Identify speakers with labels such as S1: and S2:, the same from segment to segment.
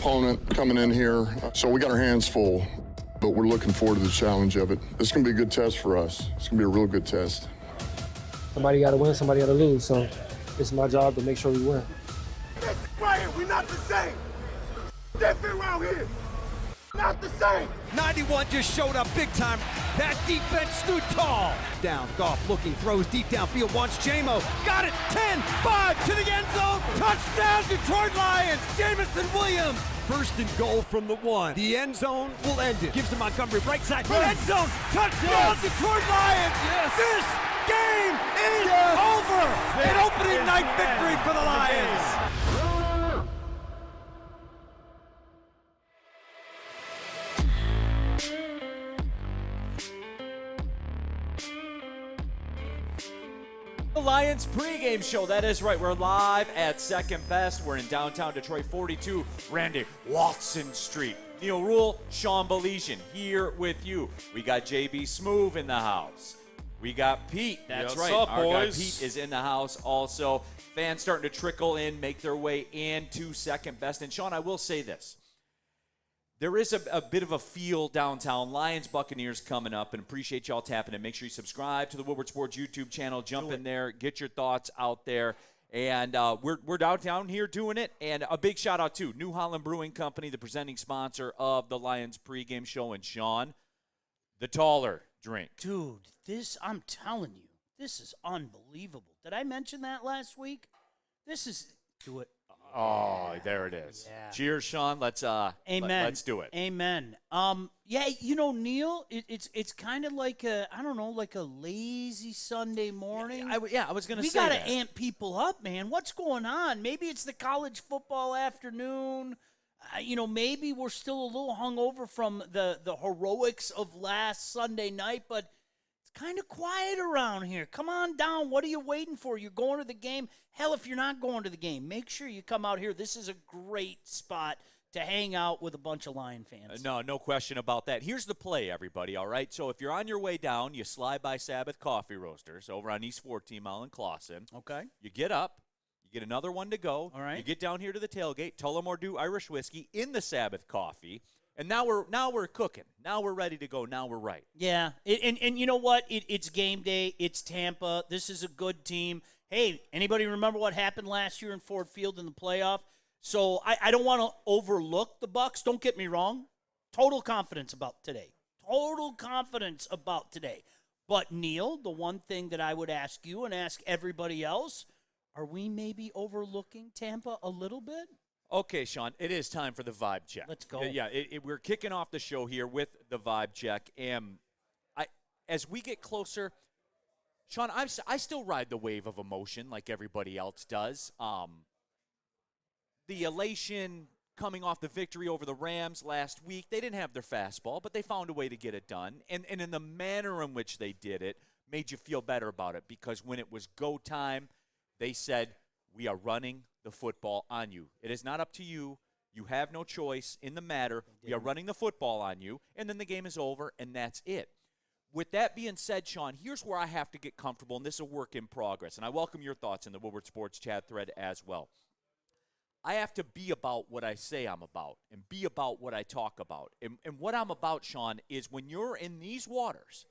S1: opponent coming in here, so we got our hands full, but we're looking forward to the challenge of it. This is going to be a good test for us. It's going to be a real good test.
S2: Somebody got to win, somebody got to lose, so it's my job to make sure we win.
S3: Right here, we're not the same. Different around here. Not the same.
S4: 91 just showed up big time. That defense stood tall. Down, Goff looking, throws deep downfield, wants J-Mo. Got it, 10-5 to the end zone. Touchdown, Detroit Lions. Jamison Williams. First and goal from the 1. The end zone will end it. Gives to Montgomery, right side, end zone. Touchdown, Detroit Lions. Yes. This game is over. An opening night victory for the Lions.
S5: The Lions pregame show. That is right. We're live at Second Best. We're in downtown Detroit, 42 Randy Watson Street. Neil Rule, Sean Belichian here with you. We got JB Smoove in the house. We got Pete. That's right.
S6: Up,
S5: our
S6: boys?
S5: guy Pete is in the house also. Fans starting to trickle in, make their way into Second Best. And Sean, I will say this. There is a bit of a feel downtown. Lions, Buccaneers coming up, and appreciate y'all tapping in. Make sure you subscribe to the Woodward Sports YouTube channel. Jump in there, get your thoughts out there. And we're downtown here doing it. And a big shout-out to New Holland Brewing Company, the presenting sponsor of the Lions pregame show. And Sean, the taller drink.
S7: Dude, I'm telling you, this is unbelievable. Did I mention that last week? Do it.
S5: Oh, there it is.
S7: Yeah.
S5: Cheers, Sean. Let's
S7: Amen.
S5: Let's do it.
S7: Amen. Yeah, Neil, it's kind of like a lazy Sunday morning.
S5: I was going to say
S7: we got to
S5: that.
S7: amp people up, man. What's going on? Maybe it's the college football afternoon. Maybe we're still a little hungover from the heroics of last Sunday night, but it's kind of quiet around here. Come on down. What are you waiting for? You're going to the game. Hell, if you're not going to the game, make sure you come out here. This is a great spot to hang out with a bunch of Lion fans.
S5: No question about that. Here's the play, everybody, all right? So if you're on your way down, you slide by Sabbath Coffee Roasters over on East 14 Mile in Clawson.
S7: Okay.
S5: You get up. You get another one to go.
S7: All right.
S5: You get down here to the tailgate, Tullamore Dew Irish Whiskey in the Sabbath Coffee. And now we're cooking. Now we're ready to go. Now we're right.
S7: Yeah, and you know what? It's game day. It's Tampa. This is a good team. Hey, anybody remember what happened last year in Ford Field in the playoff? So I don't want to overlook the Bucs. Don't get me wrong. Total confidence about today. But, Neil, the one thing that I would ask you and ask everybody else, are we maybe overlooking Tampa a little bit?
S5: Okay, Sean, it is time for the vibe check.
S7: Let's go.
S5: Yeah, we're kicking off the show here with the vibe check. And as we get closer, Sean, I still ride the wave of emotion like everybody else does. The elation coming off the victory over the Rams last week, they didn't have their fastball, but they found a way to get it done. And in the manner in which they did it made you feel better about it, because when it was go time, they said, we are running the football on you. It is not up to you. You have no choice in the matter. We are running the football on you, and then the game is over, and that's it. With that being said, Sean, here's where I have to get comfortable, and this is a work in progress, and I welcome your thoughts in the Woodward Sports chat thread as well. I have to be about what I say I'm about and be about what I talk about. And what I'm about, Sean, is when you're in these waters,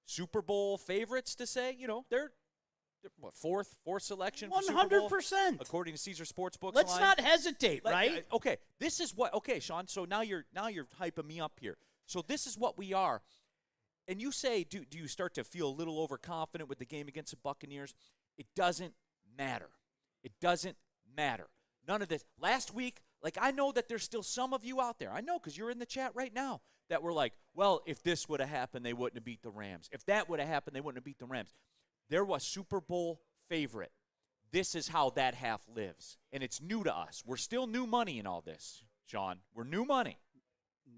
S5: Super Bowl favorites to say, they're what, fourth selection for Super Bowl?
S7: 100%.
S5: According to Caesar Sportsbook's
S7: Let's
S5: line.
S7: not hesitate, right?
S5: Okay, this is what. Okay, Sean. So now you're hyping me up here. So this is what we are. And you say, do you start to feel a little overconfident with the game against the Buccaneers? It doesn't matter. It doesn't matter. None of this. Last week, I know that there's still some of you out there. I know, because you're in the chat right now, that were like, well, if this would have happened, they wouldn't have beat the Rams. If that would have happened, they wouldn't have beat the Rams. There was Super Bowl favorite. This is how that half lives. And it's new to us. We're still new money in all this, Sean. We're new money.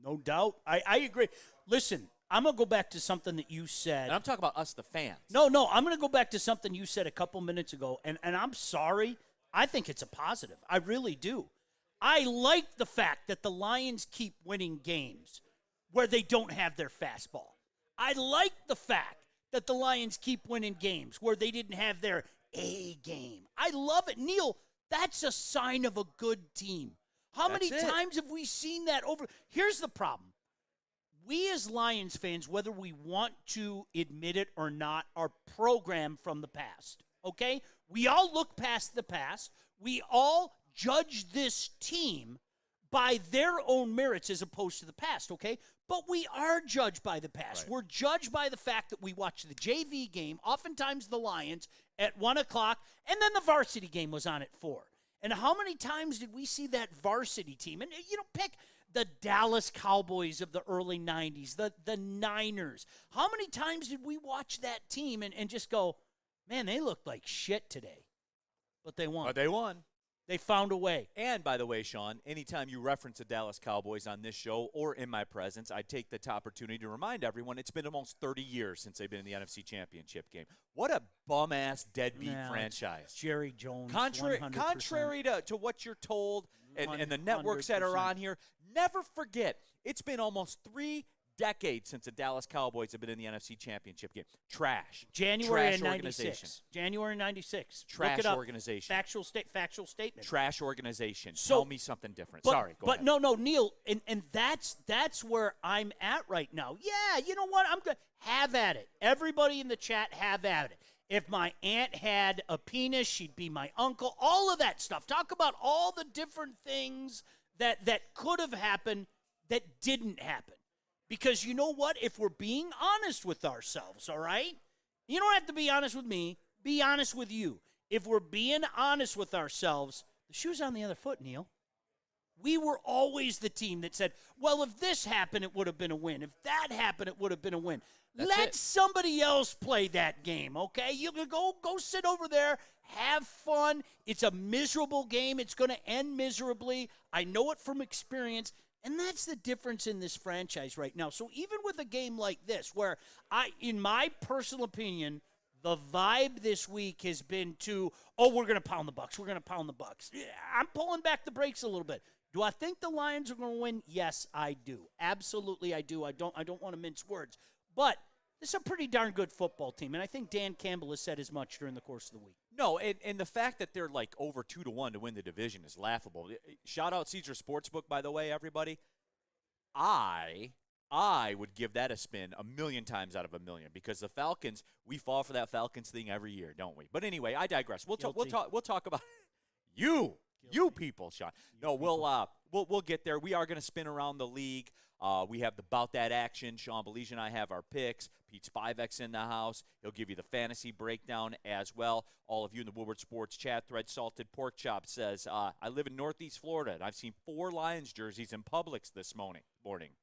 S7: No doubt. I agree. Listen, I'm going to go back to something that you said.
S5: And I'm talking about us, the fans.
S7: No, I'm going to go back to something you said a couple minutes ago, and I'm sorry. I think it's a positive. I really do. I like the fact that the Lions keep winning games where they don't have their fastball. I like the fact that the Lions keep winning games where they didn't have their A game. I love it. Neil, that's a sign of a good team. How many times have we seen that over? Here's the problem. We as Lions fans, whether we want to admit it or not, are programmed from the past, okay? We all look past the past. We all judge this team by their own merits as opposed to the past, okay? But we are judged by the past. Right. We're judged by the fact that we watch the JV game, oftentimes the Lions, at 1 o'clock, and then the varsity game was on at 4. And how many times did we see that varsity team? And, pick the Dallas Cowboys of the early 90s, the Niners. How many times did we watch that team and just go, man, they looked like shit today? But they won. They found a way.
S5: And, by the way, Sean, anytime you reference the Dallas Cowboys on this show or in my presence, I take the opportunity to remind everyone it's been almost 30 years since they've been in the NFC Championship game. What a bum-ass deadbeat franchise.
S7: Jerry Jones,
S5: Contrary to what you're told and the networks that are on here, never forget, it's been almost 3 decades since the Dallas Cowboys have been in the NFC Championship game. Trash.
S7: January
S5: of
S7: 96. January 96.
S5: Trash
S7: Look it up.
S5: organization.
S7: Factual statement.
S5: Trash organization.
S7: So,
S5: tell me something different. Sorry, go ahead.
S7: No, Neil, and that's where I'm at right now. Yeah, you know what? I'm good. Have at it. Everybody in the chat, have at it. If my aunt had a penis, she'd be my uncle. All of that stuff. Talk about all the different things that could have happened that didn't happen. Because you know what? If we're being honest with ourselves, all right? You don't have to be honest with me. Be honest with you. If we're being honest with ourselves, the shoe's on the other foot, Neil. We were always the team that said, well, if this happened, it would have been a win. If that happened, it would have been a win. Let somebody else play that game, okay? You can go sit over there, have fun. It's a miserable game. It's going to end miserably. I know it from experience. And that's the difference in this franchise right now. So even with a game like this, where in my personal opinion, the vibe this week has been we're going to pound the Bucs. We're going to pound the Bucs. Yeah, I'm pulling back the brakes a little bit. Do I think the Lions are going to win? Yes, I do. Absolutely, I do. I don't want to mince words. But this is a pretty darn good football team, and I think Dan Campbell has said as much during the course of the week.
S5: No, and the fact that they're like over 2-1 to win the division is laughable. Shout out Caesar Sportsbook, by the way, everybody. I would give that a spin 1,000,000 times out of 1,000,000 because the Falcons, we fall for that Falcons thing every year, don't we? But anyway, I digress. We'll talk about you people, Sean. No, we'll get there. We are going to spin around the league. We have the About That action. Sean Belize and I have our picks. Pete Spivak's in the house. He'll give you the fantasy breakdown as well. All of you in the Woodward Sports chat thread, Salted Pork Chop says, I live in Northeast Florida, and I've seen 4 Lions jerseys in Publix this morning.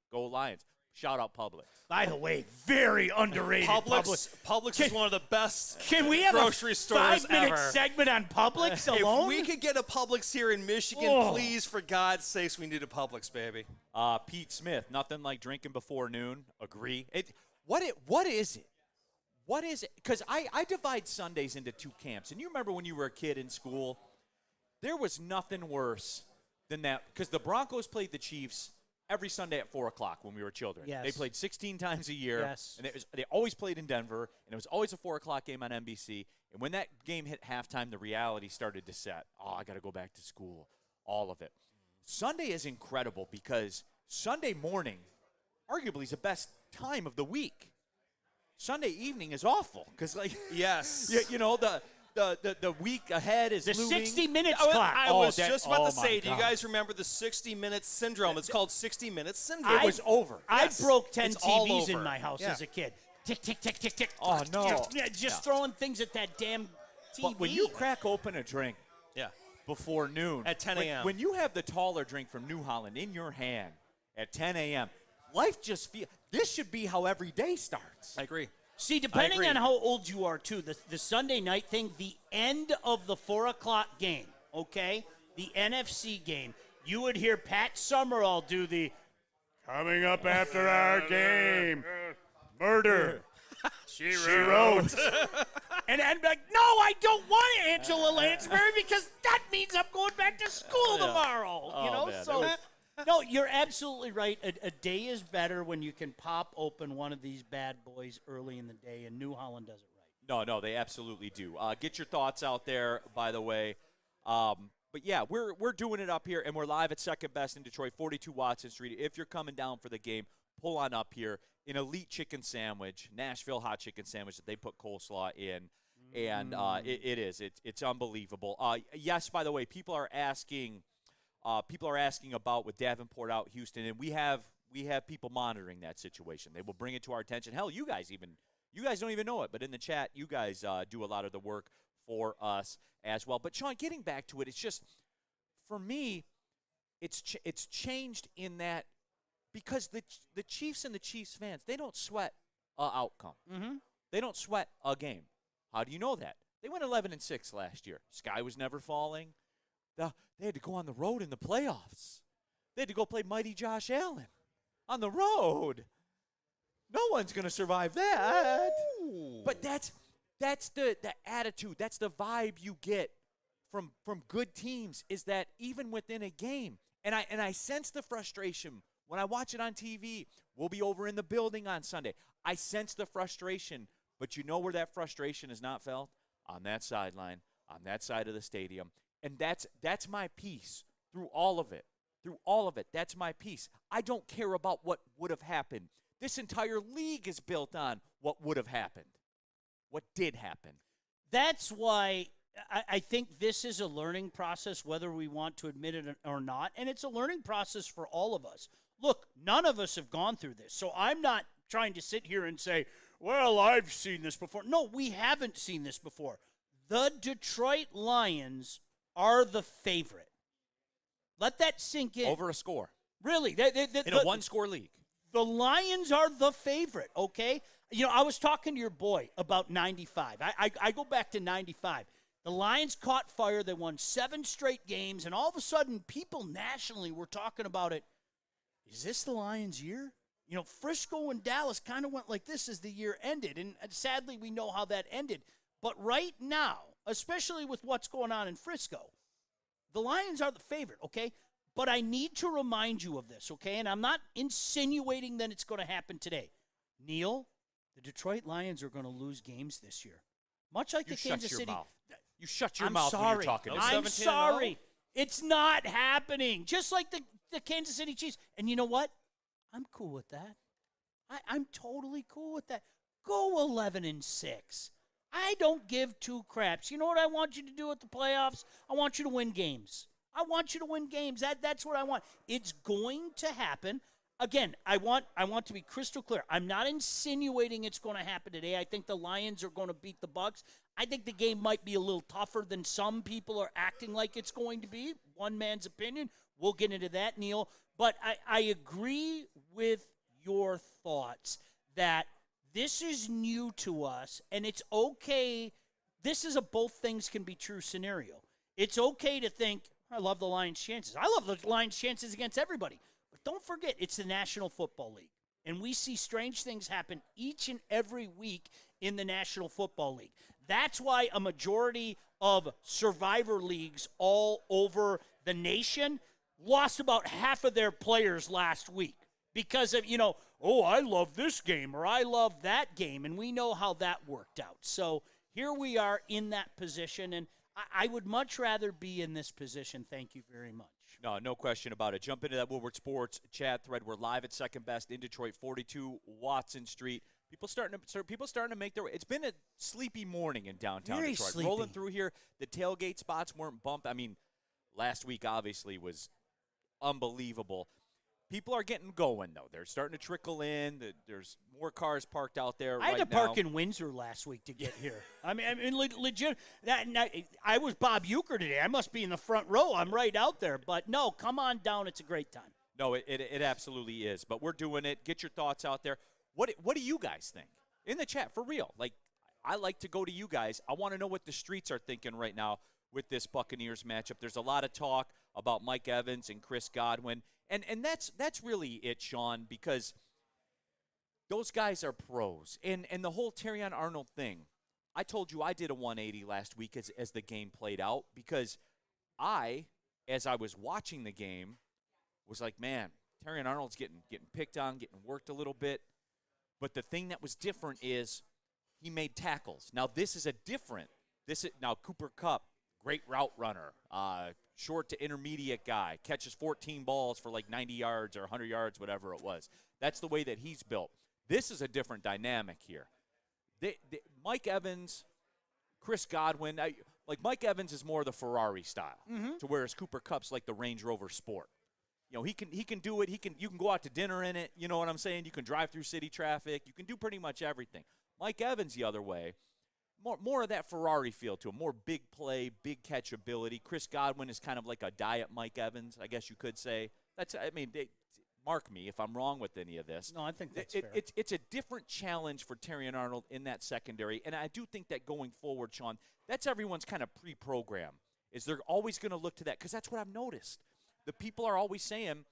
S5: Go Lions. Shout out Publix.
S7: By the way, very underrated.
S6: Publix is one of the best
S7: Can we have
S6: grocery
S7: a
S6: stores
S7: 5-minute segment on Publix alone?
S6: If we could get a Publix here in Michigan, please, for God's sakes, we need a Publix, baby.
S5: Pete Smith, nothing like drinking before noon. Agree. What is it? What is it? Because I divide Sundays into 2 camps. And you remember when you were a kid in school, there was nothing worse than that. Because the Broncos played the Chiefs every Sunday at 4 o'clock when we were children.
S7: Yes.
S5: They played 16 times a year.
S7: Yes.
S5: And they always played in Denver. And it was always a 4 o'clock game on NBC. And when that game hit halftime, the reality started to set. Oh, I got to go back to school. All of it. Sunday is incredible because Sunday morning arguably is the best time of the week. Sunday evening is awful because,
S6: yes,
S5: the week ahead is
S7: the
S5: looming.
S7: 60 minutes clock.
S6: I was just about to say, do you
S5: God.
S6: guys remember the 60 minutes syndrome? It's called 60 minutes syndrome.
S5: It was over.
S7: I broke 10
S6: it's all
S7: TVs in
S6: over.
S7: my house as a kid. Tick, tick, tick, tick, tick.
S5: Oh, no.
S7: Just throwing things at that damn TV.
S5: But when you crack open a drink before noon.
S6: At 10 a.m.
S5: When you have the taller drink from New Holland in your hand at 10 a.m., life just feels – this should be how every day starts.
S6: I agree.
S7: See, depending on how old you are, too, the Sunday night thing, the end of the 4 o'clock game, okay, the NFC game, you would hear Pat Summerall do the coming up after our game, murder. She wrote. And I'd be like, no, I don't want Angela Lansbury because that means I'm going back to school tomorrow.
S5: Man,
S7: no, you're absolutely right. A day is better when you can pop open one of these bad boys early in the day, and New Holland does it right.
S5: No, they absolutely do. Get your thoughts out there, by the way. But yeah, we're doing it up here, and we're live at Second Best in Detroit, 42 Watson Street. If you're coming down for the game, pull on up here. An elite chicken sandwich, Nashville hot chicken sandwich that they put coleslaw in, and it's unbelievable. Yes, by the way, people are asking about with Davenport out Houston, and we have people monitoring that situation. They will bring it to our attention. Hell, you guys don't even know it, but in the chat, you guys do a lot of the work for us as well. But Sean, getting back to it, it's just, for me, it's changed in that, because the Chiefs and the Chiefs fans, they don't sweat an outcome.
S7: Mm-hmm.
S5: They don't sweat a game. How do you know that? They went 11-6 last year. Sky was never falling. They had to go on the road in the playoffs. They had to go play mighty Josh Allen on the road. No one's going to survive that. Ooh. But that's the attitude. That's the vibe you get from good teams, is that even within a game, and I sense the frustration when I watch it on TV. We'll be over in the building on Sunday. I sense the frustration, but you know where that frustration is not felt? On that sideline, on that side of the stadium. And that's my piece through all of it. Through all of it, that's my piece. I don't care about what would have happened. This entire league is built on what would have happened, what did happen.
S7: That's why I think this is a learning process, whether we want to admit it or not, and it's a learning process for all of us. Look, none of us have gone through this, so I'm not trying to sit here and say, well, I've seen this before. No, we haven't seen this before. The Detroit Lions are the favorite. Let that sink in.
S5: Over a score.
S7: Really.
S5: In a one-score league.
S7: The Lions are the favorite, okay? You know, I was talking to your boy about 95. I go back to 95. The Lions caught fire. They won 7 straight games, and all of a sudden, people nationally were talking about it. Is this the Lions' year? You know, Frisco and Dallas kind of went like this as the year ended, and sadly, we know how that ended. But right now, especially with what's going on in Frisco, the Lions are the favorite, okay? But I need to remind you of this, okay? And I'm not insinuating that it's going to happen today. Neil, the Detroit Lions are going to lose games this year. Much like the Kansas City.
S5: Mouth. You shut your mouth when you're talking to me.
S7: I'm sorry. It's not happening. Just like the Kansas City Chiefs. And you know what? I'm cool with that. I'm totally cool with that. Go 11-6. I don't give two craps. You know what I want you to do at the playoffs? I want you to win games. I want you to win games. That's what I want. It's going to happen. Again, I want to be crystal clear. I'm not insinuating it's going to happen today. I think the Lions are going to beat the Bucs. I think the game might be a little tougher than some people are acting like it's going to be. One man's opinion. We'll get into that, Neil. But I agree with your thoughts that this is new to us, and it's okay. This is a both things can be true scenario. It's okay to think, I love the Lions' chances. I love the Lions' chances against everybody. But don't forget, it's the National Football League. And we see strange things happen each and every week in the National Football League. That's why a majority of survivor leagues all over the nation lost about half of their players last week because of, I love this game or I love that game. And we know how that worked out. So here we are in that position, and I would much rather be in this position. Thank you very much.
S5: No question about it. Jump into that Woodward Sports chat thread. We're live at Second Best in Detroit, 42 Watson Street. People starting to make their way. It's been a sleepy morning in downtown
S7: Very
S5: Detroit.
S7: sleepy.
S5: Rolling through here, the tailgate spots weren't bumped. I mean, last week obviously was unbelievable. People are getting going, though. They're starting to trickle in. There's more cars parked out there
S7: I
S5: right
S7: had to
S5: now.
S7: park in Windsor last week to get here. I mean, legit. I was Bob Euchre today. I must be in the front row. I'm right out there. But, no, come on down. It's a great time.
S5: No, it absolutely is. But we're doing it. Get your thoughts out there. What do you guys think? In the chat, for real. Like, I like to go to you guys. I want to know what the streets are thinking right now with this Buccaneers matchup. There's a lot of talk about Mike Evans and Chris Godwin. And that's really it, Sean, because those guys are pros. And the whole Terrion Arnold thing, I told you I did a 180 last week as the game played out because as I was watching the game, was like, man, Terrion Arnold's getting picked on, getting worked a little bit. But the thing that was different is he made tackles. Now, this is now Cooper Kupp, great route runner, short to intermediate guy, catches 14 balls for like 90 yards or 100 yards, whatever it was. That's the way that he's built. This is a different dynamic here. Mike Evans, Chris Godwin, Mike Evans is more the Ferrari style, to whereas Cooper Kupp's like the Range Rover Sport. You know, he can do it. You can go out to dinner in it. You know what I'm saying? You can drive through city traffic. You can do pretty much everything. Mike Evans the other way, more of that Ferrari feel to him, more big play, big catch ability. Chris Godwin is kind of like a diet Mike Evans, I guess you could say. Mark me if I'm wrong with any of this.
S7: No, I think that's fair.
S5: It's a different challenge for Terrion Arnold in that secondary, and I do think that going forward, Sean, that's everyone's kind of pre-program, is they're always going to look to that, because that's what I've noticed. The people are always saying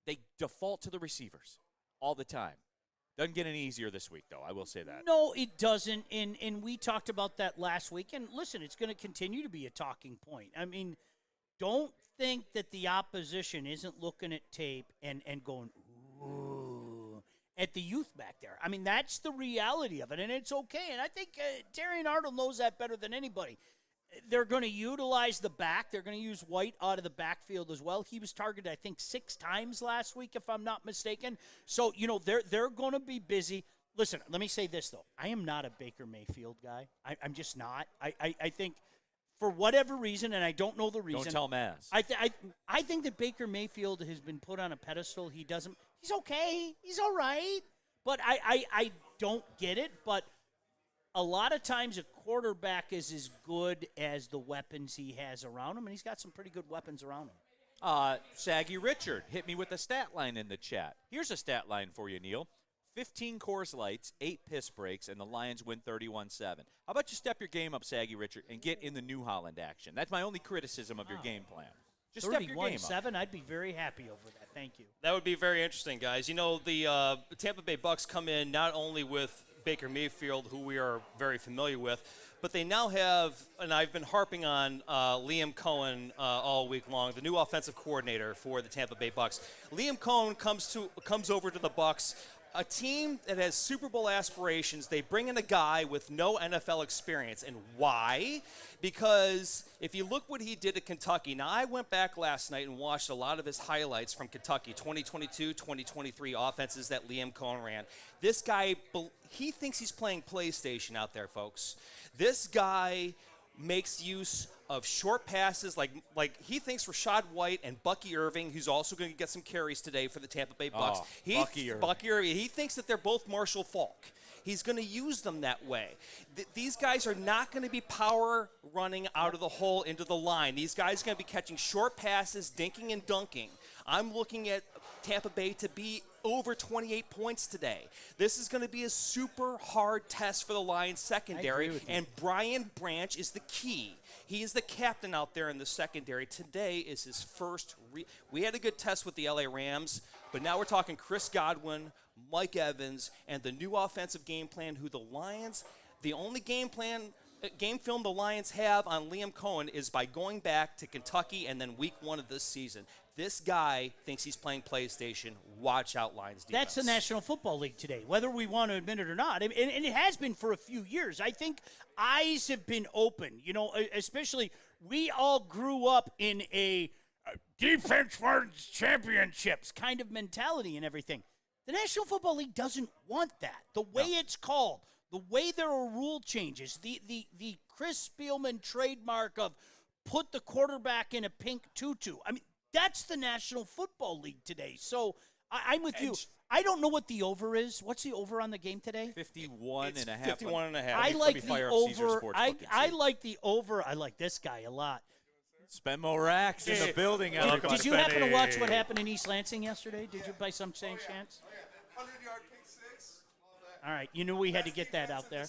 S5: they default to the receivers all the time. Doesn't get any easier this week, though. I will say that.
S7: No, it doesn't, and we talked about that last week. And listen, it's going to continue to be a talking point. I mean, don't think that the opposition isn't looking at tape and going, ooh, at the youth back there. I mean, that's the reality of it, and it's okay. And I think Terrion Arnold knows that better than anybody. They're going to utilize the back. They're going to use White out of the backfield as well. He was targeted, I think, 6 times last week, if I'm not mistaken. So, you know, they're going to be busy. Listen, let me say this, though. I am not a Baker Mayfield guy. I'm just not. I think for whatever reason, and I don't know the reason.
S5: Don't tell Maz.
S7: I think that Baker Mayfield has been put on a pedestal. He's okay. He's all right. But I don't get it. But a lot of times a quarterback is as good as the weapons he has around him, and he's got some pretty good weapons around him.
S5: Saggy Richard hit me with a stat line in the chat. Here's a stat line for you, Neil. 15 Coors Lights, 8 piss breaks, and the Lions win 31-7. How about you step your game up, Saggy Richard, and get in the New Holland action? That's my only criticism of your game plan. Just step your game up.
S7: 31-7, I'd be very happy over that. Thank you.
S6: That would be very interesting, guys. You know, the Tampa Bay Bucks come in not only with Baker Mayfield, who we are very familiar with, but they now have, and I've been harping on Liam Cohen all week long, the new offensive coordinator for the Tampa Bay Bucks. Liam Cohen comes over to the Bucks, a team that has Super Bowl aspirations. They bring in a guy with no NFL experience. And why? Because if you look what he did at Kentucky, now I went back last night and watched a lot of his highlights from Kentucky, 2022, 2023 offenses that Liam Cohen ran. This guy, he thinks he's playing PlayStation out there, folks. This guy makes use of short passes, like he thinks Rashad White and Bucky Irving, who's also going to get some carries today for the Tampa Bay Bucks. Bucky Irving. He thinks that they're both Marshall Faulk. He's going to use them that way. These guys are not going to be power running out of the hole into the line. These guys are going to be catching short passes, dinking and dunking. I'm looking at Tampa Bay to be over 28 points today. This is going to be a super hard test for the Lions secondary, and Brian Branch is the key. He is the captain out there in the secondary. Today is his first. We had a good test with the LA Rams, but now we're talking Chris Godwin, Mike Evans, and the new offensive game plan, who the Lions, the only game film the Lions have on Liam Cohen is by going back to Kentucky and then week 1 of this season. This guy thinks he's playing PlayStation. Watch out, Lions defense.
S7: That's the National Football League today, whether we want to admit it or not. And it has been for a few years. I think eyes have been open. You know, especially we all grew up in a defense wins championships kind of mentality and everything. The National Football League doesn't want that. The way it's called, the way there are rule changes, the Chris Spielman trademark of put the quarterback in a pink tutu. I mean, that's the National Football League today. So I'm with you. I don't know what the over is. What's the over on the game today?
S5: 51.5.
S6: 51.5.
S7: I like the over. I like the over. I like this guy a lot.
S5: Spend racks in the building.
S7: Did you happen to watch what happened in East Lansing yesterday? Did you, by some chance?
S3: 100-yard pick six.
S7: All right, you knew we had to get that out there.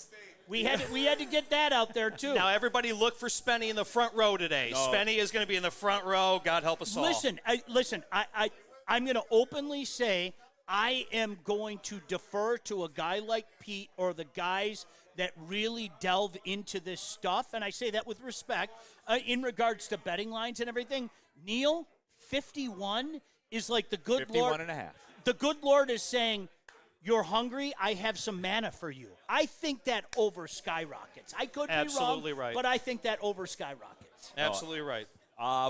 S7: We had to get that out there too.
S6: Now everybody look for Spenny in the front row today. No. Spenny is going to be in the front row. God help us all.
S7: Listen. I'm going to openly say I am going to defer to a guy like Pete or the guys that really delve into this stuff, and I say that with respect in regards to betting lines and everything. Neil, 51 is like the good
S5: 51
S7: Lord.
S5: 51.5.
S7: The good Lord is saying, you're hungry, I have some manna for you. I think that over skyrockets. I could be wrong,
S6: right.
S7: but I think that over skyrockets.
S6: Absolutely right.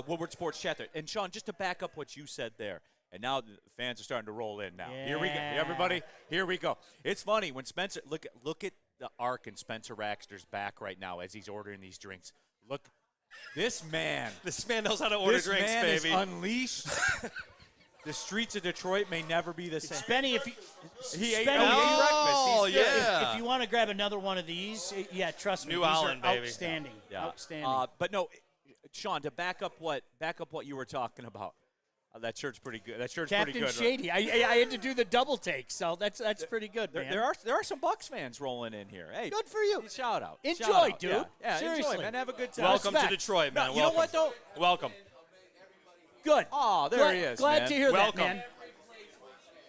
S5: Woodward Sports Chat there. And, Sean, just to back up what you said there, and now the fans are starting to roll in now.
S7: Yeah.
S5: Here we go. Everybody, here we go. It's funny when Spencer – look at the arc in Spencer Raxter's back right now as he's ordering these drinks. Look, this man –
S6: This man knows how to order drinks,
S5: this man
S6: baby.
S5: is unleashed. The streets of Detroit may never be the same.
S7: Spenny, if you
S5: He ate
S7: Spenny,
S5: breakfast.
S6: yeah.
S7: if you want to grab another one of these, yeah, trust me,
S6: New
S7: these
S6: Holland,
S7: are
S6: baby.
S7: outstanding.
S5: Yeah.
S7: Outstanding.
S5: But no, Sean, to back up what you were talking about. That shirt's pretty good. That shirt's
S7: Captain
S5: pretty good.
S7: Shady. I had to do the double take, so that's pretty good, man.
S5: There are some Bucs fans rolling in here. Hey,
S7: Good for you.
S5: Shout out.
S7: Enjoy,
S5: Shout out.
S7: dude.
S5: Yeah,
S7: Seriously.
S5: enjoy, man. Have a good time.
S6: Welcome
S7: Respect.
S6: to Detroit, man.
S5: No, you know what, though?
S6: Welcome.
S7: Good.
S5: Oh, there
S7: glad,
S5: he is,
S7: Glad
S5: man.
S7: to hear
S6: Welcome.
S7: that, man.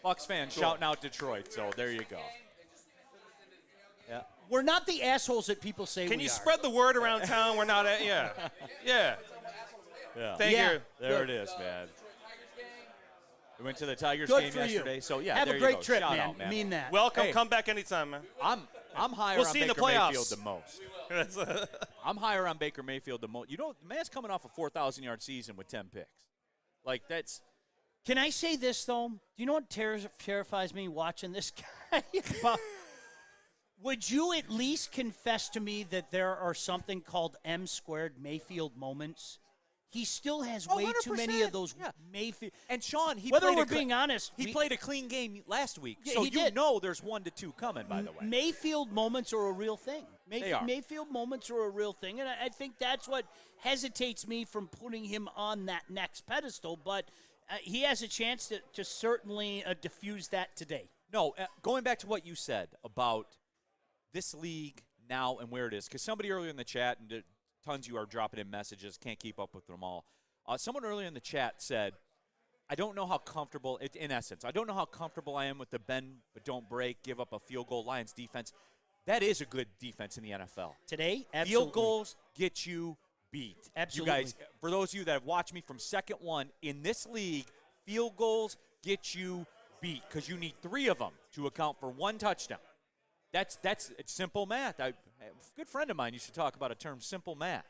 S5: Bucs fans shouting out Detroit. So there you go. Yeah.
S7: We're not the assholes that people say
S6: Can
S7: we
S6: you
S7: are.
S6: spread the word around town? We're not at, yeah.
S5: Yeah.
S6: Thank
S7: Yeah.
S6: you.
S5: There it is, man. We went to the Tigers
S7: Good
S5: game
S7: for you.
S5: yesterday. So yeah,
S7: Have
S5: there
S7: a
S5: you
S7: great
S5: go.
S7: trip,
S5: Shout
S7: man.
S5: out, man.
S7: Mean that.
S6: Welcome.
S5: Hey.
S6: Come back anytime, man.
S5: I'm higher
S6: We'll
S5: on
S6: see you in the
S5: Baker
S6: playoffs.
S5: Mayfield the most. I'm higher on Baker Mayfield the most. You know, the man's coming off a 4,000-yard season with 10 picks. Like, that's –
S7: Can I say this, though? Do you know what terrifies me watching this guy? Would you at least confess to me that there are something called M-squared Mayfield moments? He still has way too many of those Mayfield.
S5: And, Sean, he
S7: Whether
S5: played
S7: we're being honest,
S5: he played a clean game last week.
S7: Yeah,
S5: so
S7: he
S5: you
S7: did.
S5: know there's 1 to 2 coming, by the way.
S7: Mayfield moments are a real thing.
S5: They are.
S7: Mayfield moments are a real thing, and I think that's what hesitates me from putting him on that next pedestal. But he has a chance to certainly diffuse that today.
S5: No, going back to what you said about this league now and where it is, because somebody earlier in the chat, and tons you are dropping in messages, can't keep up with them all. Someone earlier in the chat said, I don't know how comfortable, in essence, I don't know how comfortable I am with the bend but don't break, give up a field goal Lions defense. That is a good defense in the NFL.
S7: Today, absolutely.
S5: Field goals get you beat.
S7: Absolutely.
S5: You guys, for those of you that have watched me from second one, in this league, field goals get you beat because you need 3 of them to account for 1 touchdown. It's simple math. A good friend of mine used to talk about a term, simple math.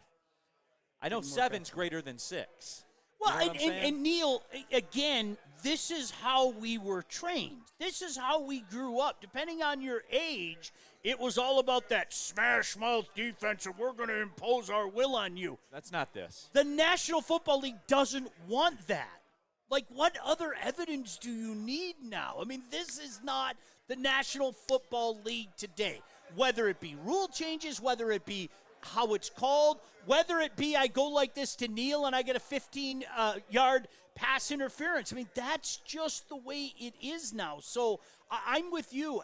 S5: I know 7's greater than 6.
S7: Well,
S5: You know what I'm saying?
S7: and Neil, again, this is how we were trained. This is how we grew up. Depending on your age, it was all about that smash mouth defense, and we're going to impose our will on you.
S5: That's not this.
S7: The National Football League doesn't want that. Like, what other evidence do you need now? I mean, this is not the National Football League today. Whether it be rule changes, whether it be how it's called, whether it be I go like this to Neil and I get a 15-yard pass interference. I mean, that's just the way it is now. So I'm with you.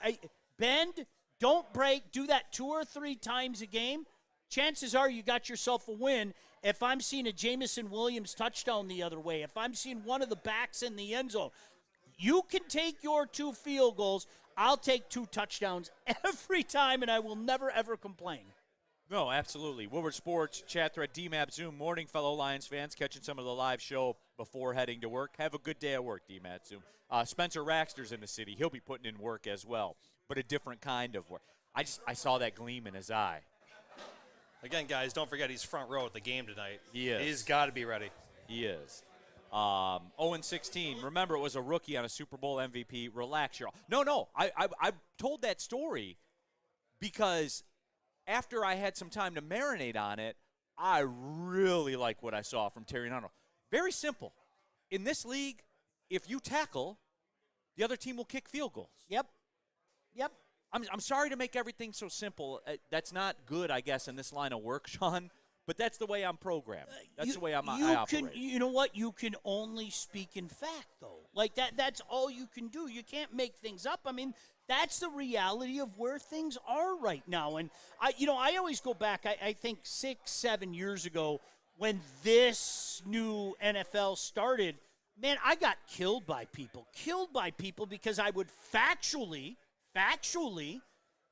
S7: Bend, don't break, do that 2 or 3 times a game. Chances are you got yourself a win. If I'm seeing a Jamison Williams touchdown the other way, if I'm seeing one of the backs in the end zone, you can take your 2 field goals. I'll take 2 touchdowns every time, and I will never, ever complain.
S5: No, absolutely. Woodward Sports chat thread, DMAP Zoom. Morning, fellow Lions fans, catching some of the live show before heading to work. Have a good day at work, DMAP Zoom. Spencer Raxter's in the city. He'll be putting in work as well, but a different kind of work. I saw that gleam in his eye.
S6: Again, guys, don't forget he's front row at the game tonight.
S5: He is.
S6: He's got to be ready.
S5: He is. 0-16. Remember, it was a rookie on a Super Bowl MVP. Relax, y'all. No. I told that story because after I had some time to marinate on it, I really like what I saw from Terry Nano. Very simple. In this league, if you tackle, the other team will kick field goals.
S7: Yep.
S5: I'm sorry to make everything so simple. That's not good, I guess, in this line of work, Sean. But that's the way I'm programmed. That's the way I operate.
S7: You know what? You can only speak in fact, though. Like that's all you can do. You can't make things up. I mean, that's the reality of where things are right now. And I always go back. I think 6-7 years ago when this new NFL started. Man, I got killed by people because I would factually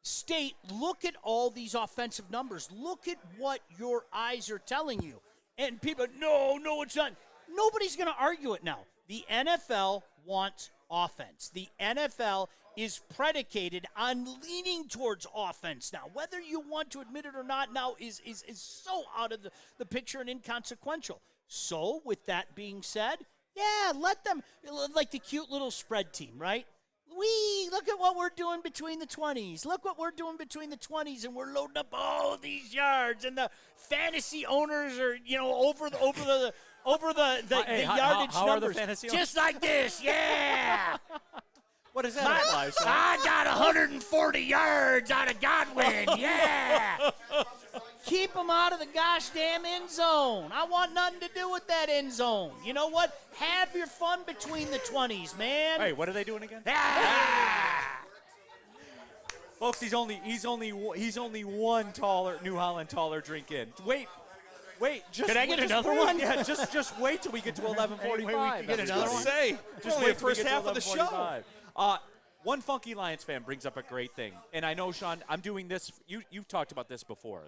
S7: state, look at all these offensive numbers. Look at what your eyes are telling you. And people, no, it's not. Nobody's going to argue it now. The NFL wants offense. The NFL is predicated on leaning towards offense now. Whether you want to admit it or not now is so out of the picture and inconsequential. So, with that being said, yeah, let them, like the cute little spread team, right? Look at what we're doing between the 20s. Look what we're doing between the 20s, and we're loading up all these yards, and the fantasy owners are, over the
S5: Hey,
S7: yardage
S5: how
S7: numbers.
S5: are the fantasy owners?
S7: Just like this, yeah.
S5: What does that imply, Sean?
S7: I got 140 yards out of Godwin, yeah. Keep them out of the gosh damn end zone. I want nothing to do with that end zone. You know what? Have your fun between the 20s, man.
S5: Hey, what are they doing again? Folks, he's only one taller New Holland taller drink in. Wait. Just
S7: Can I get another
S5: wait.
S7: one?
S5: Yeah, just wait till we get to 11:45.
S7: Get another one?
S5: Just
S6: only
S5: wait
S6: the
S5: till we
S6: first
S5: get to
S6: half of the show.
S5: 11:45. One funky Lions fan brings up a great thing, and I know, Sean, I'm doing this. You've talked about this before.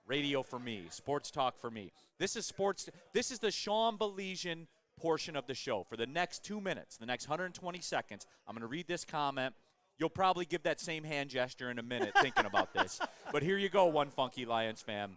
S5: Radio for me, sports talk for me. This is sports. This is the Sean Belizean portion of the show. For the next 2 minutes, the next 120 seconds, I'm going to read this comment. You'll probably give that same hand gesture in a minute thinking about this. But here you go, one funky Lions fan.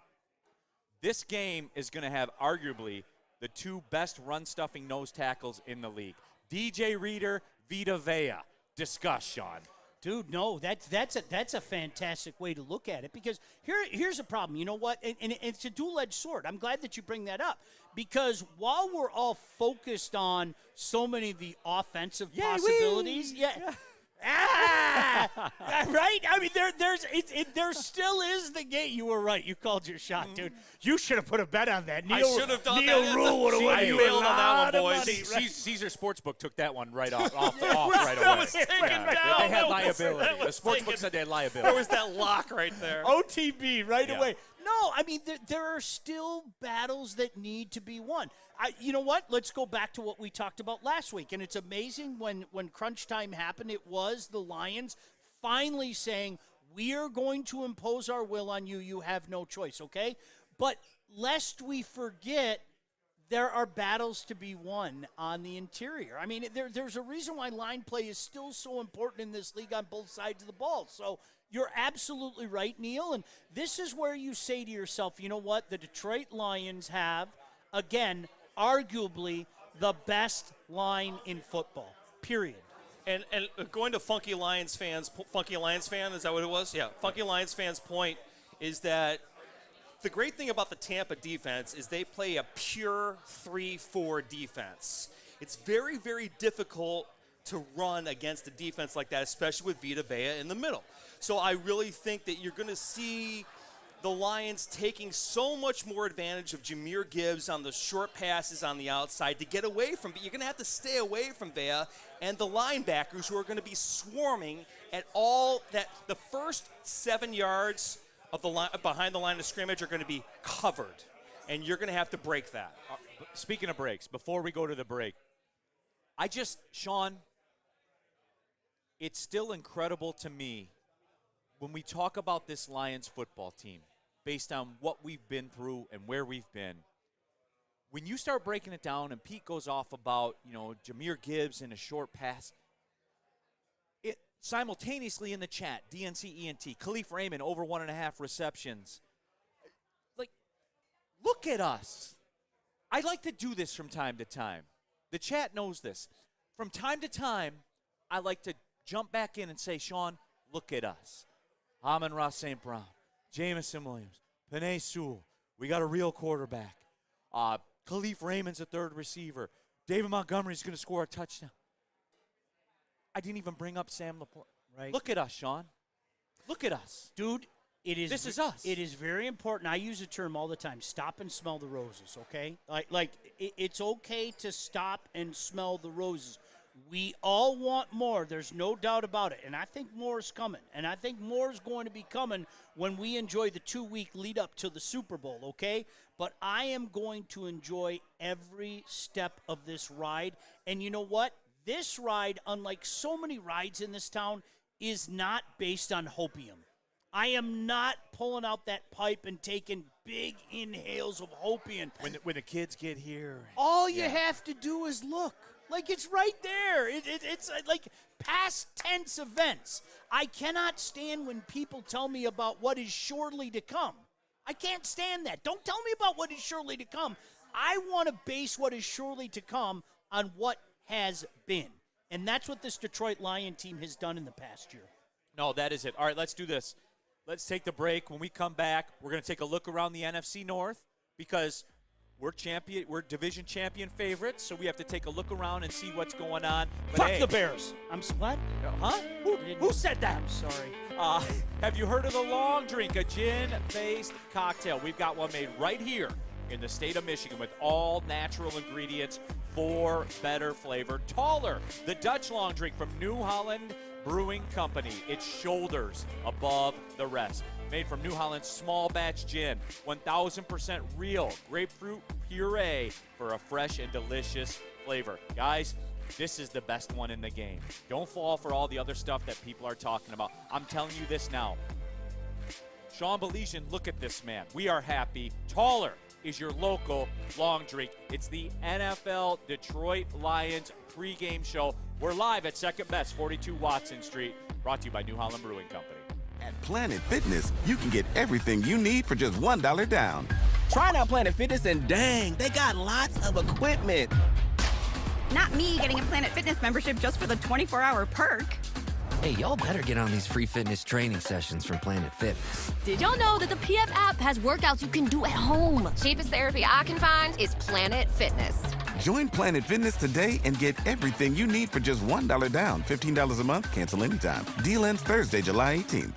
S5: This game is going to have arguably the two best run-stuffing nose tackles in the league. DJ Reader, Vita Vea. Discuss, Sean.
S7: Dude, no, that's a fantastic way to look at it, because here's a problem. You know what? And it's a dual-edged sword. I'm glad that you bring that up, because while we're all focused on so many of the offensive possibilities, right? I mean, there still is the game. You were right. You called your shot, dude. You should have put a bet on that.
S6: I should have done
S7: Neil
S6: that.
S7: Rule would have won you
S6: failed
S7: a
S6: on that
S7: lot
S6: one,
S7: of
S6: boys.
S7: money, right?
S5: Caesar Sportsbook took that one right off right away.
S6: was taken down.
S5: They had
S6: That was
S5: liability. The sportsbook
S6: taken-
S5: said they had liability.
S6: There was that lock right there.
S7: OTB right
S5: Yeah.
S7: away. No, I mean, there are still battles that need to be won. You know what? Let's go back to what we talked about last week. And it's amazing when crunch time happened, it was the Lions finally saying, we are going to impose our will on you. You have no choice, okay? But lest we forget, there are battles to be won on the interior. I mean, there's a reason why line play is still so important in this league on both sides of the ball. So you're absolutely right, Neil. And this is where you say to yourself, you know what? The Detroit Lions have, again, arguably the best line in football, period.
S6: And going to Funky Lions fan, is that what it was? Yeah, Funky Lions fans' point is that the great thing about the Tampa defense is they play a pure 3-4 defense. It's very, very difficult to run against a defense like that, especially with Vita Vea in the middle. So I really think that you're going to see the Lions taking so much more advantage of Jahmyr Gibbs on the short passes on the outside to get away from, but you're going to have to stay away from Vea and the linebackers who are going to be swarming at all that the first 7 yards of the line, behind the line of scrimmage are going to be covered, and you're going to have to break that.
S5: Speaking of breaks, before we go to the break, Sean, it's still incredible to me when we talk about this Lions football team, based on what we've been through and where we've been. When you start breaking it down and Pete goes off about, Jahmyr Gibbs and a short pass, it simultaneously in the chat, DNC-ENT, Khalif Raymond over 1.5 receptions. Like, look at us. I like to do this from time to time. The chat knows this. From time to time, I like to jump back in and say, Sean, look at us. Amon-Ra St. Brown, Jamison Williams, Penei Sewell. We got a real quarterback. Khalif Raymond's a third receiver. David Montgomery's going to score a touchdown. I didn't even bring up Sam Laporte.
S7: Right.
S5: Look at us, Sean. Look at us.
S7: Dude, this
S5: is us.
S7: It is very important. I use a term all the time, stop and smell the roses, okay? It's okay to stop and smell the roses. We all want more. There's no doubt about it. And I think more is coming. And I think more is going to be coming when we enjoy the 2-week lead up to the Super Bowl, okay? But I am going to enjoy every step of this ride. And you know what? This ride, unlike so many rides in this town, is not based on hopium. I am not pulling out that pipe and taking big inhales of hopium.
S5: When the kids get here.
S7: All you have to do is look. Like, it's right there. It's like past tense events. I cannot stand when people tell me about what is surely to come. I can't stand that. Don't tell me about what is surely to come. I want to base what is surely to come on what has been. And that's what this Detroit Lion team has done in the past year.
S5: No, that is it. All right, let's do this. Let's take the break. When we come back, we're going to take a look around the NFC North because we're division champion favorites, so we have to take a look around and see what's going on. But
S7: Fuck the Bears. What?
S5: Huh? Who said that?
S7: I'm sorry.
S5: Have you heard of the Long Drink, a gin-based cocktail? We've got one made right here in the state of Michigan with all natural ingredients for better flavor. Taller, the Dutch Long Drink from New Holland Brewing Company. It's shoulders above the rest. Made from New Holland's small batch gin, 1,000% real grapefruit puree for a fresh and delicious flavor. Guys, this is the best one in the game. Don't fall for all the other stuff that people are talking about. I'm telling you this now. Sean Belizean, look at this man. We are happy. Taller is your local long drink. It's the NFL Detroit Lions pregame show. We're live at Second Best, 42 Watson Street, brought to you by New Holland Brewing Company.
S8: At Planet Fitness, you can get everything you need for just $1 down.
S9: Try out Planet Fitness and dang, they got lots of equipment.
S10: Not me getting a Planet Fitness membership just for the 24-hour perk.
S11: Hey, y'all better get on these free fitness training sessions from Planet Fitness.
S12: Did y'all know that the PF app has workouts you can do at home? Cheapest therapy I can find is Planet Fitness.
S8: Join Planet Fitness today and get everything you need for just $1 down. $15 a month, cancel anytime. Deal ends Thursday, July 18th.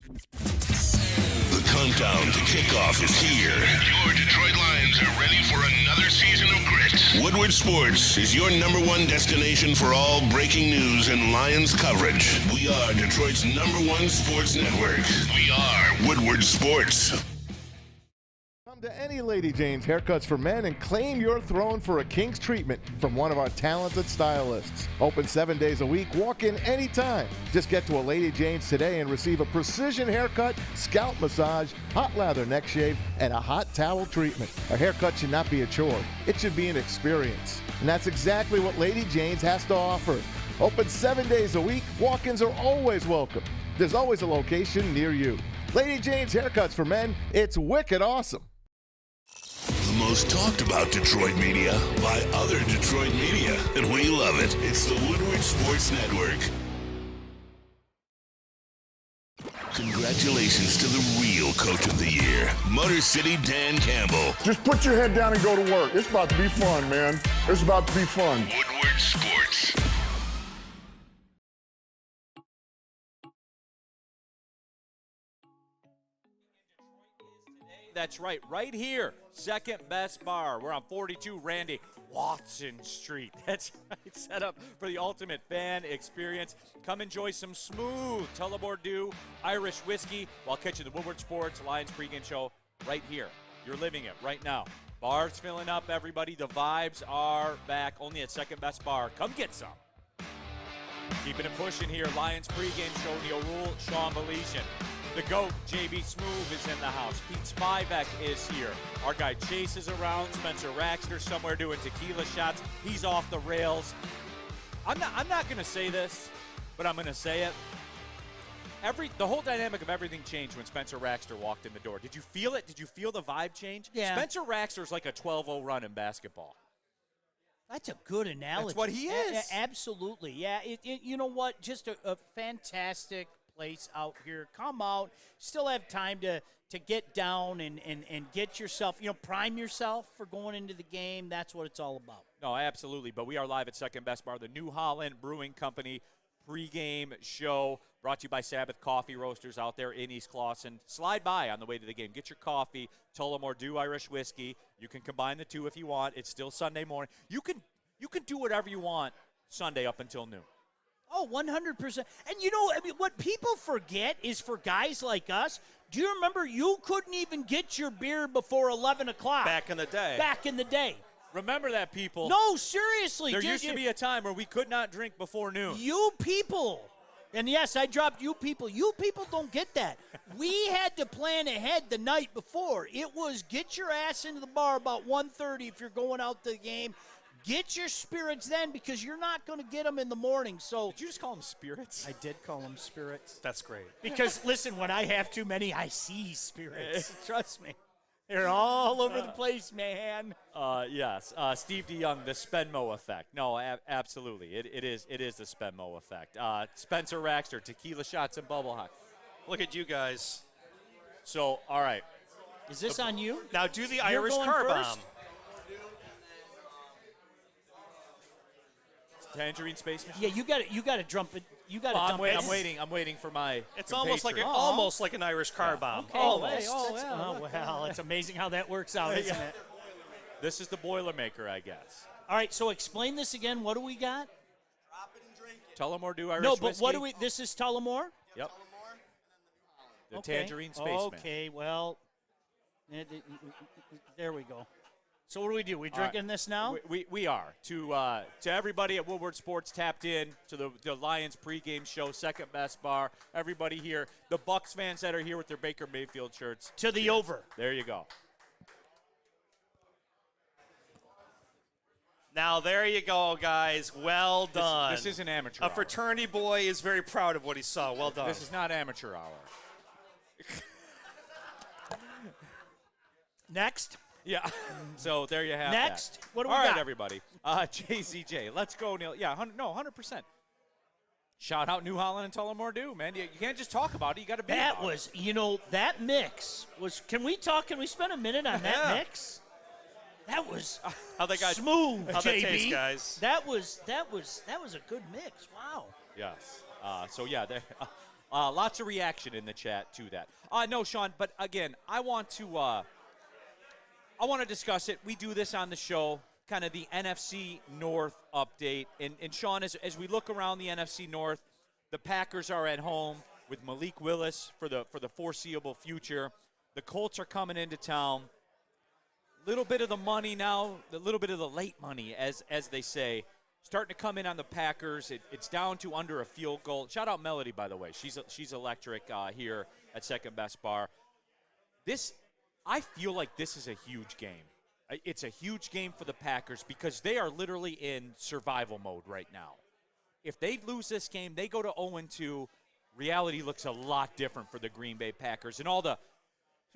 S13: The countdown to kickoff is here. Your Detroit Lions are ready for another season of grit. Woodward Sports is your #1 destination for all breaking news and Lions coverage. We are Detroit's #1 sports network. We are Woodward Sports.
S14: Come to any Lady Jane's Haircuts for Men and claim your throne for a king's treatment from one of our talented stylists. Open 7 days a week, walk in anytime. Just get to a Lady Jane's today and receive a precision haircut, scalp massage, hot lather neck shave, and a hot towel treatment. A haircut should not be a chore. It should be an experience. And that's exactly what Lady Jane's has to offer. Open 7 days a week, walk-ins are always welcome. There's always a location near you. Lady Jane's Haircuts for Men, it's wicked awesome.
S13: The most talked about Detroit media by other Detroit media, and we love it. It's the Woodward Sports Network. Congratulations to the real coach of the year, Motor City Dan Campbell.
S1: Just put your head down and go to work. It's about to be fun, man. It's about to be fun.
S13: Woodward Sports.
S5: That's right here, Second Best Bar. We're on 42 Randy Watson Street. That's right, set up for the ultimate fan experience. Come enjoy some smooth Tullamore Dew Irish whiskey while catching the Woodward Sports Lions pregame show right here. You're living it right now. Bar's filling up, everybody. The vibes are back only at Second Best Bar. Come get some. Keeping it pushing here, Lions pregame show. Neil Rule, Sean Belizean. The GOAT, JB Smoove, is in the house. Pete Spivak is here. Our guy Chase is around. Spencer Raxter somewhere doing tequila shots. He's off the rails. I'm not going to say this, but I'm going to say it. The whole dynamic of everything changed when Spencer Raxter walked in the door. Did you feel it? Did you feel the vibe change?
S7: Yeah.
S5: Spencer Raxter's like a 12-0 run in basketball.
S7: That's a good analogy.
S5: That's what he is.
S7: Absolutely. Yeah. You know what? Just a fantastic place out here. Come out. Still have time to get down and get yourself, prime yourself for going into the game. That's what it's all about.
S5: No, absolutely. But we are live at Second Best Bar, the New Holland Brewing Company pregame show, brought to you by Sabbath Coffee Roasters out there in East Clawson. Slide by on the way to the game. Get your coffee, Tullamore Dew Irish whiskey. You can combine the two if you want. It's still Sunday morning. You can do whatever you want Sunday up until noon.
S7: Oh, 100%. And what people forget is for guys like us, do you remember you couldn't even get your beer before 11 o'clock?
S6: Back in the day.
S5: Remember that, people.
S7: No, seriously.
S5: There used to be a time where we could not drink before noon.
S7: You people. And yes, I dropped you people. You people don't get that. We had to plan ahead the night before. It was get your ass into the bar about 1:30 if you're going out to the game. Get your spirits then, because you're not going to get them in the morning. So
S5: did you just call them spirits?
S7: I did call them spirits.
S6: That's great.
S7: Because, listen, when I have too many, I see spirits. Trust me. They're all over the place, man.
S5: Yes. Steve DeYoung, the Spenmo effect. No, absolutely. It is the Spenmo effect. Spencer Raxter, tequila shots and bubble hot.
S6: Look at you guys.
S5: So, all right.
S7: Is this on you?
S6: Now do the
S7: You're
S6: Irish
S7: going
S6: car
S7: first?
S6: bomb.
S5: Tangerine Space Machine?
S7: Yeah, you got to jump it. You got to dump it.
S5: I'm waiting for my
S6: It's almost like an Irish car bomb.
S7: Okay.
S6: Almost.
S7: Well, it's amazing how that works out, isn't it?
S5: This is the Boilermaker, I guess.
S7: All right, so explain this again. What do we got?
S3: Drop it and drink it.
S5: Tullamore Dew Irish
S7: No, but
S5: whiskey.
S7: what do we? This is Tullamore?
S5: Yep. The
S7: Okay.
S5: Tangerine Spaceman.
S7: Okay, well, there we go. So what do? We drinking this now?
S5: We are. To everybody at Woodward Sports tapped in to the Lions pregame show, second best bar. Everybody here, the Bucs fans that are here with their Baker Mayfield shirts.
S7: To the over.
S5: There you go.
S6: Now, there you go, guys. Well done.
S5: This is an amateur
S6: A
S5: hour.
S6: fraternity boy is very proud of what he saw. Well done.
S5: This is not amateur hour.
S7: Next.
S5: Yeah. So there you have
S7: Next.
S5: that.
S7: What do we
S5: All right,
S7: got?
S5: everybody. JCJ. Let's go, Neil. Yeah, 100%. Shout out New Holland and Tullamore Dew, man. You can't just talk about it. You got to be
S7: That
S5: about it.
S7: was, that mix was. Can we spend a minute on that mix? That was
S6: How they got
S7: smooth,
S6: How
S7: JB.
S6: that taste, guys?
S7: That was a good mix. Wow.
S5: Yes. There, lots of reaction in the chat to that. No, Sean, but again, I want to discuss it. We do this on the show, kind of the NFC North update. And Sean, as we look around the NFC North, the Packers are at home with Malik Willis for the foreseeable future. The Colts are coming into town. Little bit of the money now, a little bit of the late money, as they say, starting to come in on the Packers. It's down to under a field goal. Shout out Melody, by the way. She's electric here at Second Best Bar. I feel like this is a huge game. It's a huge game for the Packers because they are literally in survival mode right now. If they lose this game, they go to 0-2. Reality looks a lot different for the Green Bay Packers and all the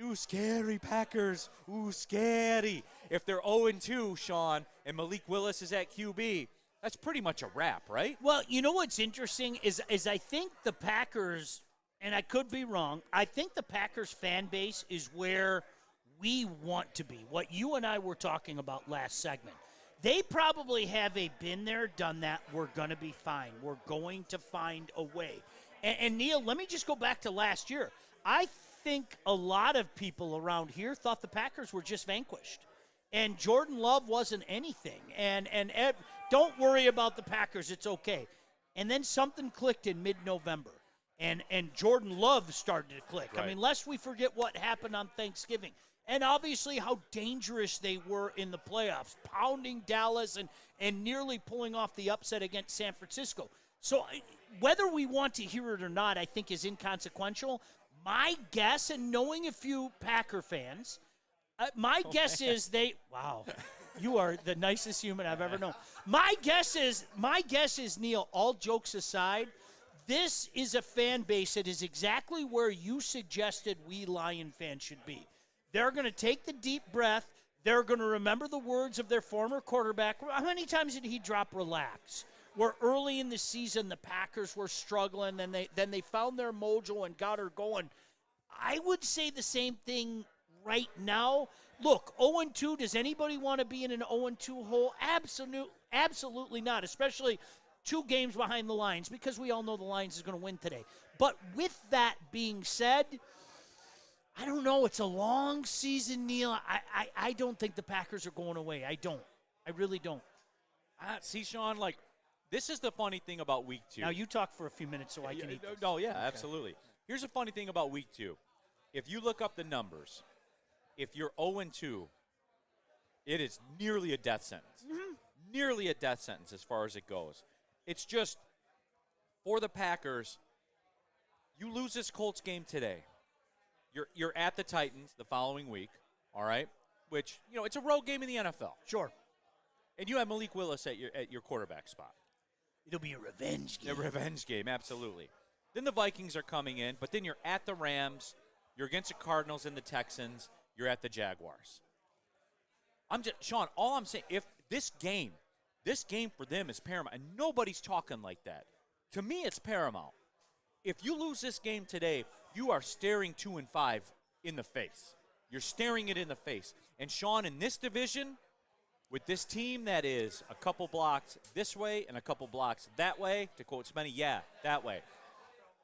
S5: ooh, scary Packers. Ooh, scary. If they're 0-2, Sean, and Malik Willis is at QB, that's pretty much a wrap, right?
S7: Well, you know what's interesting is I think the Packers, and I could be wrong, I think the Packers fan base is where we want to be, what you and I were talking about last segment. They probably have been there, done that. We're going to be fine. We're going to find a way. And Neil, let me just go back to last year. I think a lot of people around here thought the Packers were just vanquished. And Jordan Love wasn't anything. And don't worry about the Packers. It's okay. And then something clicked in mid-November. And Jordan Love started to click.
S5: Right.
S7: I mean, lest we forget what happened on Thanksgiving. And obviously how dangerous they were in the playoffs, pounding Dallas and nearly pulling off the upset against San Francisco. So whether we want to hear it or not, I think is inconsequential. My guess, and knowing a few Packer fans, my guess is wow, you are the nicest human I've ever known. My guess is, Neil, all jokes aside, this is a fan base that is exactly where you suggested we Lion fans should be. They're going to take the deep breath. They're going to remember the words of their former quarterback. How many times did he drop relax? Where early in the season the Packers were struggling, and then they found their mojo and got her going. I would say the same thing right now. Look, 0-2, does anybody want to be in an 0-2 hole? Absolutely not, especially 2 games behind the Lions, because we all know the Lions is going to win today. But with that being said, I don't know. It's a long season, Neil. I don't think the Packers are going away. I don't. I really don't.
S5: See, Sean, this is the funny thing about Week 2.
S7: Now, you talk for a few minutes so I can eat this.
S5: No, yeah,
S7: Okay.
S5: absolutely. Here's the funny thing about Week 2. If you look up the numbers, if you're 0-2, it is nearly a death sentence.
S7: Mm-hmm.
S5: Nearly a death sentence as far as it goes. It's just, for the Packers, you lose this Colts game today. You're at the Titans the following week, all right? Which, it's a road game in the NFL.
S7: Sure.
S5: And you have Malik Willis at your quarterback spot.
S7: It'll be a revenge game.
S5: A revenge game, absolutely. Then the Vikings are coming in, but then you're at the Rams, you're against the Cardinals and the Texans, you're at the Jaguars. Sean, all I'm saying, if this game for them is paramount, and nobody's talking like that. To me, it's paramount. If you lose this game today, you are staring 2-5 in the face. You're staring it in the face. And Sean, in this division, with this team that is a couple blocks this way and a couple blocks that way, to quote Spenny, that way.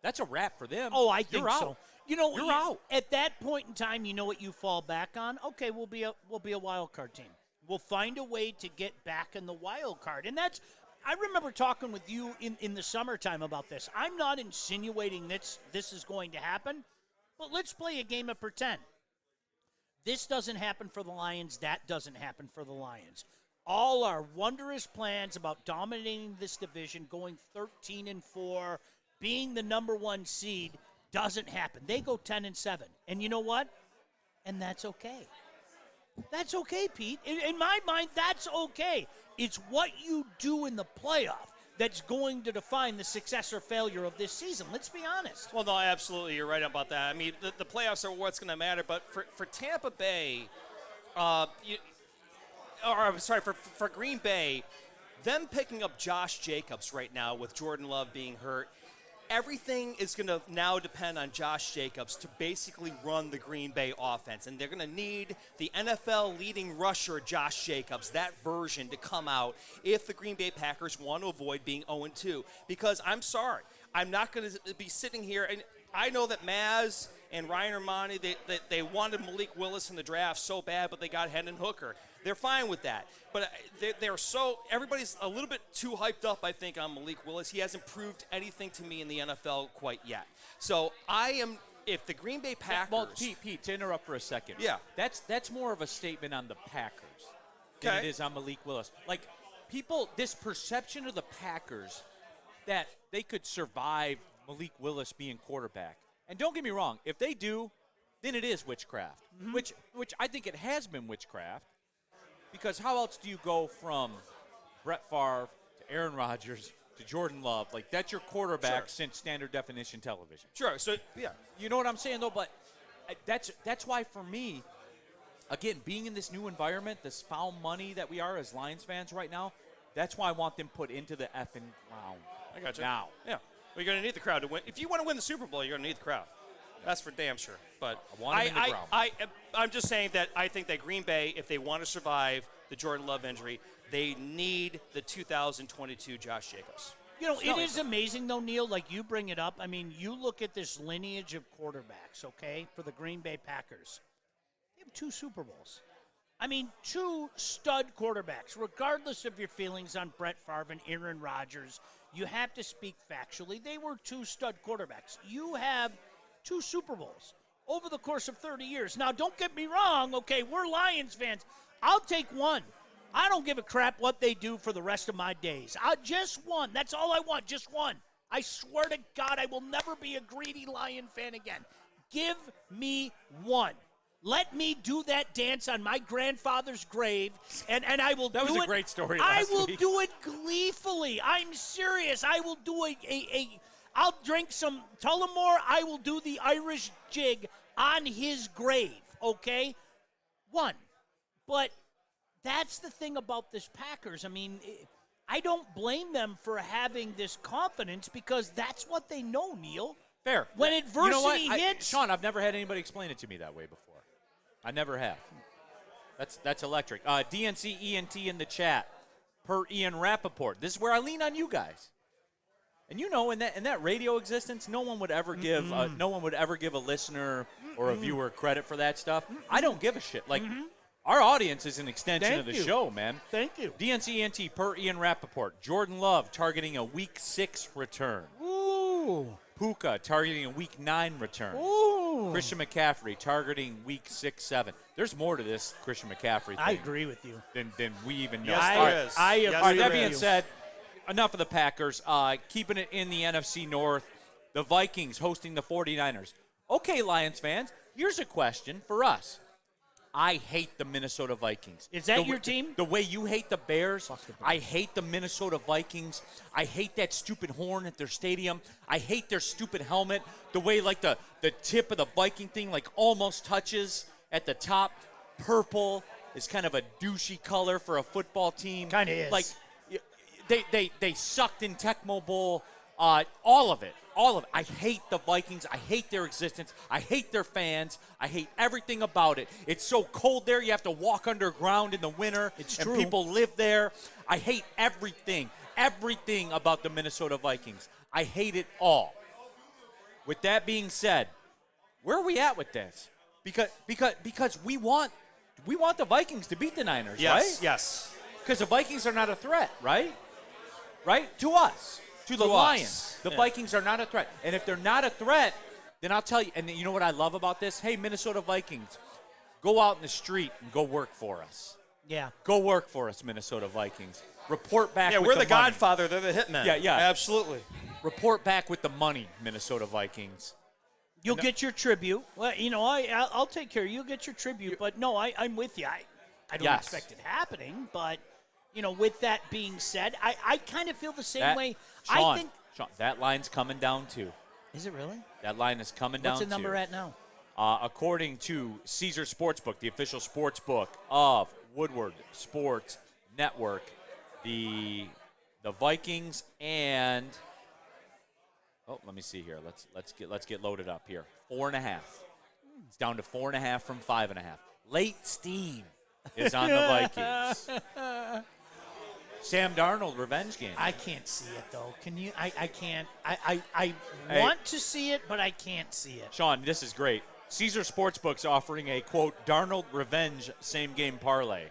S5: That's a wrap for them.
S7: Oh, I think
S5: You're
S7: so.
S5: out.
S7: You're
S5: out.
S7: At that point in time, you know what you fall back on? Okay, we'll be a wild card team. We'll find a way to get back in the wild card. And that's I remember talking with you in the summertime about this. I'm not insinuating this is going to happen, but let's play a game of pretend. This doesn't happen for the Lions. That doesn't happen for the Lions. All our wondrous plans about dominating this division, going 13-4, being the number 1 seed, doesn't happen. They go 10-7. And you know what? And that's okay. That's okay, Pete. In my mind, that's okay. It's what you do in the playoff that's going to define the success or failure of this season. Let's be honest.
S6: Well, no, absolutely. You're right about that. I mean, the playoffs are what's going to matter. But for Tampa Bay, for Green Bay, them picking up Josh Jacobs right now with Jordan Love being hurt, everything is going to now depend on Josh Jacobs to basically run the Green Bay offense. And they're going to need the NFL leading rusher, Josh Jacobs, that version, to come out if the Green Bay Packers want to avoid being 0-2. Because I'm sorry, I'm not going to be sitting here. And I know that Maz and Ryan Ermanni, they wanted Malik Willis in the draft so bad, but they got Hendon Hooker. They're fine with that. But everybody's a little bit too hyped up, I think, on Malik Willis. He hasn't proved anything to me in the NFL quite yet. So if the Green Bay Packers.
S5: Well, Pete, to interrupt for a second.
S6: Yeah.
S5: That's more of a statement on the Packers than it is on Malik Willis. Like, this perception of the Packers that they could survive Malik Willis being quarterback. And don't get me wrong, if they do, then it is witchcraft, which I think it has been witchcraft. Because how else do you go from Brett Favre to Aaron Rodgers to Jordan Love? Like, that's your quarterback since standard definition television.
S6: Sure. So, yeah.
S5: You know what I'm saying, though? But that's why, for me, again, being in this new environment, this foul money that we are as Lions fans right now, that's why I want them put into the effing ground.
S6: I got you.
S5: Now.
S6: Yeah. Well, you're going to need the crowd to win. If you want to win the Super Bowl, you're going to need the crowd. That's for damn sure. But I'm just saying that I think that Green Bay, if they want to survive the Jordan Love injury, they need the 2022 Josh Jacobs.
S7: You know, it is amazing, though, Neil, like you bring it up. I mean, you look at this lineage of quarterbacks, okay, for the Green Bay Packers. They have 2 Super Bowls. I mean, 2 stud quarterbacks. Regardless of your feelings on Brett Favre and Aaron Rodgers, you have to speak factually. They were 2 stud quarterbacks. You have 2 Super Bowls over the course of 30 years. Now, don't get me wrong, okay, we're Lions fans. I'll take 1. I don't give a crap what they do for the rest of my days. Just 1. That's all I want, just 1. I swear to God, I will never be a greedy Lion fan again. Give me 1. Let me do that dance on my grandfather's grave, and I will do it.
S5: That was a great story
S7: last
S5: week.
S7: I will do it gleefully. I'm serious. I will do I'll drink some Tullamore. I will do the Irish jig on his grave, okay? 1. But that's the thing about this Packers. I mean, I don't blame them for having this confidence because that's what they know, Neil.
S5: Fair.
S7: When adversity hits.
S5: Sean, I've never had anybody explain it to me that way before. I never have. That's electric. DNC ENT in the chat, per Ian Rappaport. This is where I lean on you guys. And you know, in that radio existence, no one would ever give a listener or a viewer credit for that stuff. I don't give a shit. Like, our audience is an extension of the show, man.
S7: Thank you.
S5: DNC ENT per Ian Rappaport. Jordan Love targeting a Week 6 return.
S7: Ooh.
S5: Puka targeting a Week 9 return.
S7: Ooh.
S5: Christian McCaffrey targeting Week 6, 7. There's more to this Christian McCaffrey thing.
S7: I agree with you.
S5: Than we even know.
S6: Yes,
S7: I agree.
S5: All right, that being said, enough of the Packers. Keeping it in the NFC North. The Vikings hosting the 49ers. Okay, Lions fans, here's a question for us. I hate the Minnesota Vikings.
S7: Is that your team?
S5: The way you hate the Bears, I hate the Minnesota Vikings. I hate that stupid horn at their stadium. I hate their stupid helmet. The way, like, the tip of the Viking thing, like, almost touches at the top. Purple is kind of a douchey color for a football team.
S7: Kind of is.
S5: Like, they sucked in Tecmo Bowl. All of it. I hate the Vikings. I hate their existence. I hate their fans. I hate everything about it. It's so cold there. You have to walk underground in the winter.
S7: It's
S5: and
S7: true.
S5: People live there. I hate everything about the Minnesota Vikings. I hate it all. With that being said, where are we at with this? Because we want the Vikings to beat the Niners, right?
S6: Yes.
S5: Because the Vikings are not a threat, right? Right? To us. To the Lions. The Vikings are not a threat. And if they're not a threat, then I'll tell you, and you know what I love about this? Hey, Minnesota Vikings, go out in the street and go work for us.
S7: Yeah.
S5: Go work for us, Minnesota Vikings. Report back with
S6: we're
S5: the
S6: the
S5: money.
S6: Godfather. They're the hitman.
S5: Yeah.
S6: Absolutely.
S5: Report back with the money, Minnesota Vikings.
S7: You'll get your tribute. Well, I'll take care of you. You'll get your tribute. But, no, I'm with you. I don't expect it happening. But, with that being said, I kind of feel the same way.
S5: Sean, that line's coming down, too.
S7: Is it really?
S5: That line is coming down,
S7: What's the number at now?
S5: According to Caesar Sportsbook, the official sports book of Woodward Sports Network, the Vikings and let me see here. Let's get loaded up here. 4.5. It's down to 4.5 from 5.5. Late steam is on the Vikings. Sam Darnold revenge game.
S7: I can't see it though. Can you? I can't. I want to see it, but I can't see it.
S5: Sean, this is great. Caesar Sportsbook's offering a, quote, Darnold revenge same-game parlay.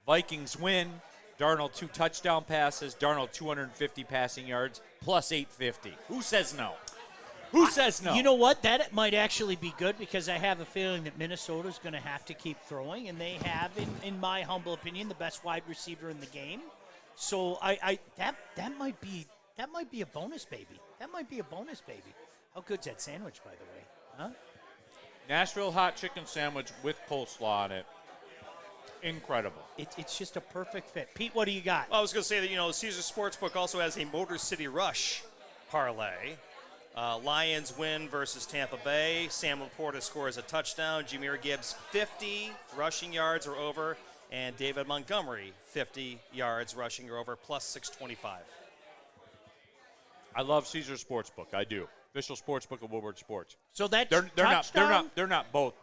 S5: Vikings win. Darnold 2 touchdown passes. Darnold 250 passing yards plus 850. Who says no? Who says no?
S7: You know what? That might actually be good because I have a feeling that Minnesota's going to have to keep throwing, and they have, in my humble opinion, the best wide receiver in the game. So that might be a bonus, baby. That might be a bonus, baby. How good's that sandwich, by the way? Huh?
S5: Nashville hot chicken sandwich with coleslaw on it. Incredible.
S7: It's just a perfect fit. Pete, what do you got?
S6: Well, I was going to say that, Caesar Sportsbook also has a Motor City Rush parlay. Lions win versus Tampa Bay. Sam Laporta scores a touchdown. Jahmyr Gibbs, 50 rushing yards or over. And David Montgomery, 50 yards rushing or over, plus 625.
S5: I love Caesar Sportsbook. I do. Official sportsbook of Woodward Sports.
S7: So that's
S5: touchdown? They're not both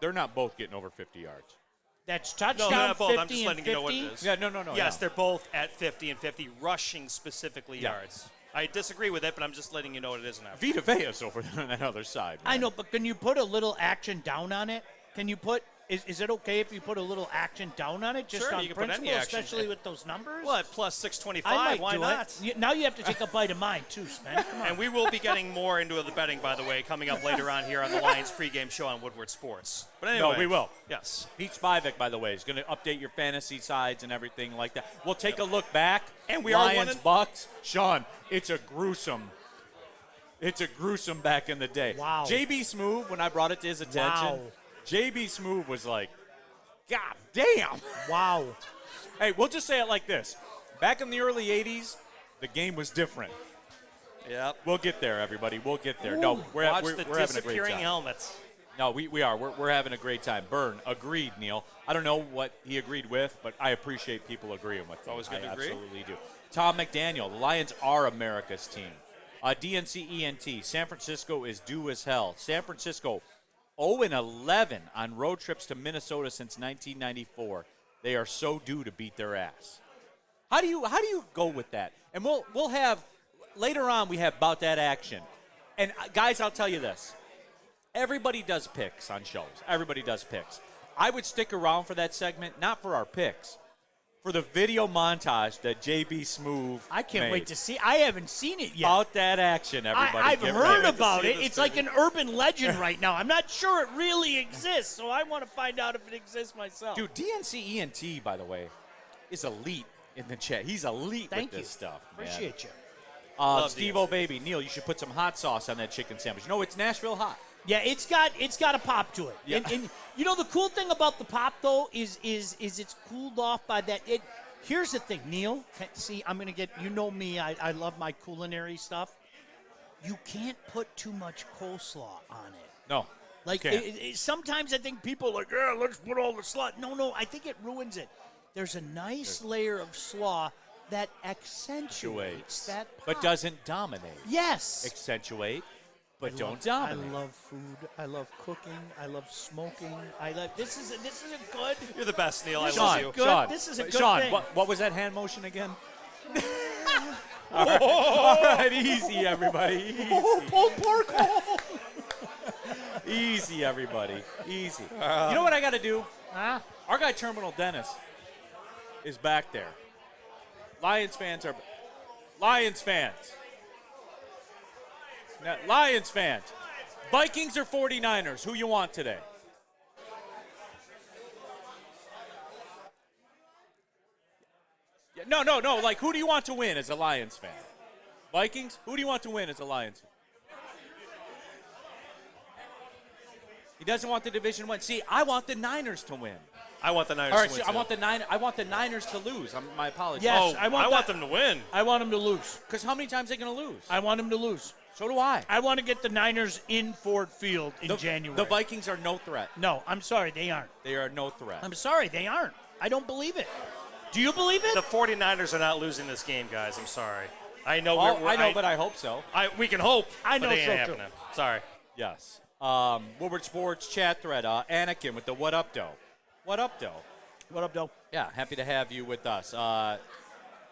S5: getting over 50 yards.
S7: That's touchdown.
S6: No, they're not both.
S7: 50
S6: I'm just letting you know what it is.
S5: Yeah, no.
S6: Yes, they're both at 50 and 50, rushing specifically yards. I disagree with it, but I'm just letting you know what it is now.
S5: Vita Vea's over there on that other side. Man.
S7: I know, but can you put a little action down on it? Can you put? Is it okay if you put a little action down on it, just
S6: sure,
S7: on
S6: you can put
S7: principle,
S6: any action.
S7: especially with those numbers?
S6: What, plus 625?
S7: I might
S6: Why
S7: do
S6: not?
S7: It. Now you have to take a bite of mine too, Spen. Come on.
S6: And we will be getting more into the betting, by the way, coming up later on here on the Lions pregame show on Woodward Sports. But anyway,
S5: No, we will.
S6: Yes.
S5: Pete Spivak, by the way, is going to update your fantasy sides and everything like that. We'll take a look back.
S6: And we
S5: Lions,
S6: are
S5: Bucks. Sean, it's a gruesome back in the day.
S7: Wow.
S5: J.B. Smoove, when I brought it to his attention,
S7: Wow.
S5: J.B. Smoove was like, God damn.
S7: Wow.
S5: Hey, we'll just say it like this. Back in the early 80s, the game was different.
S6: Yep.
S5: We'll get there, everybody. We'll get there.
S6: Ooh,
S5: No, we're
S6: watch
S5: we're
S6: the
S5: having a great
S6: disappearing
S5: time.
S6: helmets.
S5: No, we are. We're having a great time. Burn, agreed, Neil. I don't know what he agreed with, but I appreciate people agreeing with him.
S6: Always good to agree.
S5: I absolutely do. Tom McDaniel, the Lions are America's team. DNC-ENT, San Francisco is due as hell. San Francisco 0-11 on road trips to Minnesota since 1994. They are so due to beat their ass. How do you go with that? And we'll have later on. We have about that action. And guys, I'll tell you this: everybody does picks on shows. Everybody does picks. I would stick around for that segment, not for our picks, for the video montage that J.B. Smoove
S7: I can't
S5: made.
S7: wait to see. I haven't seen it yet.
S5: About that action, everybody.
S7: I've
S5: Get
S7: heard
S5: ready.
S7: about it. It's like an urban legend right now. I'm not sure it really exists, so I want to find out if it exists myself.
S5: Dude, DNC-ENT, by the way, is elite in the chat. He's elite
S7: Thank
S5: with
S7: you.
S5: this stuff. Man.
S7: Appreciate you.
S5: Steve O'Baby, Neil, you should put some hot sauce on that chicken sandwich. No, it's Nashville hot.
S7: Yeah, it's got a pop to it.
S5: Yeah.
S7: And you know the cool thing about the pop though is it's cooled off by that. Here's the thing, Neil. See, I'm gonna get. You know me. I love my culinary stuff. You can't put too much coleslaw on it.
S5: No.
S7: Like sometimes I think people are like, yeah, let's put all the slaw. No, I think it ruins it. There's a nice layer of slaw that accentuates that pop.
S5: But doesn't dominate.
S7: Yes.
S5: Accentuate, but don't dominate.
S7: I love food. I love cooking. I love smoking. I love this is a good.
S6: You're the best, Neil. I
S7: This
S6: love
S7: is
S6: you.
S7: good.
S5: Sean,
S7: This is a good
S5: Sean,
S7: thing.
S5: what was that hand motion again? All right, easy, everybody. Easy.
S7: Pulled pork.
S5: Easy, everybody. Easy. You know what I got to do?
S7: Huh?
S5: Our guy Terminal Dennis is back there. Lions fans. Now, Lions fans. Vikings or 49ers? Who you want today? No. Like, who do you want to win as a Lions fan? Vikings? Who do you want to win as a Lions fan? He doesn't want the division win. See, I want the Niners to win.
S6: I want the Niners
S5: All right,
S6: to win.
S5: I want the Niners to lose. My apologies.
S7: Yes,
S6: I want them to win.
S7: I want them to lose.
S5: Because how many times are they going to lose?
S7: I want them to lose.
S5: So do I.
S7: I want to get the Niners in Ford Field in January.
S5: The Vikings are no threat.
S7: No, I'm sorry, they aren't.
S5: They are no threat.
S7: I'm sorry, they aren't. I don't believe it. Do you believe it?
S6: The 49ers are not losing this game, guys. I'm sorry. I know.
S5: But I hope so.
S6: We can hope.
S7: I know
S6: but they
S7: so
S6: ain't
S7: too.
S6: happening. Sorry.
S5: Yes. Woodward Sports chat thread. Anakin with the what up, doe? What up, doe?
S7: What up, doe?
S5: Yeah, happy to have you with us.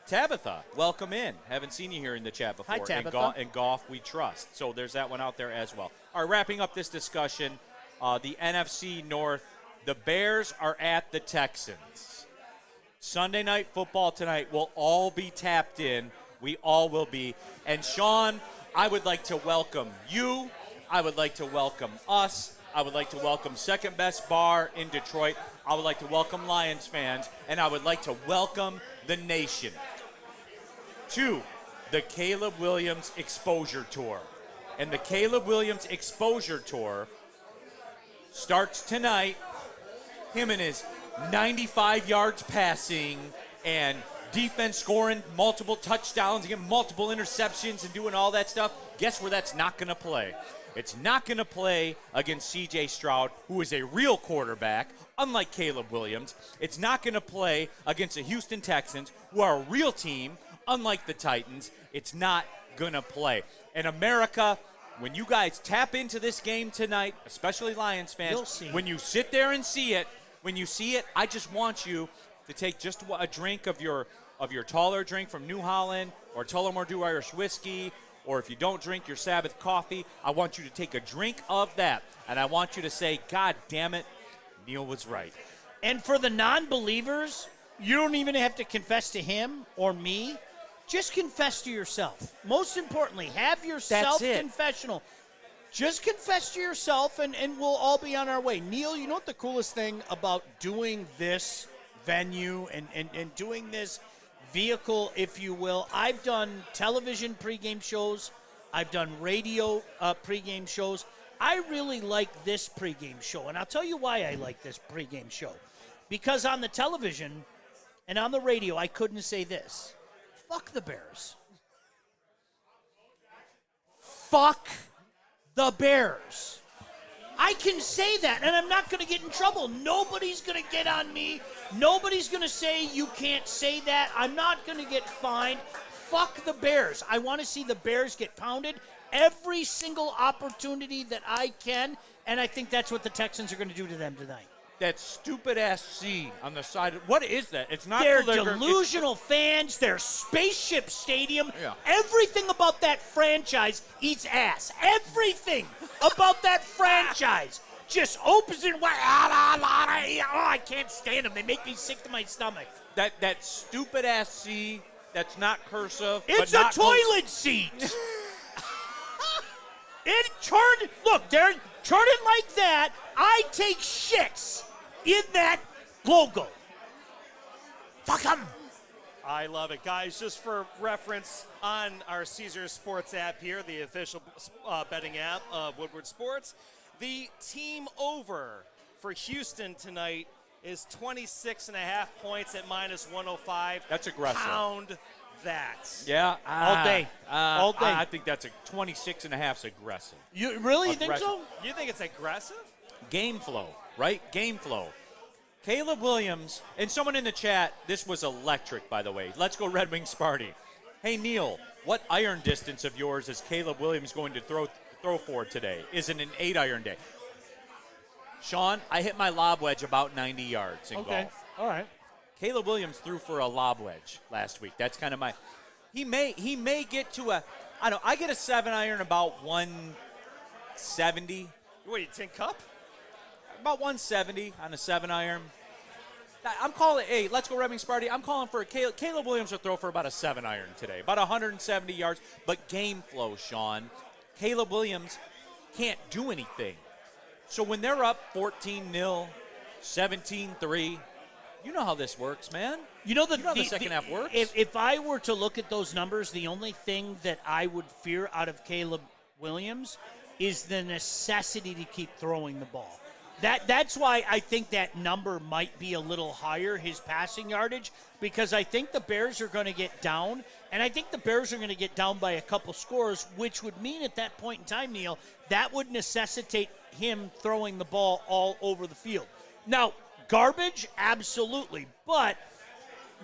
S5: Tabitha, welcome in. Haven't seen you here in the chat before.
S7: Hi, Tabitha.
S5: In golf, we trust. So there's that one out there as well. All right, wrapping up this discussion, the NFC North, the Bears are at the Texans. Sunday night football tonight will all be tapped in. We all will be. And Sean, I would like to welcome you. I would like to welcome us. I would like to welcome Second Best Bar in Detroit. I would like to welcome Lions fans. And I would like to welcome the nation to the Caleb Williams Exposure Tour. And the Caleb Williams Exposure Tour starts tonight. Him and his 95 yards passing and defense scoring multiple touchdowns and getting multiple interceptions and doing all that stuff. Guess where that's not going to play? It's not going to play against C.J. Stroud, who is a real quarterback, unlike Caleb Williams. It's not going to play against the Houston Texans, who are a real team, unlike the Titans. It's not going to play. And America, when you guys tap into this game tonight, especially Lions fans, when you sit there and see it, I just want you to take just a drink of your taller drink from New Holland or Tullamore Dew Irish whiskey, or if you don't drink your Sabbath coffee, I want you to take a drink of that, and I want you to say, God damn it, Neil was right.
S7: And for the non-believers, you don't even have to confess to him or me. Just confess to yourself. Most importantly, have your self-confessional. Just confess to yourself, and we'll all be on our way. Neil, you know what the coolest thing about doing this venue and doing this vehicle, if you will? I've done television pregame shows. I've done radio pregame shows. I really like this pregame show, and I'll tell you why I like this pregame show. Because on the television and on the radio, I couldn't say this. Fuck the Bears. Fuck the Bears. I can say that, and I'm not going to get in trouble. Nobody's going to get on me. Nobody's going to say you can't say that. I'm not going to get fined. Fuck the Bears. I want to see the Bears get pounded every single opportunity that I can, and I think that's what the Texans are going to do to them tonight.
S5: That stupid-ass C on the side. What is that? It's not
S7: They're delusional fans. They're Spaceship Stadium. Yeah. Everything about that franchise eats ass. Everything about that franchise just opens and I can't stand them. They make me sick to my stomach.
S5: That stupid-ass C that's not cursive.
S7: It's a toilet seat. It turned, look, turn it like that. I take shits in that logo. Fuck them.
S6: I love it. Guys, just for reference, on our Caesars Sports app here, the official betting app of Woodward Sports, the team over for Houston tonight is 26.5 points at -105.
S5: That's aggressive.
S6: Pound that.
S5: Yeah.
S7: All day. All day.
S5: I think that's 26.5 is aggressive.
S7: You really think so?
S6: You think it's aggressive?
S5: Game flow, right? Game flow. Caleb Williams, and someone in the chat, this was electric, by the way. Let's go Red Wings Sparty. Hey, Neil, what iron distance of yours is Caleb Williams going to throw for today? Is it an 8-iron day? Sean, I hit my lob wedge about 90 yards in golf.
S7: All right.
S5: Caleb Williams threw for a lob wedge last week. That's kind of my – he may get to a – I don't know. I get a 7-iron about 170.
S6: What, you tin cup?
S5: About 170 on a 7-iron. I'm calling – hey, let's go Red Wings Sparty. I'm calling for – Caleb Williams will throw for about a 7-iron today, about 170 yards. But game flow, Sean. Caleb Williams can't do anything. So when they're up 14-0, 17-3, you know how this works, man.
S7: You know
S5: how the second half works.
S7: If I were to look at those numbers, the only thing that I would fear out of Caleb Williams is the necessity to keep throwing the ball. That's why I think that number might be a little higher, his passing yardage, because I think the Bears are going to get down, and I think the Bears are going to get down by a couple scores, which would mean at that point in time, Neil, that would necessitate him throwing the ball all over the field. Now, garbage, absolutely, but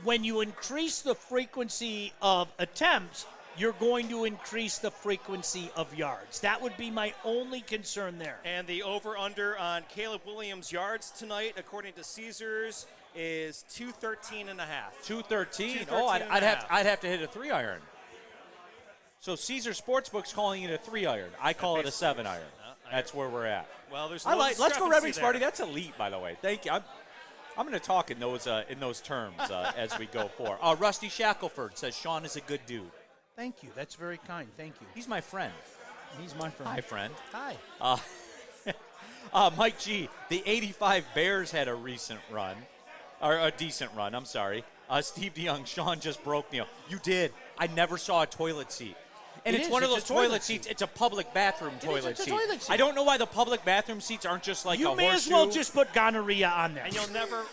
S7: when you increase the frequency of attempts, you're going to increase the frequency of yards. That would be my only concern there.
S6: And the over-under on Caleb Williams' yards tonight, according to Caesars, is 213.5.
S5: 213? Oh, I'd have to hit a 3-iron. So Caesar Sportsbook's calling it a 3-iron. I call it a 7-iron. That's where we're at.
S6: Well, there's
S5: let's go Red Wings Party. That's elite, by the way. Thank you. I'm going to talk in those terms as we go forward. Rusty Shackelford says Sean is a good dude.
S7: Thank you. That's very kind. Thank you.
S5: He's my friend.
S7: He's my friend.
S5: Hi, friend.
S7: Hi.
S5: Mike G, the 85 Bears had a recent run, or a decent run, I'm sorry. Steve DeYoung, Sean just broke me. You did. I never saw a toilet seat. And it's one of those toilet seats. It's a public bathroom toilet seat. I don't know why the public bathroom seats aren't just like a horseshoe.
S7: You may as well just put gonorrhea on there.
S6: And you'll never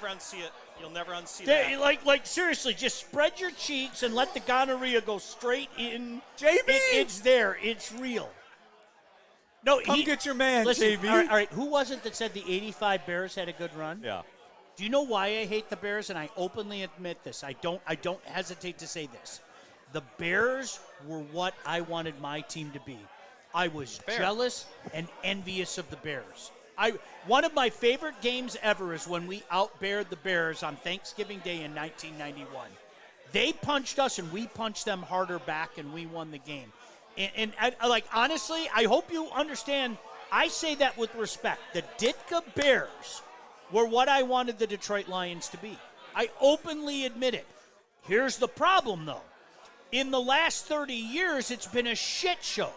S6: unsee it. You'll never unsee that.
S7: Like seriously, just spread your cheeks and let the gonorrhea go straight in.
S5: JB!
S7: It's there. It's real. No,
S5: Come get your man,
S7: listen,
S5: JB.
S7: All right. Who was it that said the 85 Bears had a good run?
S5: Yeah.
S7: Do you know why I hate the Bears? And I openly admit this. I don't hesitate to say this. The Bears were what I wanted my team to be. I was jealous and envious of the Bears. One of my favorite games ever is when we outbeared the Bears on Thanksgiving Day in 1991. They punched us and we punched them harder back and we won the game. And honestly, I hope you understand, I say that with respect. The Ditka Bears were what I wanted the Detroit Lions to be. I openly admit it. Here's the problem, though. In the last 30 years, it's been a shit show.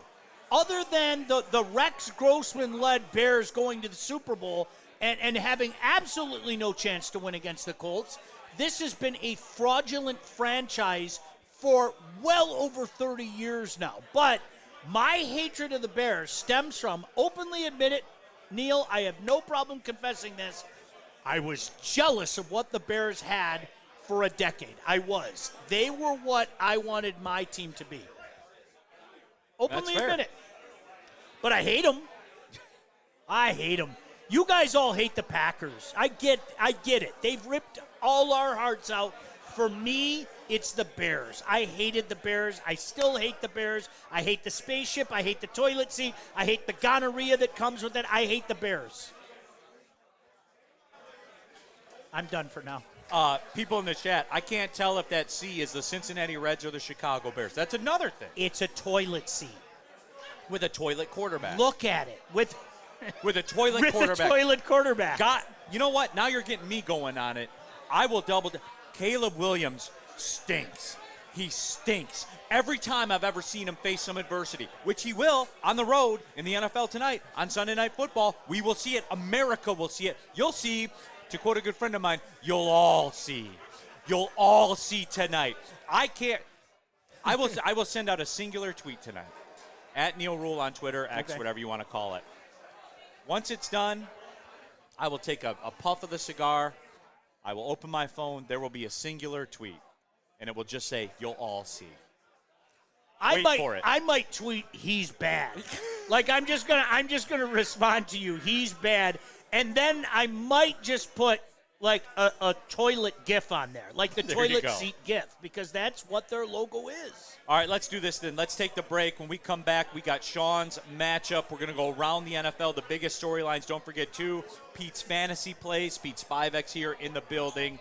S7: Other than the Rex Grossman-led Bears going to the Super Bowl and having absolutely no chance to win against the Colts, this has been a fraudulent franchise for well over 30 years now. But my hatred of the Bears stems from, openly admit it, Neil, I have no problem confessing this, I was jealous of what the Bears had for a decade. I was. They were what I wanted my team to be. Openly admit it. But I hate them. I hate them. You guys all hate the Packers. I get it. They've ripped all our hearts out. For me, it's the Bears. I hated the Bears. I still hate the Bears. I hate the spaceship. I hate the toilet seat. I hate the gonorrhea that comes with it. I hate the Bears. I'm done for now.
S5: People in the chat, I can't tell if that C is the Cincinnati Reds or the Chicago Bears. That's another thing.
S7: It's a toilet seat.
S5: With a toilet quarterback.
S7: Look at it. With
S5: a toilet quarterback.
S7: With a toilet quarterback.
S5: You know what? Now you're getting me going on it. I will double. Caleb Williams stinks. He stinks. Every time I've ever seen him face some adversity, which he will on the road in the NFL tonight on Sunday Night Football, we will see it. America will see it. You'll see, to quote a good friend of mine, you'll all see you'll all see tonight. I will send out a singular tweet tonight. At Neil Rule on Twitter, X, whatever you want to call it. Once it's done, I will take a puff of the cigar. I will open my phone. There will be a singular tweet, and it will just say, "You'll all see." Wait for it.
S7: I might tweet, "He's bad." Like I'm just gonna respond to you, "He's bad," and then I might just put like a toilet GIF on there, like the toilet seat GIF, because that's what their logo is.
S5: All right, let's do this then. Let's take the break. When we come back, we got Sean's matchup. We're going to go around the NFL, the biggest storylines. Don't forget, too, Pete's fantasy plays. Pete's 5X here in the building.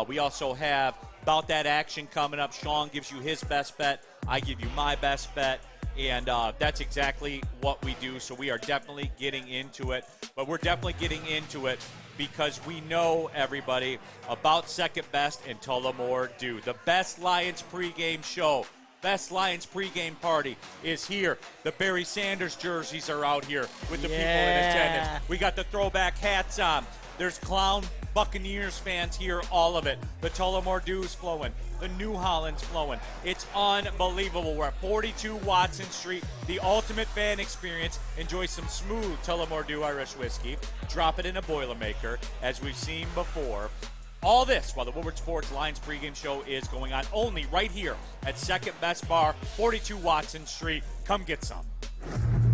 S5: We also have About That Action coming up. Sean gives you his best bet. I give you my best bet. And that's exactly what we do. So we are definitely getting into it. But we're definitely getting into it because we know, everybody, about Second Best and Tullamore Dew. The Best Lions pregame show, Best Lions pregame party is here. The Barry Sanders jerseys are out here with the people in attendance. We got the throwback hats on. There's clown Buccaneers fans here, all of it. The Tullamore Dew's flowing. The New Holland's flowing. It's unbelievable. We're at 42 Watson Street, the ultimate fan experience. Enjoy some smooth Tullamore Dew Irish whiskey. Drop it in a Boilermaker, as we've seen before. All this while the Woodward Sports Lions pregame show is going on, only right here at Second Best Bar, 42 Watson Street. Come get some.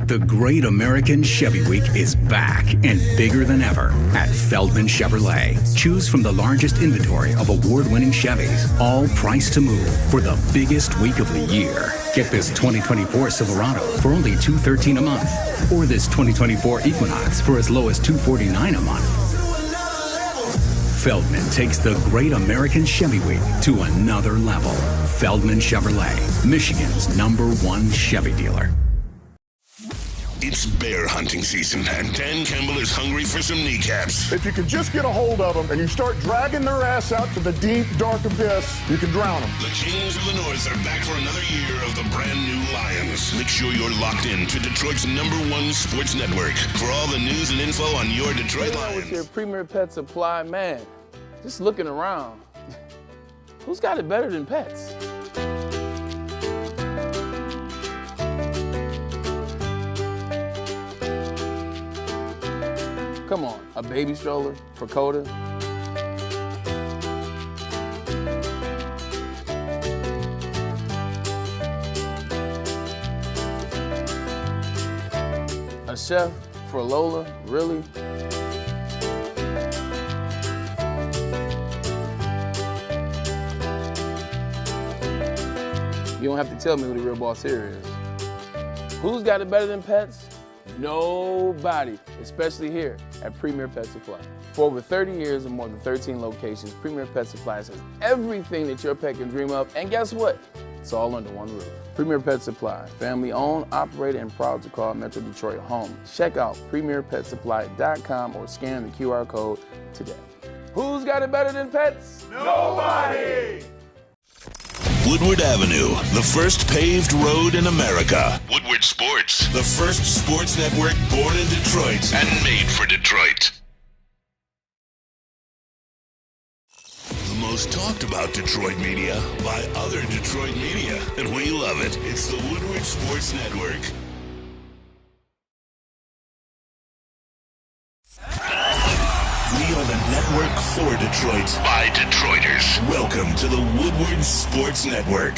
S15: The Great American Chevy Week is back and bigger than ever at Feldman Chevrolet. Choose from the largest inventory of award-winning Chevys, all priced to move for the biggest week of the year. Get this 2024 Silverado for only $213 a month, or this 2024 Equinox for as low as $249 a month. Feldman takes the Great American Chevy Week to another level. Feldman Chevrolet, Michigan's #1 Chevy dealer.
S13: It's bear hunting season, and Dan Campbell is hungry for some kneecaps.
S1: If you can just get a hold of them and you start dragging their ass out to the deep, dark abyss, you can drown them.
S13: The Kings of the North are back for another year of the brand new Lions. Make sure you're locked in to Detroit's #1 sports network for all the news and info on your Detroit Lions.
S16: With your Premier Pet Supply, man, just looking around, who's got it better than pets? Come on, a baby stroller for Coda? A chef for Lola? Really? You don't have to tell me who the real boss here is. Who's got it better than pets? Nobody, especially here at Premier Pet Supply. For over 30 years and more than 13 locations, Premier Pet Supply has everything that your pet can dream of, and guess what? It's all under one roof. Premier Pet Supply, family owned, operated, and proud to call Metro Detroit home. Check out premierpetsupply.com or scan the QR code today. Who's got it better than pets?
S3: Nobody!
S13: Woodward Avenue, the first paved road in America. Woodward Sports, the first sports network born in Detroit and made for Detroit. The most talked about Detroit media by other Detroit media, and we love it. It's the Woodward Sports Network. We are the network for Detroit by Detroiters. Welcome to the Woodward Sports Network.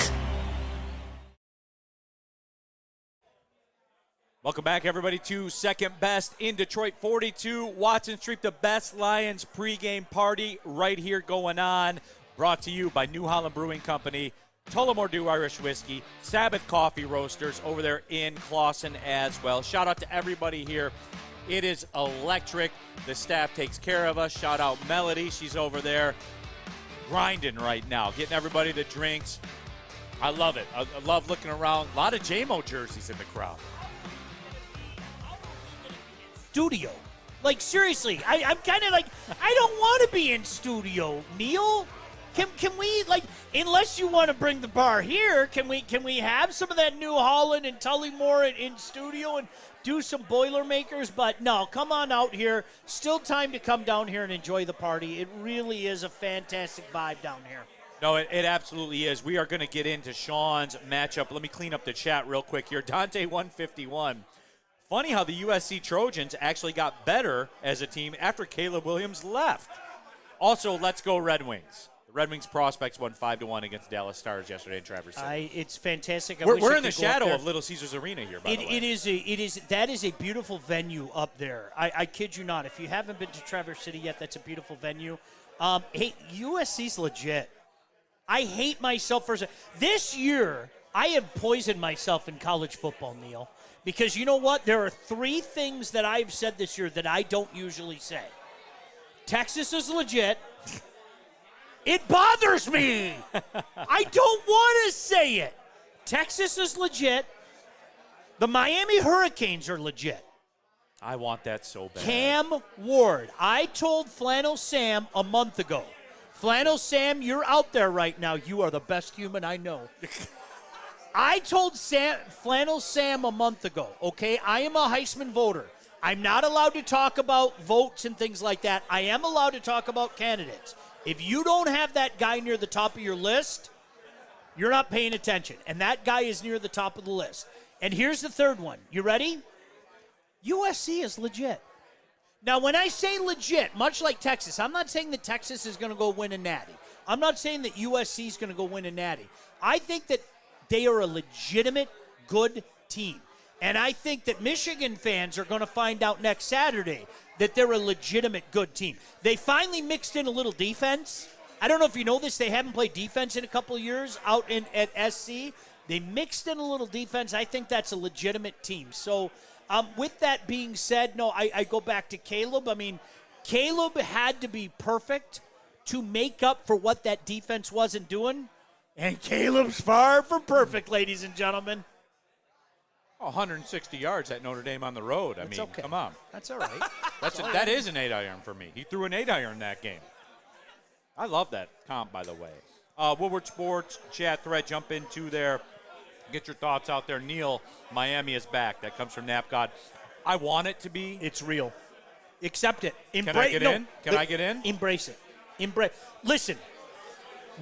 S5: Welcome back, everybody, to Second Best in Detroit, 42 Watson Street, the Best Lions pregame party right here going on. Brought to you by New Holland Brewing Company, Tullamore Dew Irish Whiskey, Sabbath Coffee Roasters over there in Clawson as well. Shout out to everybody here. It is electric. The staff takes care of us. Shout out Melody. She's over there grinding right now, getting everybody the drinks. I love it. I love looking around. A lot of JMO jerseys in the crowd.
S7: Studio. Like, seriously, I'm kind of like, I don't want to be in studio, Neil. Can we, like, unless you want to bring the bar here, can we have some of that New Holland and Tullamore in studio and do some Boilermakers? But no, come on out here. Still time to come down here and enjoy the party. It really is a fantastic vibe down here.
S5: No, it absolutely is. We are going to get into Sean's matchup. Let me clean up the chat real quick here. Dante 151. Funny how the USC Trojans actually got better as a team after Caleb Williams left. Also, let's go Red Wings. The Red Wings prospects won 5-1 against Dallas Stars yesterday in Traverse City.
S7: It's fantastic.
S5: We're in the shadow of Little Caesars Arena here, by the way.
S7: That is a beautiful venue up there. I kid you not. If you haven't been to Traverse City yet, that's a beautiful venue. Hey, USC's legit. I hate myself for this year. I have poisoned myself in college football, Neil, because you know what? There are 3 things that I've said this year that I don't usually say. Texas is legit. It bothers me. I don't want to say it. Texas is legit. The Miami Hurricanes are legit.
S5: I want that so bad.
S7: Cam Ward. I told Flannel Sam a month ago. Flannel Sam, you're out there right now. You are the best human I know. I told Flannel Sam a month ago, okay, I am a Heisman voter. I'm not allowed to talk about votes and things like that. I am allowed to talk about candidates. If you don't have that guy near the top of your list, you're not paying attention. And that guy is near the top of the list. And here's the third one. You ready? USC is legit. Now, when I say legit, much like Texas, I'm not saying that Texas is going to go win a natty. I'm not saying that USC is going to go win a natty. I think that they are a legitimate, good team. And I think that Michigan fans are going to find out next Saturday that they're a legitimate, good team. They finally mixed in a little defense. I don't know if you know this. They haven't played defense in a couple of years out at SC. They mixed in a little defense. I think that's a legitimate team. So, with that being said, no, I go back to Caleb. I mean, Caleb had to be perfect to make up for what that defense wasn't doing. And Caleb's far from perfect, ladies and gentlemen.
S5: 160 yards at Notre Dame on the road. I mean,
S7: okay.
S5: Come on.
S7: That's all right.
S5: That is an 8-iron for me. He threw an 8-iron that game. I love that comp, by the way. Woodward Sports chat thread, jump into there. Get your thoughts out there. Neil, Miami is back. That comes from NapGod. I want it to be.
S7: It's real. Accept it.
S5: Can I get in? Can I get in?
S7: Embrace it. Listen,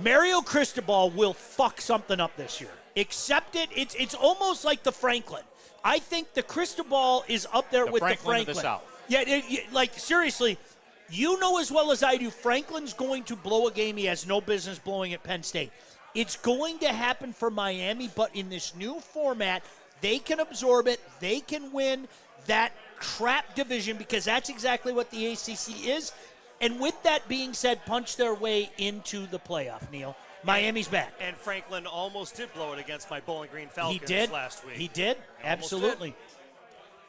S7: Mario Cristobal will fuck something up this year. Accept it. It's almost like the Franklin. I think the Cristobal is up there with the Franklin.
S5: Of the South.
S7: Yeah, like seriously, you know as well as I do, Franklin's going to blow a game he has no business blowing at Penn State. It's going to happen for Miami, but in this new format, they can absorb it. They can win that crap division because that's exactly what the ACC is. And with that being said, punch their way into the playoff, Neil. Miami's back.
S17: And Franklin almost did blow it against my Bowling Green Falcons last week.
S7: He did. Absolutely.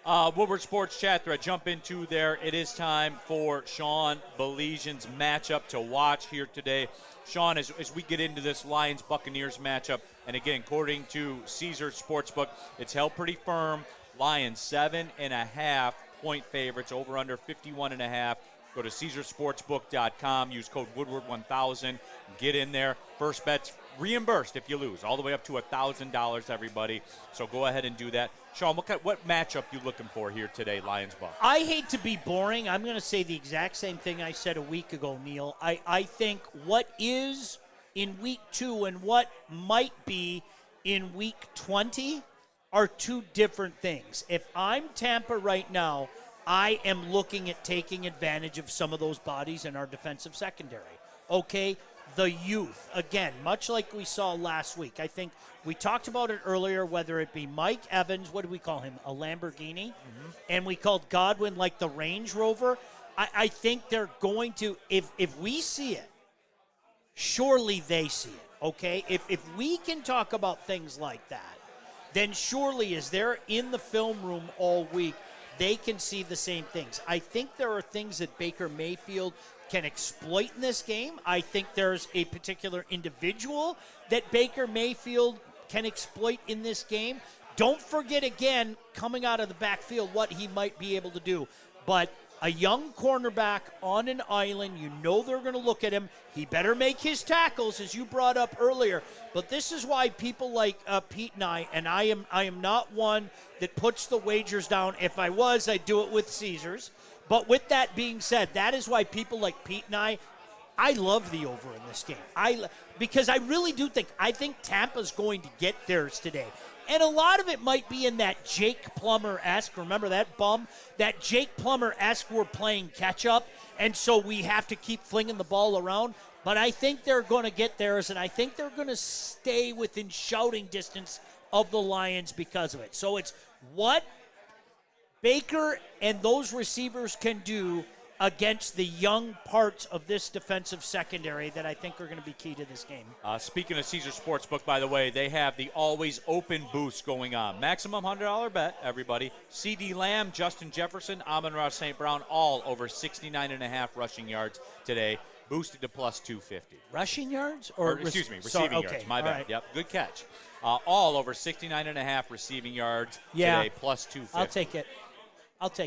S5: Woodward Sports chat thread, jump into there. It is time for Sean Belizean's matchup to watch here today. Sean, as we get into this Lions-Buccaneers matchup, and again, according to Caesars Sportsbook, it's held pretty firm. Lions 7.5 point favorites, over under 51.5. Go to CaesarsSportsbook.com. Use code Woodward1000. Get in there. First bet's reimbursed if you lose, all the way up to $1,000, everybody. So go ahead and do that. Sean, what matchup you looking for here today, Lions-Bucs?
S7: I hate to be boring. I'm going to say the exact same thing I said a week ago, Neil. I think what is in Week 2 and what might be in Week 20 are two different things. If I'm Tampa right now, I am looking at taking advantage of some of those bodies in our defensive secondary. Okay, the youth. Again, much like we saw last week. I think we talked about it earlier, whether it be Mike Evans, what do we call him, a Lamborghini? Mm-hmm. And we called Godwin like the Range Rover. I think they're going to, if we see it, surely they see it, okay? If we can talk about things like that, then surely as they're in the film room all week, they can see the same things. I think there are things that Baker Mayfield can exploit in this game. I think there's a particular individual that Baker Mayfield can exploit in this game. Don't forget, again, coming out of the backfield, what he might be able to do. But a young cornerback on an island, you know they're going to look at him. He better make his tackles, as you brought up earlier. But this is why people like Pete and I am not one that puts the wagers down. If I was, I'd do it with Caesars. But with that being said, that is why people like Pete and I love the over in this game. Because I really do think Tampa's going to get theirs today. And a lot of it might be in that Jake Plummer-esque. Remember that bum? That Jake Plummer-esque, we're playing catch-up, and so we have to keep flinging the ball around. But I think they're going to get theirs, and I think they're going to stay within shouting distance of the Lions because of it. So it's what Baker and those receivers can do against the young parts of this defensive secondary that I think are going to be key to this game.
S5: Speaking of Caesar Sportsbook, by the way, they have the always open boost going on. Maximum $100 bet, everybody. CD Lamb, Justin Jefferson, Amon-Ra St. Brown, all over 69.5 rushing yards today, boosted to plus 250.
S7: Rushing yards?
S5: Excuse me, receiving yards. My bad. Right. Yep, good catch. All over 69.5 receiving yards today, plus 250.
S7: I'll take it.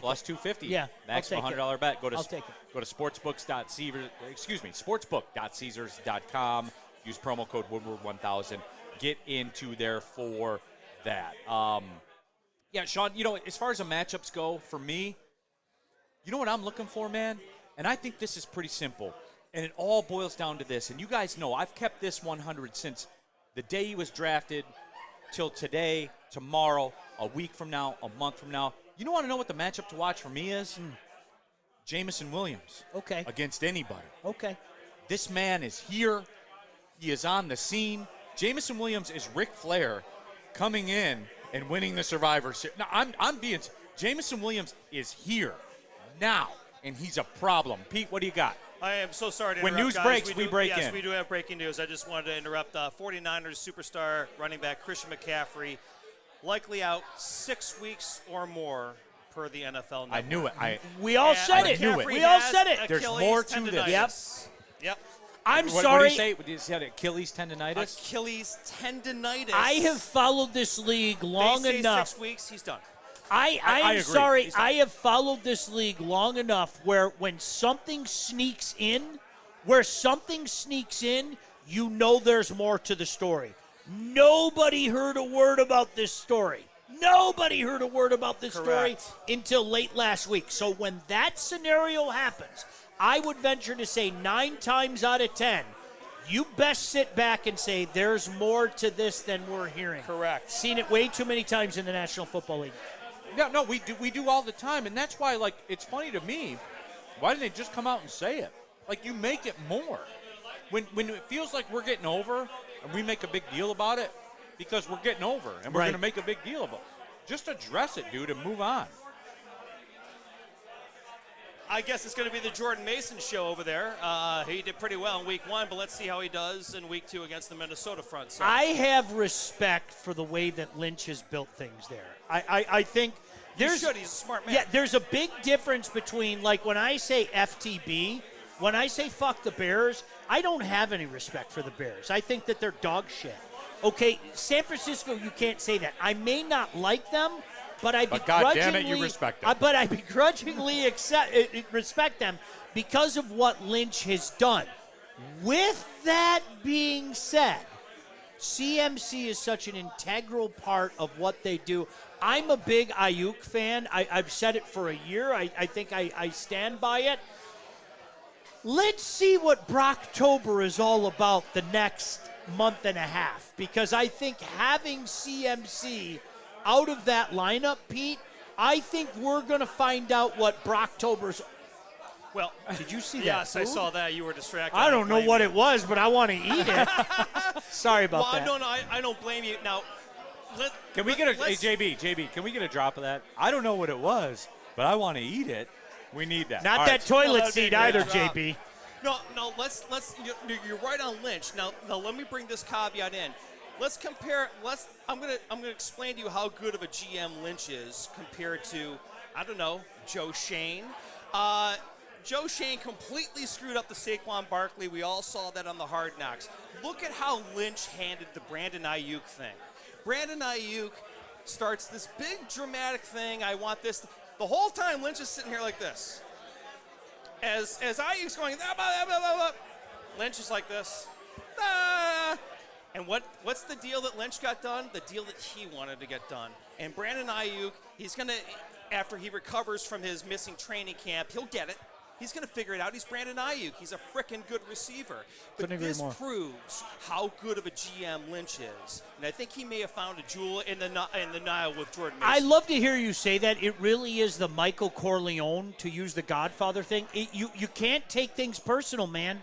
S5: Plus 250.
S7: Yeah.
S5: Maximum $100 bet. Go to
S7: sportsbooks.caesars.com.
S5: sportsbook.caesars.com. Use promo code Woodward1000. Get into there for that. Yeah, Sean, as far as the matchups go, for me, you know what I'm looking for, man? And I think this is pretty simple. And it all boils down to this. And you guys know I've kept this 100 since the day he was drafted till today, tomorrow, a week from now, a month from now. You don't want to know what the matchup to watch for me is? Jamison Williams.
S7: Okay.
S5: Against anybody.
S7: Okay.
S5: This man is here. He is on the scene. Jamison Williams is Ric Flair coming in and winning the Survivor Series. Now, I'm being – Jamison Williams is here now, and he's a problem. Pete, what do you got?
S17: I am so sorry to
S5: interrupt.
S17: When
S5: news
S17: guys.
S5: breaks, we break in.
S17: Yes, we do have breaking news. I just wanted to interrupt. 49ers superstar running back Christian McCaffrey likely out 6 weeks or more per the NFL Network.
S5: I knew it.
S7: We all said it. We all said it.
S5: There's more to this.
S17: Yep.
S7: I'm
S5: sorry.
S7: What
S5: did he say? Did he say Achilles tendonitis?
S17: Achilles tendonitis.
S7: I have followed this league long enough.
S17: 6 weeks, he's done.
S7: I'm sorry. I have followed this league long enough where when something sneaks in, you know there's more to the story. Nobody heard a word about this story. Story until late last week. So when that scenario happens, I would venture to say 9 times out of 10, you best sit back and say there's more to this than we're hearing.
S17: Correct.
S7: Seen it way too many times in the National Football League.
S5: No, we do all the time, and that's why, it's funny to me. Why didn't they just come out and say it? You make it more. When it feels like we're getting over, and we make a big deal about it, because we're getting over, and we're going to make a big deal about it. Just address it, dude, and move on.
S17: I guess it's going to be the Jordan Mason show over there. He did pretty well in week 1, but let's see how he does in week 2 against the Minnesota front. So.
S7: I have respect for the way that Lynch has built things there. I think he's a smart man. Yeah, there's a big difference between, when I say FTB, when I say fuck the Bears, I don't have any respect for the Bears. I think that they're dog shit. Okay, San Francisco, you can't say that. I may not like them, but I
S5: God damn it, you respect them.
S7: But I begrudgingly respect them because of what Lynch has done. With that being said, CMC is such an integral part of what they do. I'm a big Ayuk fan. I've said it for a year. I think I stand by it. Let's see what Brocktober is all about the next month and a half, because I think having CMC out of that lineup, Pete, I think we're going to find out what Brocktober's.
S17: Well,
S7: did you see that?
S17: Yes,
S7: food?
S17: I saw that. You were distracted.
S7: I don't know what it was, but I want to eat it. Sorry about that.
S17: No, I don't blame you. Now,
S5: can we get a JB? Can we get a drop of that? I don't know what it was, but I want to eat it. We need that.
S7: Not that toilet seat either, JB.
S17: No. Let's. You're right on Lynch. Now, let me bring this caveat in. Let's compare. I'm gonna explain to you how good of a GM Lynch is compared to, I don't know, Joe Shane. Joe Shane completely screwed up the Saquon Barkley. We all saw that on the Hard Knocks. Look at how Lynch handled the Brandon Ayuk thing. Brandon Ayuk starts this big dramatic thing. I want this. The whole time Lynch is sitting here like this. As Ayuk's going, blah, blah, blah, blah, blah. Lynch is like this. Ah. And what's the deal that Lynch got done? The deal that he wanted to get done. And Brandon Ayuk, he's going to, after he recovers from his missing training camp, he'll get it. He's going to figure it out. He's Brandon Ayuk. He's a frickin' good receiver. But
S7: Couldn't agree
S17: this
S7: more.
S17: proves how good of a GM Lynch is. And I think he may have found a jewel in the Nile with Jordan Mason.
S7: I love to hear you say that. It really is the Michael Corleone, to use the Godfather thing. You can't take things personal, man.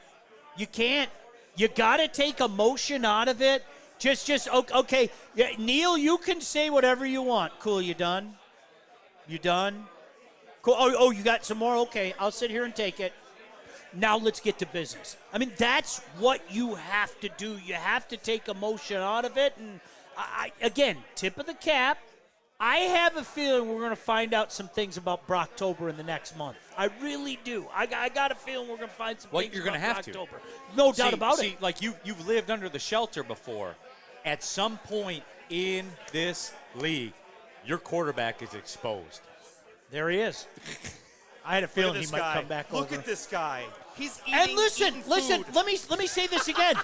S7: You can't. You got to take emotion out of it. Okay. Yeah, Neil, you can say whatever you want. Cool, you done? You done? Cool. Oh, you got some more? Okay, I'll sit here and take it. Now let's get to business. I mean, that's what you have to do. You have to take emotion out of it. And, again, tip of the cap, I have a feeling we're going to find out some things about Brocktober in the next month. I really do. I got a feeling we're going to find some things
S5: you're going to
S7: about
S5: have
S7: Brocktober.
S5: to.
S7: No doubt about it.
S5: Like you've lived under the shelter before. At some point in this league, your quarterback is exposed.
S7: There he is. I had a feeling he might come back over.
S17: Look at this guy. He's eating.
S7: And listen.
S17: Food.
S7: Let me say this again.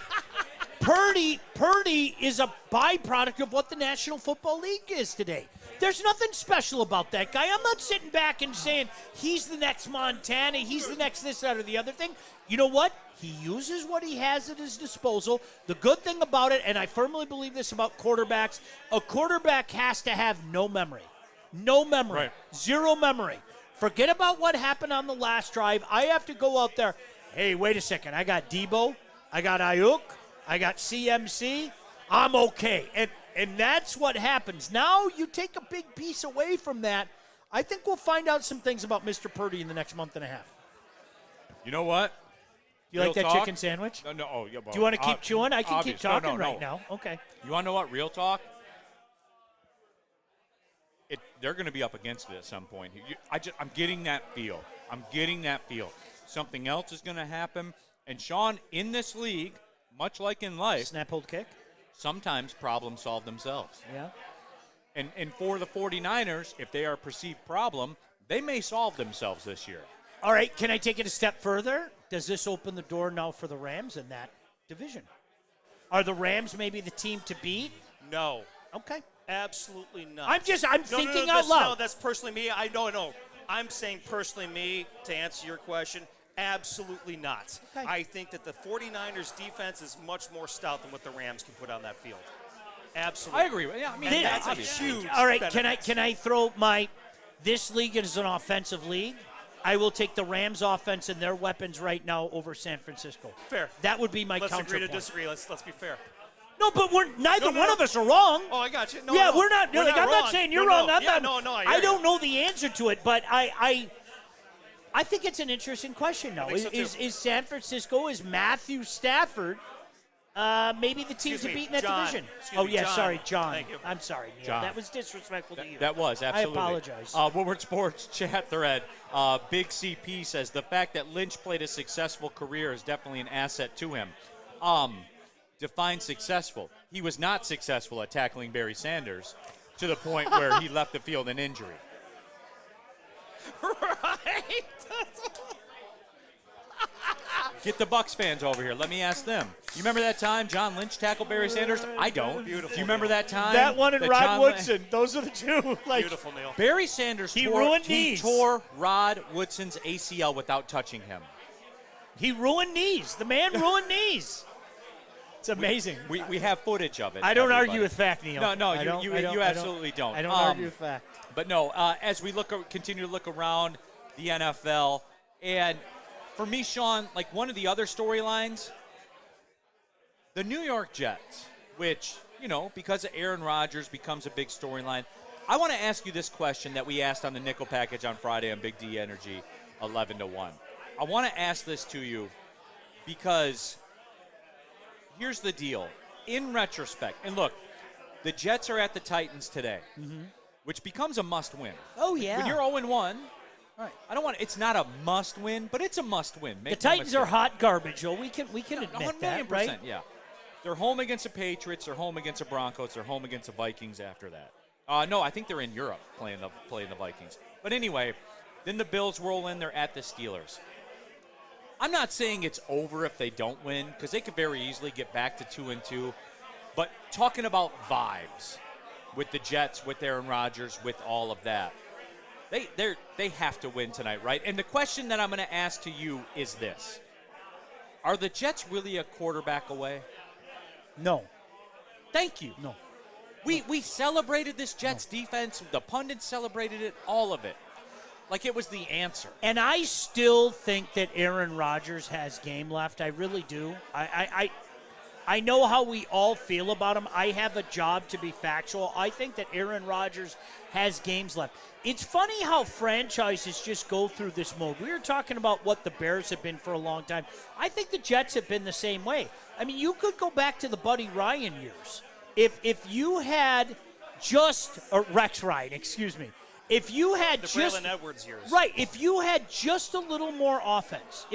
S7: Purdy is a byproduct of what the National Football League is today. There's nothing special about that guy. I'm not sitting back and saying he's the next Montana, he's the next this, that, or the other thing. You know what? He uses what he has at his disposal. The good thing about it, and I firmly believe this about quarterbacks, a quarterback has to have no memory. No memory.
S5: Right.
S7: Zero memory. Forget about what happened on the last drive. I have to go out there. Hey, wait a second. I got Debo. I got Ayuk. I got CMC. I'm okay. And that's what happens. Now you take a big piece away from that. I think we'll find out some things about Mr. Purdy in the next month and a half.
S5: You know what?
S7: You like that chicken sandwich?
S5: No. Oh, yeah, well,
S7: do you want to keep chewing? I can keep talking
S5: no.
S7: right now. Okay.
S5: You want to know what? Real talk? They're going to be up against it at some point. I'm getting that feel. Something else is going to happen. And Sean, in this league, much like in life,
S7: snap, hold, kick.
S5: Sometimes problems solve themselves.
S7: Yeah.
S5: And for the 49ers, if they are a perceived problem, they may solve themselves this year.
S7: All right, can I take it a step further? Does this open the door now for the Rams in that division? Are the Rams maybe the team to beat?
S17: No.
S7: Okay.
S17: Absolutely not.
S7: I'm thinking out loud.
S17: No, that's personally me. I know. I'm saying personally me, to answer your question, absolutely not.
S7: Okay.
S17: I think that the 49ers defense is much more stout than what the Rams can put on that field. Absolutely.
S5: I agree. Yeah, I mean,
S17: that's a huge
S7: All right,
S17: benefit.
S7: can I throw this league is an offensive league. I will take the Rams offense and their weapons right now over San Francisco.
S17: Fair.
S7: That would be my
S17: Let's
S7: counterpoint.
S17: agree to disagree. Let's be fair.
S7: No, but neither one of us are wrong.
S17: Oh, I got you. No,
S7: yeah,
S17: no.
S7: we're not.
S17: I'm
S7: not saying you're wrong.
S17: I
S7: don't know the answer to it, but I think it's an interesting question now. Is San Francisco, is Matthew Stafford maybe the team to beat in that division? Sorry, John.
S17: Thank you.
S7: I'm sorry, Neil.
S5: John.
S7: That was disrespectful to you.
S5: That was, absolutely.
S7: I apologize.
S5: Woodward Sports chat thread. Big CP says, the fact that Lynch played a successful career is definitely an asset to him. Define successful. He was not successful at tackling Barry Sanders to the point where he left the field in injury.
S17: Right.
S5: Get the Bucs fans over here. Let me ask them. You remember that time John Lynch tackled Barry Sanders? I don't.
S17: Beautiful.
S5: Do you remember that time?
S7: That one and
S5: that
S7: Rod
S5: John
S7: Woodson. Those are the two.
S17: Beautiful, Neil.
S5: Barry Sanders
S7: ruined knees.
S5: He tore Rod Woodson's ACL without touching him.
S7: He ruined knees. The man ruined knees. It's amazing.
S5: We have footage of it.
S7: I don't
S5: everybody.
S7: argue with fact, Neil.
S5: No, you absolutely don't.
S7: I don't argue with fact.
S5: But no, as we continue to look around the NFL, and for me, Sean, like one of the other storylines, the New York Jets, which, because of Aaron Rodgers becomes a big storyline. I want to ask you this question that we asked on the Nickel Package on Friday on Big D Energy, 11-1. I want to ask this to you because here's the deal. In retrospect, and look, the Jets are at the Titans today, which becomes a must-win.
S7: Oh, yeah.
S5: When you're 0-1,
S7: right.
S5: It's not a must-win, but it's a must-win.
S7: The Titans are hot garbage, Joe. We can admit that, right?
S5: Yeah. They're home against the Patriots. They're home against the Broncos. They're home against the Vikings after that. No, I think they're in Europe playing the Vikings. But anyway, then the Bills roll in. They're at the Steelers. I'm not saying it's over if they don't win, because they could very easily get back to 2-2. But talking about vibes with the Jets, with Aaron Rodgers, with all of that, They have to win tonight, right? And the question that I'm going to ask to you is this. Are the Jets really a quarterback away?
S7: No.
S5: Thank you.
S7: No.
S5: We celebrated this Jets defense. The pundits celebrated it, all of it. Like it was the answer.
S7: And I still think that Aaron Rodgers has game left. I really do. I know how we all feel about him. I have a job to be factual. I think that Aaron Rodgers has games left. It's funny how franchises just go through this mode. We were talking about what the Bears have been for a long time. I think the Jets have been the same way. I mean, you could go back to the Buddy Ryan years. If you had just Rex Ryan, excuse me. If you had
S6: the
S7: just
S6: Braylon Edwards years.
S7: Right, if you had just a little more offense.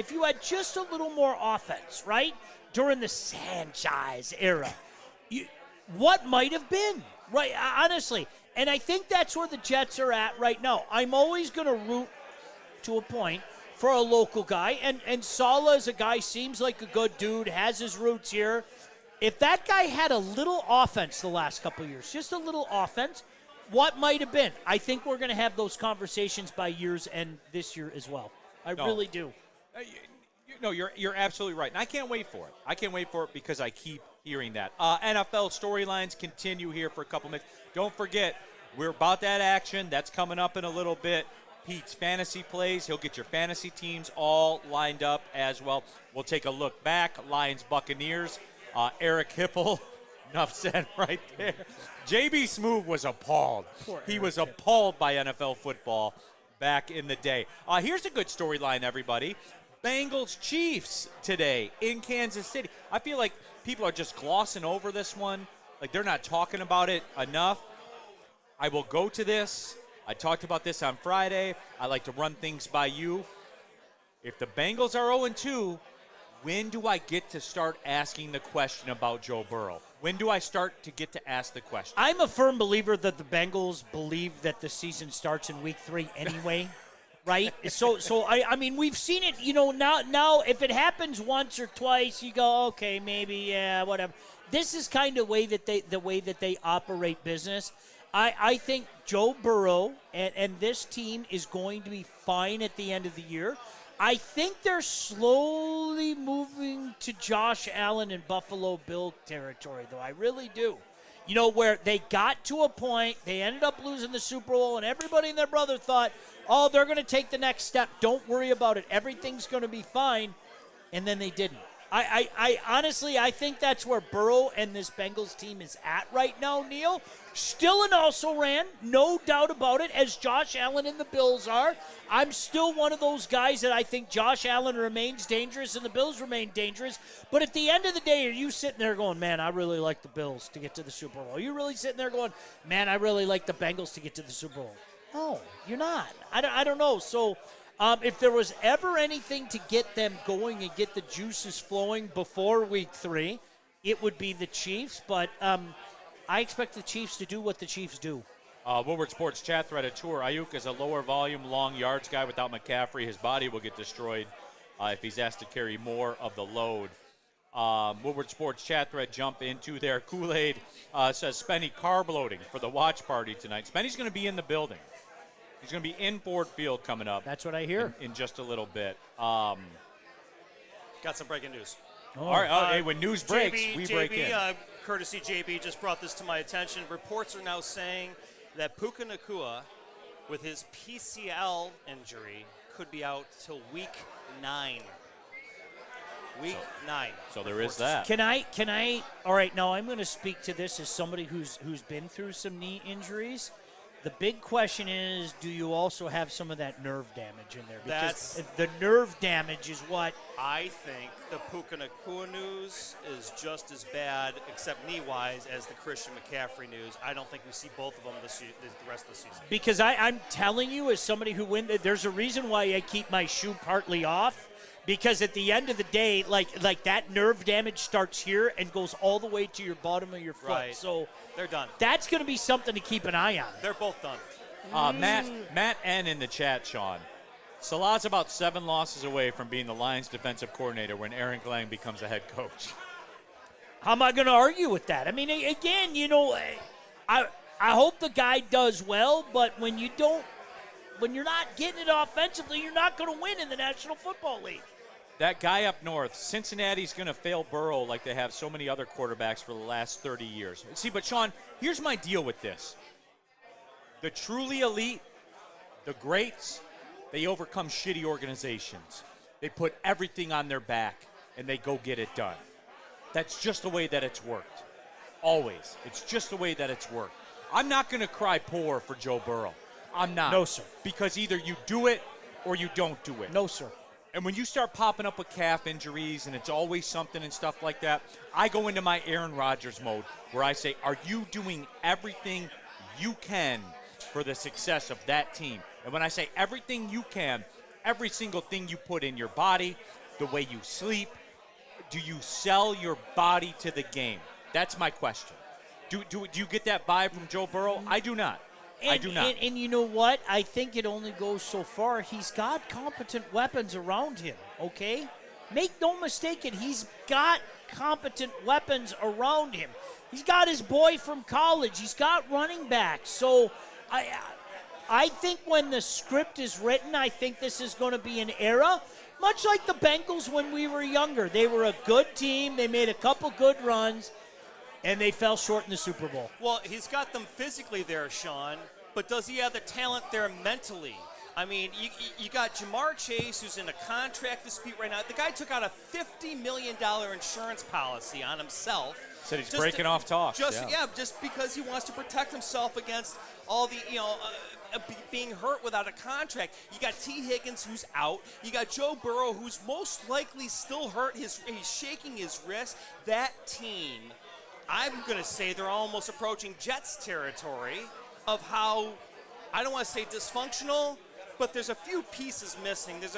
S7: Right? During the Sanchez era. What might have been? Right, honestly. And I think that's where the Jets are at right now. I'm always going to root to a point for a local guy. And Saleh is a guy, seems like a good dude, has his roots here. If that guy had a little offense the last couple of years, just a little offense, what might have been? I think we're going to have those conversations by year's end this year as well. I really do.
S5: No, you're absolutely right. And I can't wait for it. I can't wait for it because I keep hearing that. NFL storylines continue here for a couple minutes. Don't forget, we're about that action. That's coming up in a little bit. Pete's fantasy plays. He'll get your fantasy teams all lined up as well. We'll take a look back. Lions, Buccaneers. Eric Hipple. Enough said right there. J.B. Smoove was appalled. He was appalled by NFL football back in the day. Here's a good storyline, everybody. Bengals Chiefs today in Kansas City. I feel like people are just glossing over this one. Like they're not talking about it enough. I will go to this. I talked about this on Friday. I like to run things by you. If the Bengals are 0-2, when do I get to start asking the question about Joe Burrow? When do I start to get to ask the question?
S7: I'm a firm believer that the Bengals believe that the season starts in week 3 anyway. Right? So I mean, we've seen it, now if it happens once or twice, you go, okay, maybe, yeah, whatever. This is kind of the way that they operate business. I think Joe Burrow and this team is going to be fine at the end of the year. I think they're slowly moving to Josh Allen and Buffalo Bill territory, though. I really do. Where they got to a point, they ended up losing the Super Bowl, and everybody and their brother thought, oh, they're going to take the next step. Don't worry about it. Everything's going to be fine. And then they didn't. I honestly, I think that's where Burrow and this Bengals team is at right now, Neil. Still an also-ran, no doubt about it, as Josh Allen and the Bills are. I'm still one of those guys that I think Josh Allen remains dangerous and the Bills remain dangerous. But at the end of the day, are you sitting there going, man, I really like the Bills to get to the Super Bowl? Are you really sitting there going, man, I really like the Bengals to get to the Super Bowl? No, you're not. I don't know. So if there was ever anything to get them going and get the juices flowing before week 3, it would be the Chiefs. But I expect the Chiefs to do what the Chiefs do.
S5: Woodward Sports chat thread at Tour. Ayuk is a lower volume, long yards guy without McCaffrey. His body will get destroyed if he's asked to carry more of the load. Woodward Sports chat thread jump into there. Kool-Aid says Spenny carb loading for the watch party tonight. Spenny's going to be in the building. He's going to be in Ford Field coming up.
S7: That's what I hear.
S5: In just a little bit.
S6: Got some breaking news.
S5: All right. Hey, when news breaks, we break in.
S6: Courtesy JB just brought this to my attention. Reports are now saying that Puka Nacua, with his PCL injury, could be out till week 9. Week 9.
S5: So there is that.
S7: Can I? All right, now I'm going to speak to this as somebody who's been through some knee injuries. The big question is, do you also have some of that nerve damage in there? Because the nerve damage is what...
S6: I think the Puka Nacua news is just as bad, except knee-wise, as the Christian McCaffrey news. I don't think we see both of them the rest of the season.
S7: Because I'm telling you, as somebody who there's a reason why I keep my shoe partly off. Because at the end of the day, like that nerve damage starts here and goes all the way to your bottom of your foot.
S6: Right.
S7: So
S6: they're done.
S7: That's going to be something to keep an eye on.
S6: They're both done.
S5: Matt N in the chat, Sean. Salah's about 7 losses away from being the Lions defensive coordinator when Aaron Glenn becomes a head coach.
S7: How am I going to argue with that? I mean, again, I hope the guy does well, but when you don't When you're not getting it offensively, you're not going to win in the National Football League.
S5: That guy up north, Cincinnati's going to fail Burrow like they have so many other quarterbacks for the last 30 years. See, but Sean, here's my deal with this. The truly elite, the greats, they overcome shitty organizations. They put everything on their back, and they go get it done. That's just the way that it's worked. Always. It's just the way that it's worked. I'm not going to cry poor for Joe Burrow. I'm not.
S7: No, sir.
S5: Because either you do it or you don't do it.
S7: No, sir.
S5: And when you start popping up with calf injuries and it's always something and stuff like that, I go into my Aaron Rodgers mode where I say, are you doing everything you can for the success of that team? And when I say everything you can, every single thing you put in your body, the way you sleep, do you sell your body to the game? That's my question. Do you get that vibe from Joe Burrow? I do not. I do not.
S7: And you know what? I think it only goes so far. He's got competent weapons around him, okay? Make no mistake he's got competent weapons around him. He's got his boy from college. He's got running backs. So I think when the script is written, I think this is going to be an era, much like the Bengals when we were younger. They were a good team. They made a couple good runs. And they fell short in the Super Bowl.
S6: Well, he's got them physically there, Sean, but does he have the talent there mentally? I mean, you got Jamar Chase, who's in a contract dispute right now. The guy took out a $50 million insurance policy on himself.
S5: Said he's breaking off talks.
S6: Just because he wants to protect himself against all the, being hurt without a contract. You got T. Higgins, who's out. You got Joe Burrow, who's most likely still hurt. He's shaking his wrist. That team, I'm going to say they're almost approaching Jets territory of how, I don't want to say dysfunctional, but there's a few pieces missing. It's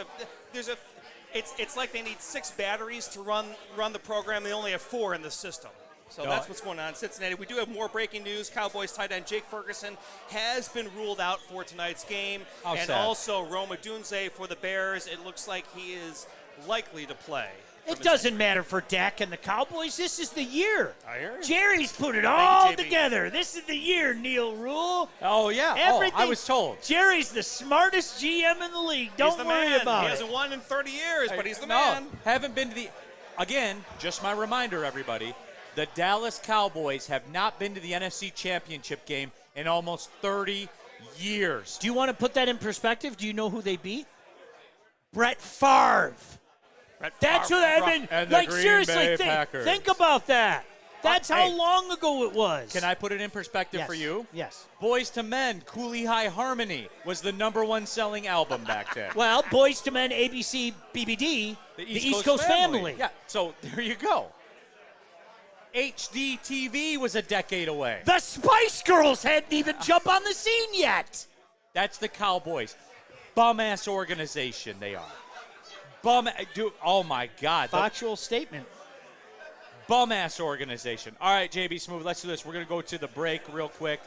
S6: like they need 6 batteries to run the program. They only have 4 in the system. So that's what's going on in Cincinnati. We do have more breaking news. Cowboys tight end Jake Ferguson has been ruled out for tonight's game. Also Rome Odunze for the Bears. It looks like he is likely to play.
S7: It doesn't matter for Dak and the Cowboys. This is the year.
S6: I hear you.
S7: Jerry's put it all together. This is the year, Neil Rule.
S5: Oh, yeah. I was told.
S7: Jerry's the smartest GM in the league. Don't worry about it.
S6: He hasn't won in 30 years, but he's the man.
S5: Haven't been to the... Again, just my reminder, everybody, the Dallas Cowboys have not been to the NFC Championship game in almost 30 years.
S7: Do you want to put that in perspective? Do you know who they beat? Brett Favre. That's who they've been. Like, seriously, think about that. That's how long ago it was.
S5: Can I put it in perspective for you?
S7: Yes.
S5: Boys to Men, Cooley High Harmony was the #1 selling album back then.
S7: Well, Boys to Men, ABC, BBD, the East Coast Family.
S5: Yeah, so there you go. HD TV was a decade away.
S7: The Spice Girls hadn't even jumped on the scene yet.
S5: That's the Cowboys. Bum-ass organization they are. Oh, my God.
S7: Factual statement.
S5: Bum-ass organization. All right, JB Smooth, let's do this. We're going to go to the break real quick.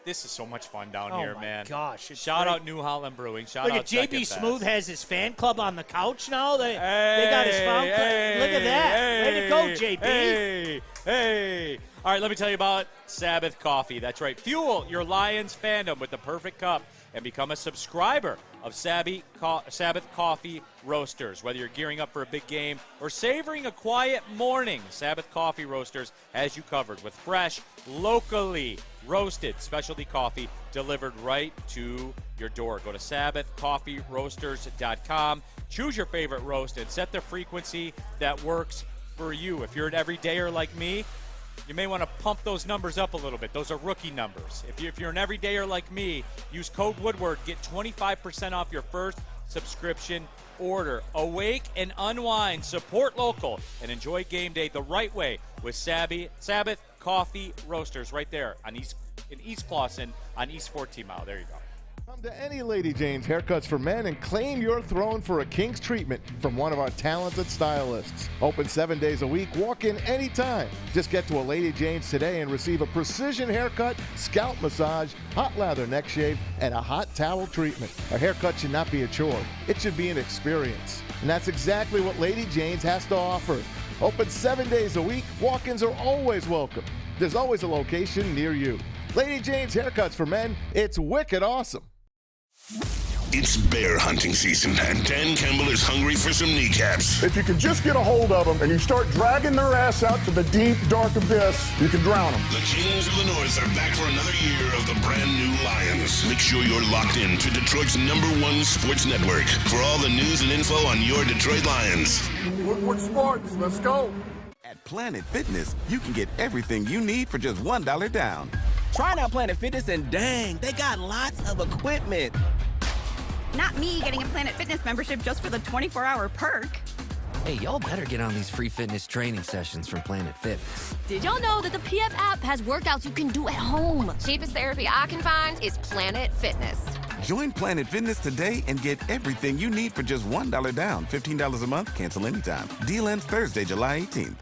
S5: This is so much fun down here, man.
S7: Oh, my gosh.
S5: Shout out New Holland Brewing. Shout out
S7: JB Smooth has his fan club on the couch now. They got his fan club. Look at that. Way to go, JB.
S5: Hey. All right, let me tell you about Sabbath Coffee. That's right. Fuel your Lions fandom with the perfect cup and become a subscriber of Sabbath Coffee Roasters. Whether you're gearing up for a big game or savoring a quiet morning, Sabbath Coffee Roasters has you covered with fresh, locally roasted specialty coffee delivered right to your door. Go to SabbathCoffeeRoasters.com. Choose your favorite roast and set the frequency that works for you. If you're an everydayer like me, you may want to pump those numbers up a little bit. Those are rookie numbers. If you're an everydayer like me, use code Woodward. Get 25% off your first subscription order. Awake and unwind. Support local and enjoy game day the right way with Sabbath Coffee Roasters right there in East Clawson on East 14 Mile. There you go.
S14: Come to any Lady Jane's Haircuts for Men and claim your throne for a king's treatment from one of our talented stylists. Open 7 days a week. Walk in anytime. Just get to a Lady Jane's today and receive a precision haircut, scalp massage, hot lather neck shave, and a hot towel treatment. A haircut should not be a chore. It should be an experience. And that's exactly what Lady Jane's has to offer. Open 7 days a week. Walk-ins are always welcome. There's always a location near you. Lady Jane's Haircuts for Men, it's wicked awesome.
S13: It's bear hunting season, and Dan Campbell is hungry for some kneecaps.
S1: If you can just get a hold of them and you start dragging their ass out to the deep, dark abyss, you can drown them.
S13: The Kings of the North are back for another year of the brand new Lions. Make sure you're locked in to Detroit's #1 sports network for all the news and info on your Detroit Lions.
S1: Woodward Sports, let's go.
S8: At Planet Fitness, you can get everything you need for just $1 down.
S9: Trying out Planet Fitness and dang, they got lots of equipment.
S10: Not me getting a Planet Fitness membership just for the 24-hour perk.
S11: Hey, y'all better get on these free fitness training sessions from Planet Fitness.
S12: Did y'all know that the PF app has workouts you can do at home? Cheapest therapy I can find is Planet Fitness.
S8: Join Planet Fitness today and get everything you need for just $1 down. $15 a month, cancel anytime. Deal ends Thursday, July 18th.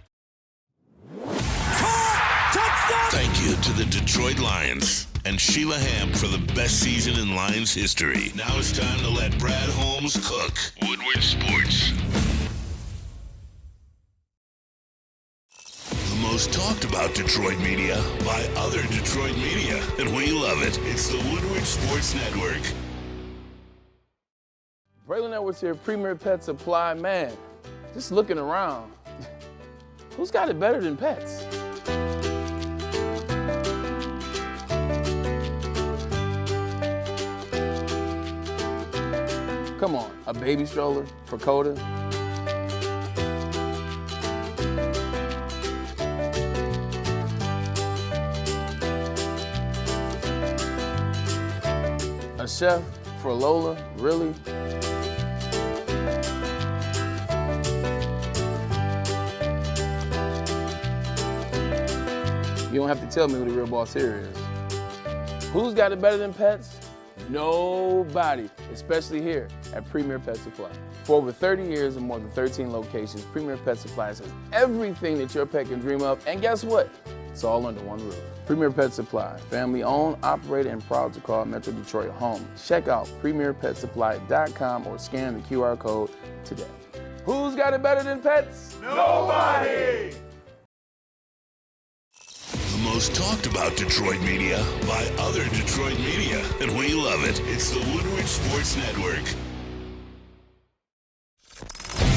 S13: Thank you to the Detroit Lions and Sheila Hamp for the best season in Lions history. Now it's time to let Brad Holmes cook. Woodward Sports. The most talked about Detroit media by other Detroit media, and we love it. It's the Woodward Sports Network.
S16: Braylon Edwards here, Premier Pet Supply. Man, just looking around, who's got it better than pets? Come on, a baby stroller for Coda? A chef for Lola? Really? You don't have to tell me who the real boss here is. Who's got it better than pets? Nobody, especially here at Premier Pet Supply. For over 30 years and more than 13 locations, Premier Pet Supply has everything that your pet can dream of, and guess what? It's all under one roof. Premier Pet Supply, family owned, operated, and proud to call Metro Detroit home. Check out premierpetsupply.com or scan the QR code today. Who's got it better than pets?
S3: Nobody!
S13: The most talked about Detroit media by other Detroit media, and we love it. It's the Woodward Sports Network.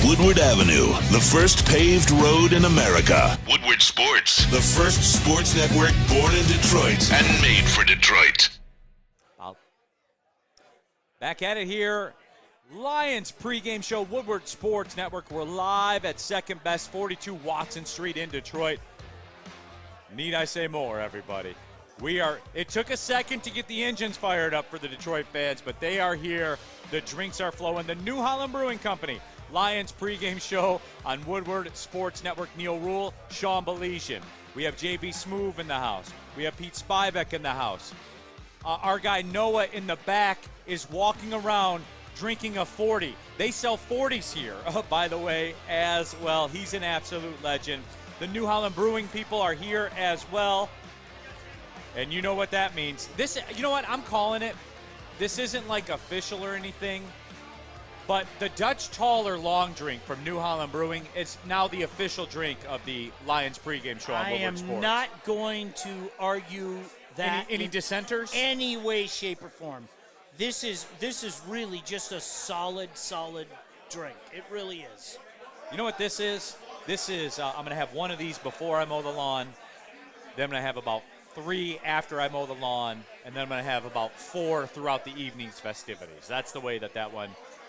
S13: Woodward Avenue, the first paved road in America. Woodward Sports, the first sports network born in Detroit and made for Detroit.
S5: Back at it here. Lions pregame show, Woodward Sports Network. We're live at Second Best, 42 Watson Street in Detroit. Need I say more, everybody? It took a second to get the engines fired up for the Detroit fans, but they are here. The drinks are flowing. The New Holland Brewing Company, Lions pregame show on Woodward Sports Network. Neil Rule, Sean Belesian. We have JB Smoove in the house. We have Pete Spivak in the house. Our guy Noah in the back is walking around drinking a 40. They sell 40s here, by the way, as well. He's an absolute legend. The New Holland Brewing people are here as well. And you know what that means. You know what? I'm calling it. This isn't like official or anything, but the Dutch Taller long drink from New Holland Brewing is now the official drink of the Lions pregame show on Woodward Sports.
S7: I am not going to argue that.
S5: Any dissenters?
S7: Any way, shape, or form. This is really just a solid drink. It really is.
S5: You know what this is? This is, I'm going to have one of these before I mow the lawn. Then I'm going to have about 3 after I mow the lawn. And then I'm going to have about 4 throughout the evening's festivities. That's the way that one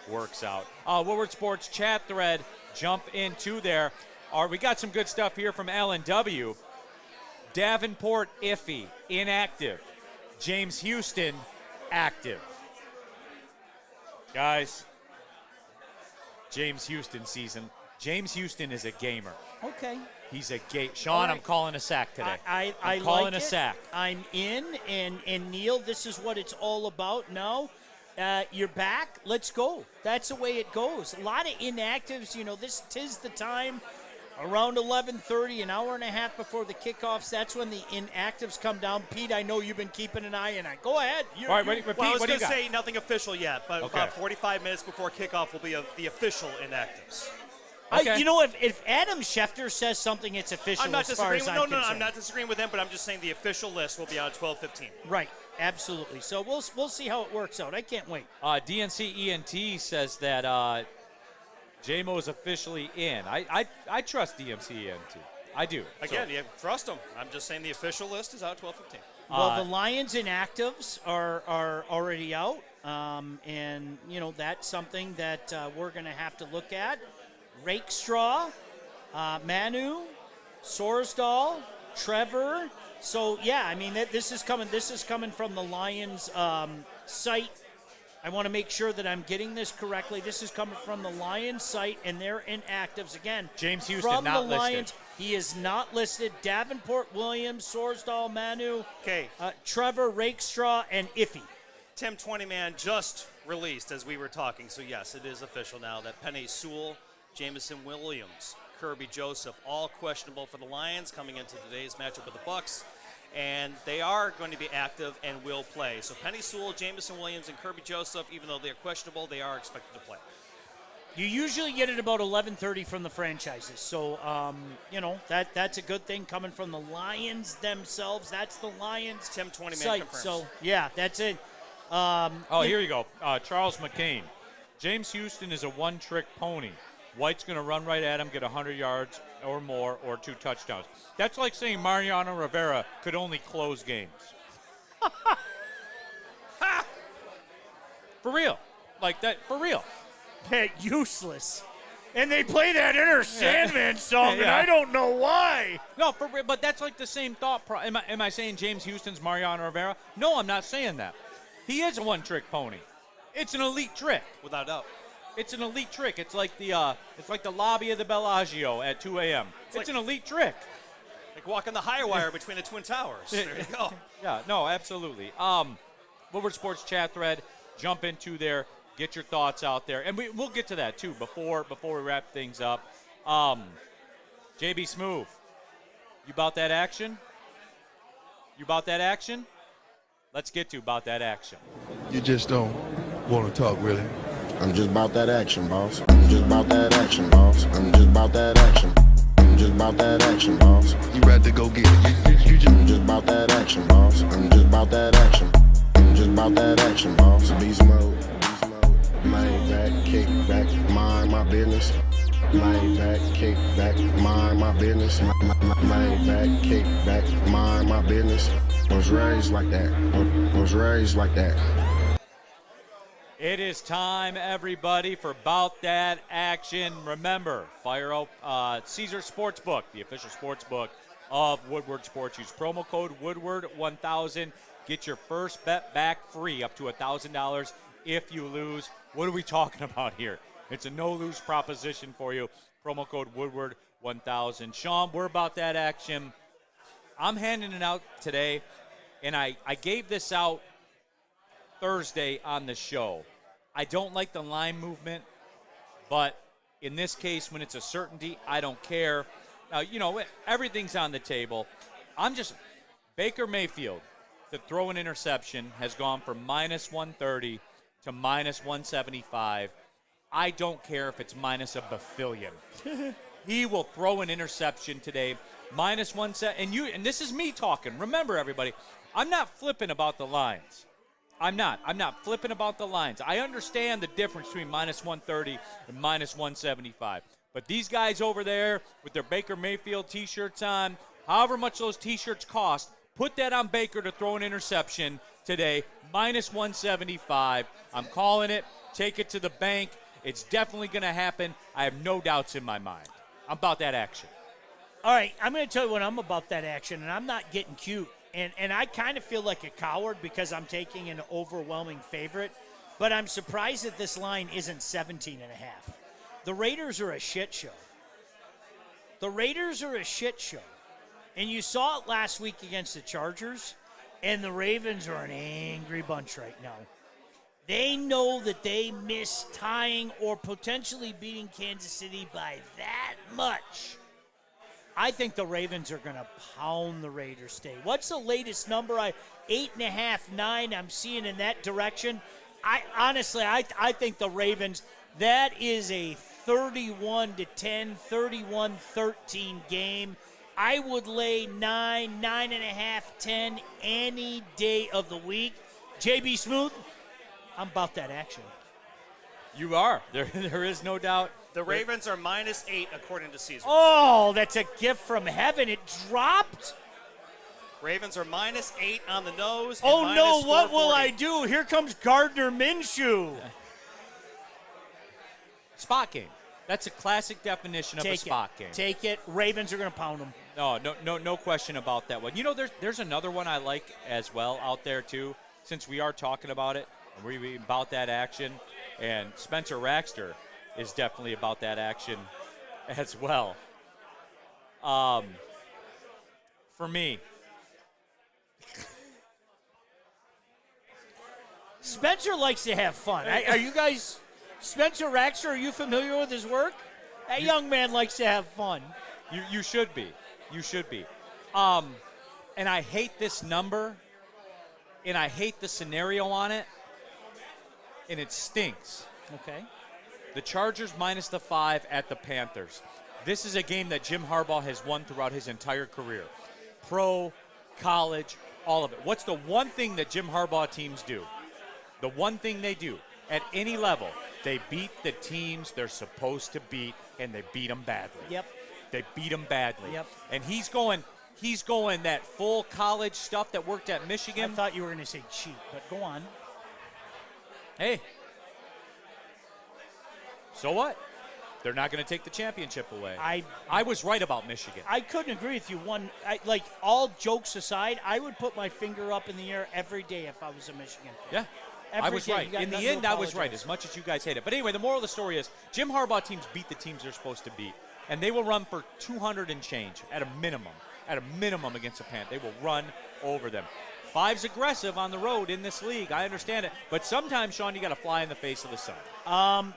S5: works out. Woodward Sports chat thread, jump into there. We got some good stuff here from L&W. Davenport, iffy, inactive. James Houston, active. Guys, James Houston season. James Houston is a gamer.
S7: Okay.
S5: He's a Sean, right. I'm calling a sack today.
S7: I'm
S5: calling
S7: like
S5: a sack.
S7: I'm in, and Neil, this is what it's all about now. You're back. Let's go. That's the way it goes. A lot of inactives. You know, tis the time. Around 11:30, an hour and a half before the kickoffs, that's when the inactives come down. Pete, I know you've been keeping an eye on it. Go ahead.
S5: Pete, I was
S17: going to say nothing official yet, but about 45 minutes before kickoff will be the official inactives.
S5: Okay.
S7: If Adam Schefter says something, it's official.
S6: I'm not
S7: as far
S6: disagreeing
S7: as
S6: with,
S7: I'm
S6: I'm not disagreeing with him, but I'm just saying the official list will be on 12:15.
S7: Right, absolutely. So we'll see how it works out. I can't wait.
S5: DNC ENT says that J-Mo is officially in. I trust DNC ENT. I do.
S6: Again, you trust them. I'm just saying the official list is out 12:15.
S7: Well, the Lions inactives are already out, and that's something that we're going to have to look at. Rakestraw, Manu, Sorsdahl, Trevor. So yeah, I mean this is coming. This is coming from the Lions site. I want to make sure that I'm getting this correctly. This is coming from the Lions site, and they're inactives again.
S5: James Houston
S7: from
S5: not
S7: the
S5: listed.
S7: Lions. He is not listed. Davenport, Williams, Sorsdahl, Manu, Trevor, Rakestraw, and Iffy.
S6: Tim 20-man just released as we were talking, so yes, it is official now that Penei Sewell, Jamison Williams, Kirby Joseph, all questionable for the Lions coming into today's matchup with the Bucs, and they are going to be active and will play. So Penei Sewell, Jamison Williams, and Kirby Joseph, even though they're questionable, they are expected to play.
S7: You usually get it about 11:30 from the franchises, so that's a good thing coming from the Lions themselves. That's the Lions
S6: Tim 20-man
S7: site.
S6: confirms.
S7: So yeah, that's it.
S5: Here you go. Charles McCain. James Houston is a one-trick pony. White's going to run right at him, get 100 yards or more, or 2 touchdowns. That's like saying Mariano Rivera could only close games. For real. Like that, for real.
S7: Useless. And they play that Inner Sandman song, and I don't know why.
S5: No, but that's like the same thought. Am I saying James Houston's Mariano Rivera? No, I'm not saying that. He is a one-trick pony. It's an elite trick.
S6: Without doubt.
S5: It's an elite trick. It's like the lobby of the Bellagio at 2 a.m. It's an elite trick.
S6: Like walking the high wire between the Twin Towers. There you go.
S5: Yeah, no, absolutely. Woodward Sports chat thread. Jump into there. Get your thoughts out there. And we'll get to that, too, before we wrap things up. JB Smoove, you about that action? Let's get to about that action.
S18: You just don't want to talk, really.
S19: I'm just about that action, boss. I'm just about that action, boss. I'm just about that action. I'm just about that action, boss.
S18: You ready to go get it? You just...
S19: I'm just about that action, boss. I'm just about that action. I'm just about that action, boss. Beast mode. Lay back, kick back, mind my business. Lay back, kick back, mind my business. Lay back, kick back, mind my business. Was raised like that. Was raised like that.
S5: It is time, everybody, for About That Action. Remember, fire up Caesar Sportsbook, the official sportsbook of Woodward Sports. Use promo code Woodward1000. Get your first bet back free up to $1,000 if you lose. What are we talking about here? It's a no-lose proposition for you. Promo code Woodward1000. Sean, we're About That Action. I'm handing it out today, and I gave this out Thursday on the show. I don't like the line movement, but in this case, when it's a certainty, I don't care. Now, everything's on the table. Baker Mayfield, to throw an interception, has gone from minus 130 to minus 175. I don't care if it's minus a bafillion. He will throw an interception today, minus 170. And this is me talking. Remember, everybody, I'm not flipping about the lines. I'm not flipping about the lines. I understand the difference between minus 130 and minus 175. But these guys over there with their Baker Mayfield T-shirts on, however much those T-shirts cost, put that on Baker to throw an interception today, minus 175. I'm calling it. Take it to the bank. It's definitely going to happen. I have no doubts in my mind. I'm about that action.
S7: All right, I'm going to tell you what I'm about that action, and I'm not getting cute. And I kind of feel like a coward because I'm taking an overwhelming favorite, but I'm surprised that this line isn't 17.5. The Raiders are a shit show. And you saw it last week against the Chargers, and the Ravens are an angry bunch right now. They know that they missed tying or potentially beating Kansas City by that much. I think the Ravens are going to pound the Raiders today. What's the latest number? 8.5, 9 I'm seeing in that direction. I honestly think the Ravens, that is a 31-10, 31-13 game. I would lay 9, 9.5, 10 any day of the week. JB Smooth, I'm about that action.
S5: You are. There is no doubt.
S6: The Ravens are -8 according to Caesar.
S7: Oh, that's a gift from heaven. It dropped.
S6: Ravens are -8 on the nose.
S7: Oh,
S6: and
S7: no, what
S6: -440.
S7: will I do? Here comes Gardner Minshew.
S5: Spot game. That's a classic definition of a spot game.
S7: Take it. Ravens are going to pound them.
S5: No question about that one. You know, there's another one I like as well out there, too, since we are talking about it, and we're about that action, and Spencer Raxter is definitely about that action as well. For me,
S7: Spencer likes to have fun. Are you guys, Spencer Raxter, are you familiar with his work? That young man likes to have fun.
S5: You should be. You should be. And I hate this number, and I hate the scenario on it, and it stinks.
S7: Okay.
S5: The Chargers -5 at the Panthers. This is a game that Jim Harbaugh has won throughout his entire career. Pro, college, all of it. What's the one thing that Jim Harbaugh teams do? The one thing they do at any level, they beat the teams they're supposed to beat, and they beat them badly.
S7: Yep.
S5: They beat them badly.
S7: Yep.
S5: And he's going that full college stuff that worked at Michigan.
S7: I thought you were going to say cheat, but go on.
S5: Hey. So what? They're not going to take the championship away. I was right about Michigan.
S7: I couldn't agree with you. Like, all jokes aside, I would put my finger up in the air every day if I was a Michigan fan.
S5: Yeah. I was right. In the end, I was right, as much as you guys hate it. But anyway, the moral of the story is Jim Harbaugh teams beat the teams they're supposed to beat, and they will run for 200 and change at a minimum. At a minimum against a Panther. They will run over them. 5's aggressive on the road in this league. I understand it. But sometimes, Sean, you got to fly in the face of the sun.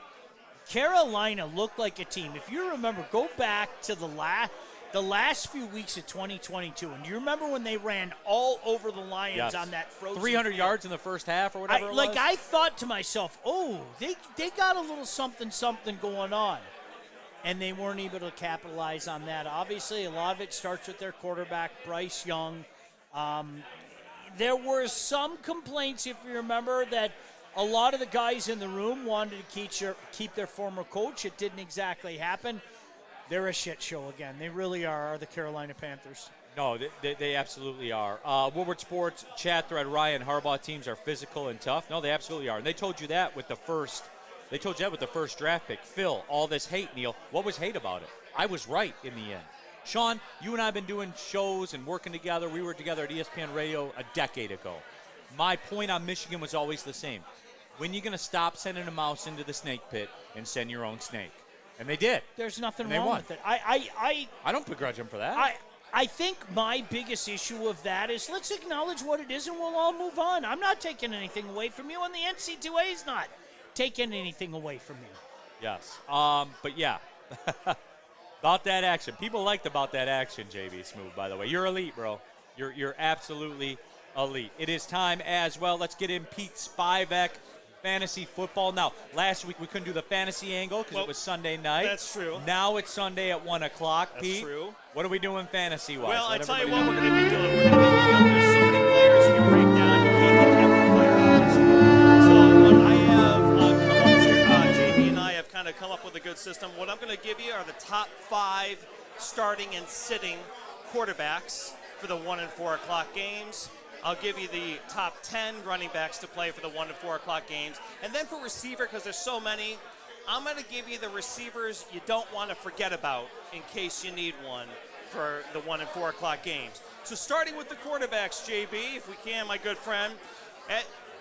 S7: Carolina looked like a team. If you remember, go back to the last few weeks of 2022, and do you remember when they ran all over the Lions on that frozen
S5: 300
S7: field?
S5: yards in the first half or whatever it was?
S7: I thought to myself, they got a little something going on, and they weren't able to capitalize on that. Obviously, a lot of it starts with their quarterback, Bryce Young. There were some complaints, if you remember, that a lot of the guys in the room wanted to keep their former coach. It didn't exactly happen. They're a shit show again. They really are the Carolina Panthers.
S5: No, they absolutely are. Woodward Sports chat thread, Ryan, Harbaugh teams are physical and tough. No, they absolutely are. And they told you that with the first draft pick. Phil, all this hate, Neil. What was hate about it? I was right in the end. Sean, you and I have been doing shows and working together. We were together at ESPN Radio a decade ago. My point on Michigan was always the same. When are you going to stop sending a mouse into the snake pit and send your own snake? And they did.
S7: There's nothing
S5: wrong
S7: with it. I
S5: don't begrudge them for that.
S7: I think my biggest issue of that is let's acknowledge what it is and we'll all move on. I'm not taking anything away from you, and the NCAA is not taking anything away from me.
S5: Yes. But yeah. About that action. People liked about that action, JB Smooth, by the way. You're elite, bro. You're absolutely elite. It is time as well. Let's get in Pete Spivak. Fantasy football. Now, last week we couldn't do the fantasy angle because it was Sunday night.
S6: That's true.
S5: Now it's Sunday at 1 o'clock, Pete.
S6: That's true.
S5: What are we doing fantasy-wise?
S6: Well, I tell you what
S5: know.
S6: we're going to be doing. We're going to be doing there's so many players you can break down. You can't get every player out. So what I have come up to, JB and I have kind of come up with a good system. What I'm going to give you are the top 5 starting and sitting quarterbacks for the 1 and 4 o'clock games. I'll give you the top 10 running backs to play for the 1 and 4 o'clock games. And then for receiver, because there's so many, I'm going to give you the receivers you don't want to forget about in case you need one for the 1 and 4 o'clock games. So starting with the quarterbacks, JB, if we can, my good friend.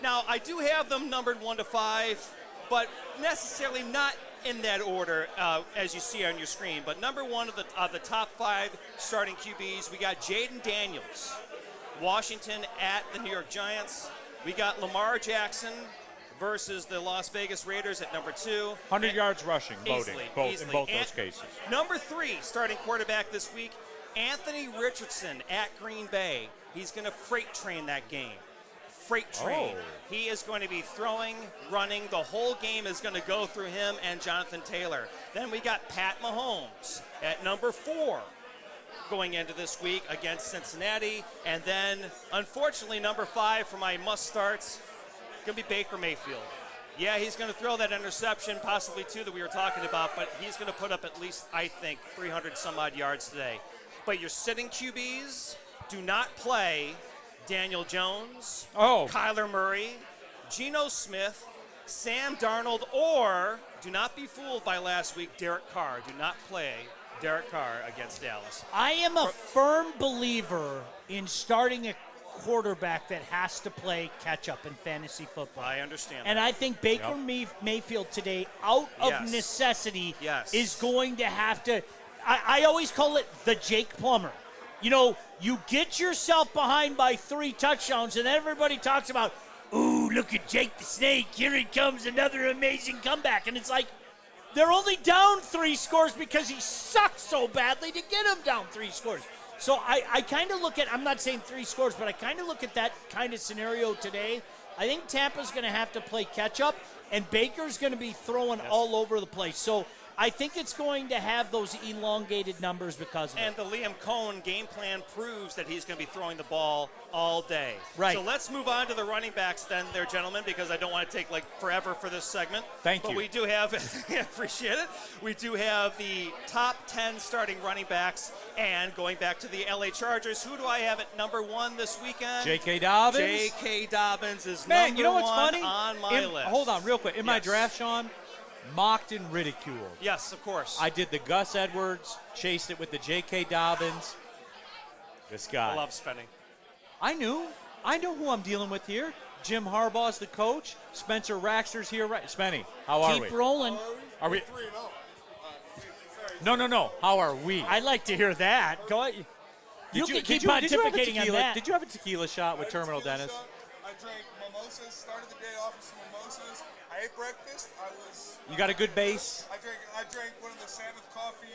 S6: Now, I do have them numbered 1 to 5, but necessarily not in that order as you see on your screen. But number 1 of the top 5 starting QBs, we got Jaden Daniels. Washington at the New York Giants. We got Lamar Jackson versus the Las Vegas Raiders at number 2.
S5: 100 yards rushing,
S6: easily,
S5: in both those cases.
S6: Number 3, starting quarterback this week, Anthony Richardson at Green Bay. He's going to freight train that game.
S17: freight train. He is going to be throwing, running. The whole game is going to go through him and Jonathan Taylor. Then we got Pat Mahomes at number 4 going into this week against Cincinnati. And then, unfortunately, number 5 for my must-starts, going to be Baker Mayfield. Yeah, he's going to throw that interception, possibly 2 that we were talking about, but he's going to put up at least, I think, 300-some-odd yards today. But your sitting QBs do not play Daniel Jones, Kyler Murray, Geno Smith, Sam Darnold, or do not be fooled by last week, Derek Carr. Do not play Derek Carr against Dallas.
S7: I am a firm believer in starting a quarterback that has to play catch-up in fantasy football.
S17: I understand
S7: and
S17: that.
S7: I think Baker Mayfield today, out of necessity, is going to have to – I always call it the Jake Plummer. You know, you get yourself behind by 3 touchdowns, and everybody talks about, ooh, look at Jake the Snake. Here he comes, another amazing comeback. And it's like, they're only down 3 scores because he sucked so badly to get him down 3 scores. So I kind of look at, I'm not saying 3 scores, but I kind of look at that kind of scenario today. I think Tampa's going to have to play catch-up, and Baker's going to be throwing all over the place. So I think it's going to have those elongated numbers because of
S17: and
S7: it.
S17: the Liam Cohen game plan proves that he's going to be throwing the ball all day.
S7: Right.
S17: So let's move on to the running backs then there, gentlemen, because I don't want to take forever for this segment.
S5: Thank
S17: you. But we do have, appreciate it, we do have the top 10 starting running backs. And going back to the LA Chargers, who do I have at number 1 this weekend?
S5: J.K. Dobbins.
S17: J.K. Dobbins is
S5: Man,
S17: number
S5: you know what's
S17: 1
S5: funny?
S17: on my list.
S5: Hold on real quick. In my draft, Sean, mocked and ridiculed.
S17: Yes, of course.
S5: I did the Gus Edwards, chased it with the J.K. Dobbins. This guy.
S17: I love spending.
S5: I knew who I'm dealing with here. Jim Harbaugh's the coach. Spencer Raxter's here. Right, Spenny, how are we?
S7: Keep rolling.
S5: Are we? No. How are we?
S7: I'd like to hear that. Go ahead. You can keep pontificating on that.
S5: Did you have a tequila shot with Terminal Dennis?
S20: I drank mimosas, started the day off with some mimosas. I ate breakfast.
S5: You got a good base?
S20: I drank one of the Sabbath coffee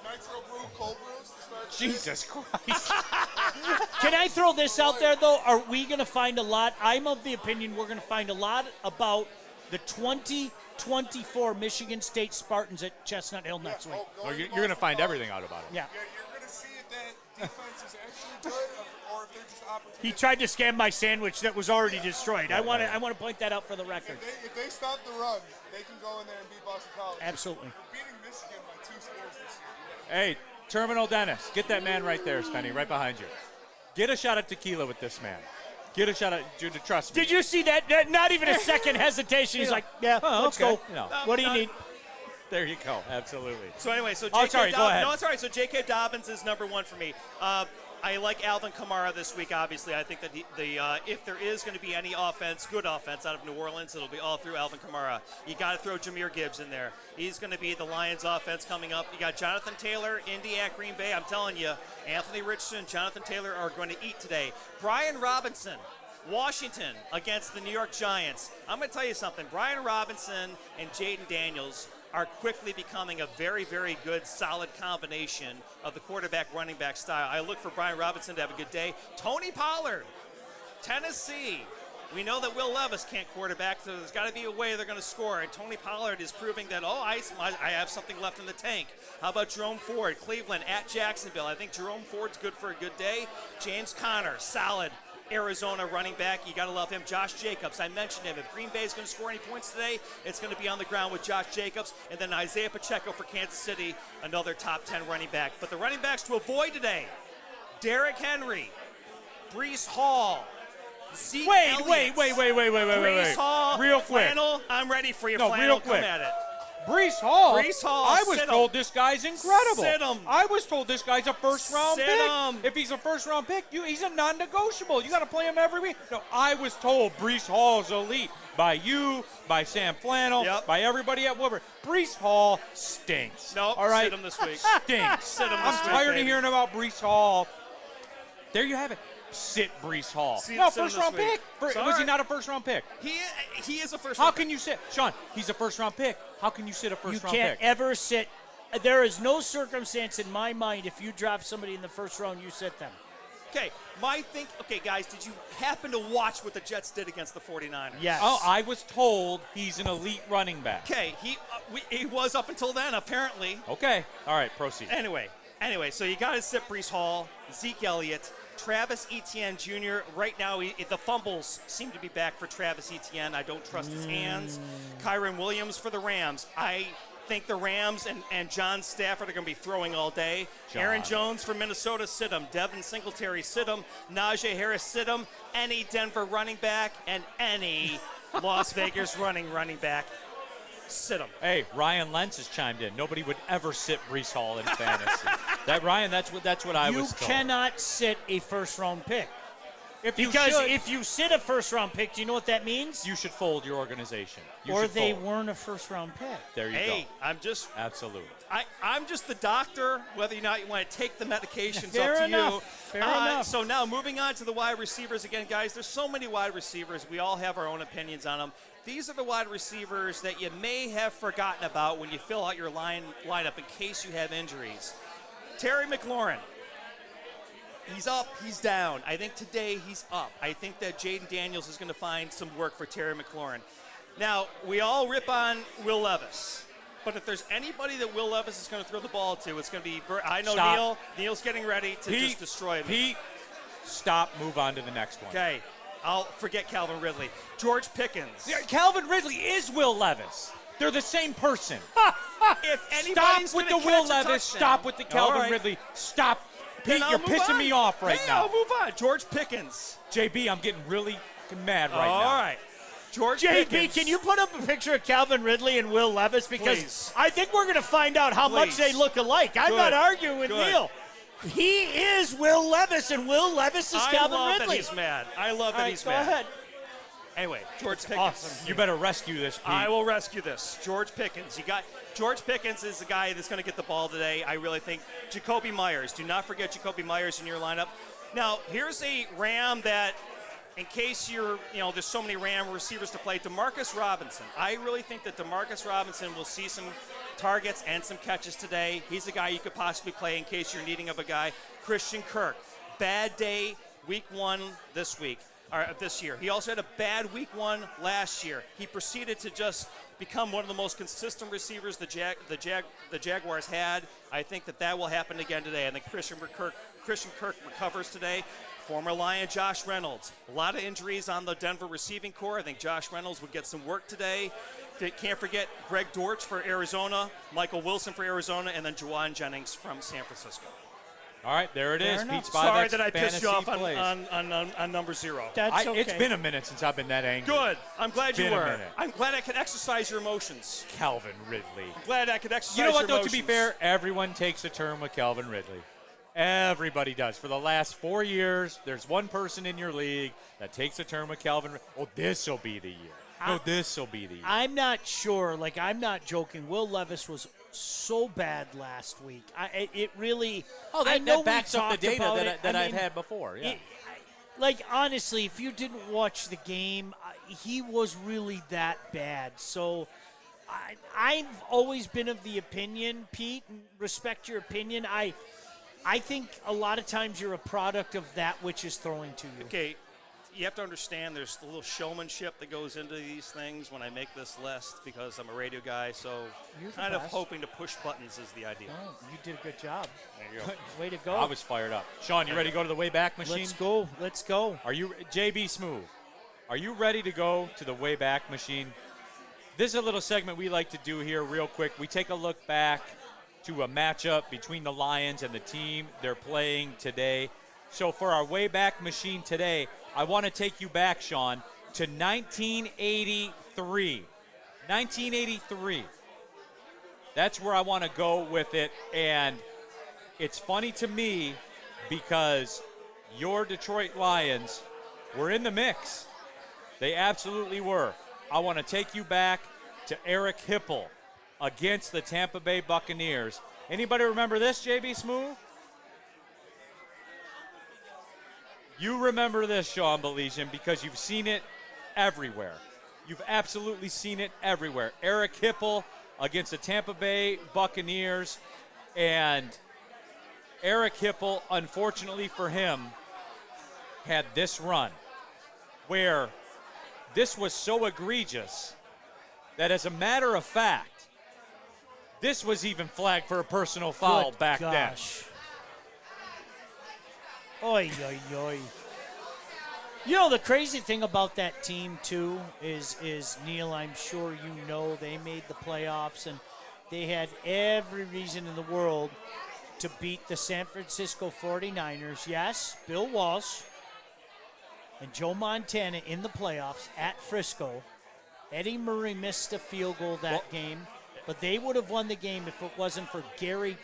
S20: nitro brew cold brews to start.
S5: Jesus Christ.
S7: Can I throw this out there, though? Are we going to find a lot? I'm of the opinion we're going to find a lot about the 2024 Michigan State Spartans at Chestnut Hill next week.
S5: You're going to find everything out about it.
S7: Yeah.
S20: You're going to see if that defense is actually good or if they're just opportunistic.
S7: He tried to scam my sandwich that was already destroyed. I want to point that out for the record.
S20: If they stop the run, they can go in there and beat Boston College.
S7: Absolutely.
S20: We're beating Michigan by 2 scores this year.
S5: Hey, Terminal Dennis, get that man right there, Spenny, right behind you. Get a shot at tequila with this man. Get a shot at, dude, trust me.
S7: Did you see that? Not even a second hesitation. He's like, yeah, let's go.
S5: You know.
S7: What do you need?
S5: There you go. Absolutely.
S17: So anyway, so
S5: Go ahead.
S17: No, it's all right. So J.K. Dobbins is number 1 for me. I like Alvin Kamara this week, obviously. I think that if there is going to be any good offense out of New Orleans, it'll be all through Alvin Kamara. You got to throw Jahmyr Gibbs in there. He's going to be the Lions offense coming up. You got Jonathan Taylor, Indy at Green Bay. I'm telling you, Anthony Richardson, Jonathan Taylor are going to eat today. Brian Robinson, Washington against the New York Giants. I'm going to tell you something. Brian Robinson and Jaden Daniels are quickly becoming a very, very good, solid combination of the quarterback-running back style. I look for Brian Robinson to have a good day. Tony Pollard, Tennessee. We know that Will Levis can't quarterback, so there's got to be a way they're going to score. And Tony Pollard is proving that, I have something left in the tank. How about Jerome Ford, Cleveland at Jacksonville? I think Jerome Ford's good for a good day. James Conner, solid Arizona running back. You got to love him. Josh Jacobs, I mentioned him. If Green Bay is going to score any points today, it's going to be on the ground with Josh Jacobs. And then Isaiah Pacheco for Kansas City, another top 10 running back. But the running backs to avoid today, Derrick Henry, Breece Hall, Zeke Elliott.
S5: Wait.
S17: Breece Hall,
S5: real quick.
S17: Flannel, I'm ready for you,
S5: No,
S17: Flannel.
S5: real quick.
S17: Come at it.
S5: Breece Hall. I was
S17: sit
S5: told
S17: him.
S5: this guy's incredible.
S17: Sit him.
S5: I was told this guy's a first-round
S17: Sit
S5: pick.
S17: him.
S5: If he's a first-round pick, he's a non-negotiable. You got to play him every week. No, I was told Breece Hall's elite by you, by Sam Flannel, by everybody at Woodward. Breece Hall stinks.
S17: Nope,
S5: all right?
S17: sit him this week.
S5: Stinks.
S17: Sit him
S5: I'm
S17: this week,
S5: tired
S17: baby.
S5: of hearing about Breece Hall. There you have it. Sit Breece Hall.
S17: Sit
S5: No,
S17: him
S5: first-round
S17: this week.
S5: pick. Was he not a first-round pick?
S17: He is a first-round
S5: How
S17: pick.
S5: can you sit? Sean, he's a first-round pick. How can you sit a first-round
S7: You
S5: pick?
S7: can't ever sit. There is no circumstance in my mind if you draft somebody in the first round, you sit them.
S17: Okay, okay, guys, did you happen to watch what the Jets did against the 49ers?
S7: Yes.
S5: Oh, I was told he's an elite running back.
S17: Okay, he was up until then, apparently.
S5: Okay, all right, proceed.
S17: Anyway, so you got to sit Breece Hall, Zeke Elliott, Travis Etienne Jr. Right now, the fumbles seem to be back for Travis Etienne. I don't trust his hands. Kyron Williams for the Rams. I think the Rams and John Stafford are going to be throwing all day. Aaron Jones for Minnesota, sit him. Devin Singletary, sit him. Najee Harris, sit him. Any Denver running back and any Las Vegas running back, sit him.
S5: Hey, Ryan Lentz has chimed in. Nobody would ever sit Breece Hall in fantasy. Ryan, that's what I was told.
S7: You cannot sit a first-round pick.
S5: If
S7: you sit a first-round pick, do you know what that means?
S5: You should fold your organization.
S7: They weren't a first-round pick.
S5: There you go.
S17: Hey,
S5: Absolutely.
S17: I'm just the doctor. Whether or not you want to take the medications,
S7: Fair
S17: up to
S7: enough.
S17: you.
S7: Fair enough.
S17: So now moving on to the wide receivers again, guys. There's so many wide receivers. We all have our own opinions on them. These are the wide receivers that you may have forgotten about when you fill out your lineup in case you have injuries. Terry McLaurin. He's up, he's down. I think today he's up. I think that Jaden Daniels is going to find some work for Terry McLaurin. Now, we all rip on Will Levis. But if there's anybody that Will Levis is going to throw the ball to, it's going to be I know
S5: Stop.
S17: Neil's getting ready to just destroy me.
S5: Pete, stop, move on to the next one.
S17: Okay, I'll forget Calvin Ridley. George Pickens.
S5: Calvin Ridley is Will Levis. They're the same person.
S17: If
S5: Stop
S17: anybody's
S5: with the
S17: gonna
S5: Will
S17: catch a
S5: Levis.
S17: touchdown.
S5: Stop with the Calvin Ridley. Stop. Pete, you're pissing me off right now.
S17: I'll move on. George Pickens.
S5: JB, I'm getting really mad right now.
S17: All right. George
S7: JB,
S17: Pickens.
S7: can you put up a picture of Calvin Ridley and Will Levis? Because
S17: Please.
S7: I think we're going to find out how much they look alike. I'm not arguing with Neil. He is Will Levis, and Will Levis is Calvin Ridley.
S17: I love that he's mad. I love that he's mad.
S7: Go ahead.
S17: Anyway, George Pickens.
S7: Awesome.
S5: You better rescue this, Pete.
S17: I will rescue this. George Pickens. George Pickens is the guy that's going to get the ball today. I really think. Jacoby Myers. Do not forget Jacoby Myers in your lineup. Now, here's a Ram that, in case there's so many Ram receivers to play, DeMarcus Robinson. I really think that DeMarcus Robinson will see some targets and some catches today. He's a guy you could possibly play in case you're needing of a guy. Christian Kirk. Bad day, week 1 this year. He also had a bad week 1 last year. He proceeded to just become one of the most consistent receivers the Jaguars had. I think that will happen again today. I think Christian Kirk recovers today. Former Lion Josh Reynolds. A lot of injuries on the Denver receiving corps. I think Josh Reynolds would get some work today. Can't forget Greg Dortch for Arizona, Michael Wilson for Arizona, and then Juwan Jennings from San Francisco.
S5: All right, there it is. Pete's
S17: Sorry that I pissed you off on number 0.
S7: That's okay.
S5: It's been a minute since I've been that angry.
S17: Good. I'm glad you were.
S5: A minute.
S17: I'm glad I could exercise your emotions.
S5: Calvin Ridley.
S17: I'm glad I could exercise
S5: You know what,
S17: your
S5: though,
S17: emotions.
S5: to be fair, everyone takes a turn with Calvin Ridley. Everybody does. For the last 4 years, there's one person in your league that takes a turn with Calvin Ridley. Oh, this will be the year. No, this will be the year.
S7: I'm not sure. I'm not joking. Will Levis was so bad last week. It really.
S5: Oh,
S7: I know
S5: that backs
S7: we
S5: up the
S7: talked
S5: data
S7: about
S5: that
S7: it.
S5: I've had before. Yeah.
S7: Honestly, if you didn't watch the game, he was really that bad. So I've always been of the opinion, Pete, and respect your opinion. I think a lot of times you're a product of that which is throwing to you.
S17: Okay, you have to understand there's a little showmanship that goes into these things when I make this list because I'm a radio guy, so kind of hoping to push buttons is the idea.
S7: Oh, you did a good job.
S17: There you go.
S7: Way to go.
S5: I was fired up. Sean, you ready to go to the Wayback Machine?
S7: Let's go.
S5: Are you, JB Smooth, are you ready to go to the Wayback Machine? This is a little segment we like to do here real quick. We take a look back to a matchup between the Lions and the team they're playing today. So for our Wayback Machine today, I want to take you back, Sean, to 1983. 1983. That's where I want to go with it. And it's funny to me because your Detroit Lions were in the mix. They absolutely were. I want to take you back to Eric Hipple against the Tampa Bay Buccaneers. Anybody remember this, JB Smooth? You remember this, Sean Belizian, because you've seen it everywhere. You've absolutely seen it everywhere. Eric Hipple against the Tampa Bay Buccaneers. And Eric Hipple, unfortunately for him, had this run where this was so egregious that, as a matter of fact, this was even flagged for a personal foul back then.
S7: Oy, oy, oy. You know, the crazy thing about that team, too, is Neil, I'm sure you know, they made the playoffs, and they had every reason in the world to beat the San Francisco 49ers. Yes, Bill Walsh and Joe Montana in the playoffs at Frisco. Eddie Murray missed a field goal that game, but they would have won the game if it wasn't for Gary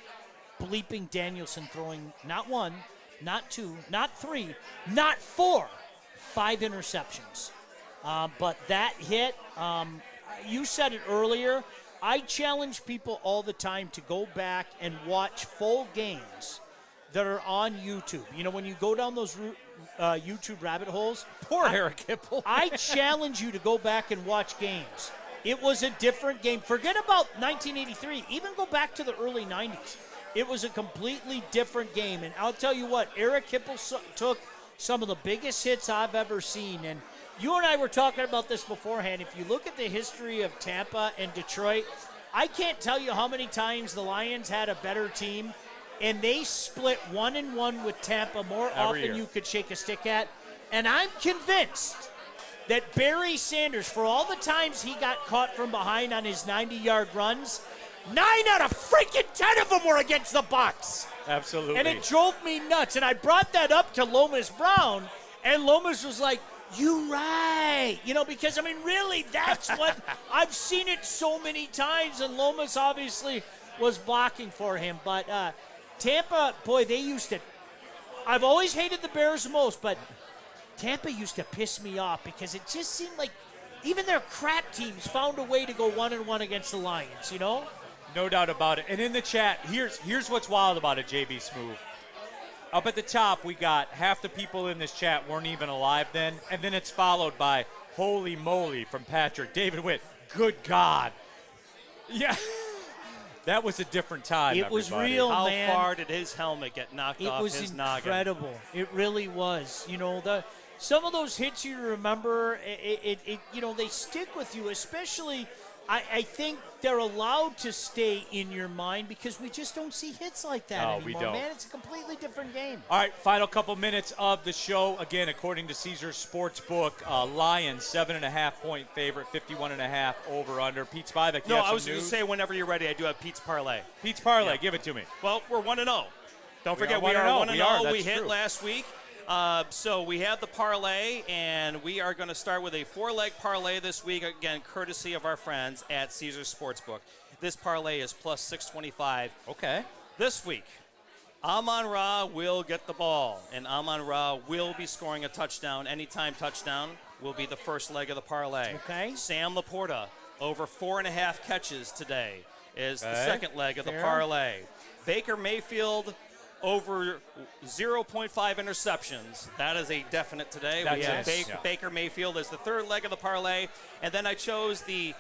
S7: bleeping Danielson throwing not one, not two, not three, not four, 5 interceptions. But that hit, you said it earlier, I challenge people all the time to go back and watch full games that are on YouTube. You know, when you go down those YouTube rabbit holes.
S5: Poor Eric Hipple.
S7: I challenge you to go back and watch games. It was a different game. Forget about 1983. Even go back to the early 90s. It was a completely different game. And I'll tell you what, Eric Hipple took some of the biggest hits I've ever seen. And you and I were talking about this beforehand. If you look at the history of Tampa and Detroit, I can't tell you how many times the Lions had a better team, and they split 1-1 with Tampa more often than you could shake a stick at. And I'm convinced that Barry Sanders, for all the times he got caught from behind on his 90-yard runs, 9 out of freaking 10 of them were against the Bucs.
S5: Absolutely.
S7: And it drove me nuts. And I brought that up to Lomas Brown, and Lomas was like, "You right." You know, because, I mean, really, that's what I've seen it so many times, and Lomas obviously was blocking for him. But Tampa, boy, they used to – I've always hated the Bears the most, but Tampa used to piss me off because it just seemed like even their crap teams found a way to go 1-1 against the Lions, you know?
S5: No doubt about it. And in the chat, here's what's wild about it, JB Smooth. Up at the top, we got half the people in this chat weren't even alive then, and then it's followed by "Holy moly" from Patrick. David Witt, good God. Yeah. That was a different time,
S7: It was
S5: everybody.
S7: real,
S6: How
S7: man.
S6: far did his helmet get knocked off his noggin?
S7: It was incredible. It really was. You know, some of those hits you remember, you know, they stick with you, especially I think they're allowed to stay in your mind because we just don't see hits like that anymore,
S5: we don't.
S7: man. It's a completely different game.
S5: All right, final couple minutes of the show. Again, according to Caesars Sportsbook, Lions 7.5-point favorite, 51.5 over/under. Pete Spivak,
S6: No, I was going to say whenever you're ready, I do have Pete's parlay.
S5: Pete's parlay,
S6: Yeah.
S5: give it to me.
S6: Well, we're 1-0. Don't forget, we
S5: are
S6: are
S5: 1-0.
S6: 1-0. We
S5: That's
S6: hit
S5: true.
S6: last week. So we have the parlay, and we are going to start with a 4-leg parlay this week, again, courtesy of our friends at Caesars Sportsbook. This parlay is plus 625.
S5: Okay.
S6: This week, Amon-Ra will get the ball, and Amon-Ra will be scoring a touchdown. Anytime touchdown will be the first leg of the parlay.
S7: Okay.
S6: Sam Laporta, over 4.5 catches today, is the
S5: Okay.
S6: second leg of the
S7: Fair.
S6: parlay. Baker Mayfield, over 0.5 interceptions. That is a definite today.
S5: That's
S6: We have
S5: it, yeah.
S6: Baker Mayfield as the third leg of the parlay. And then I chose the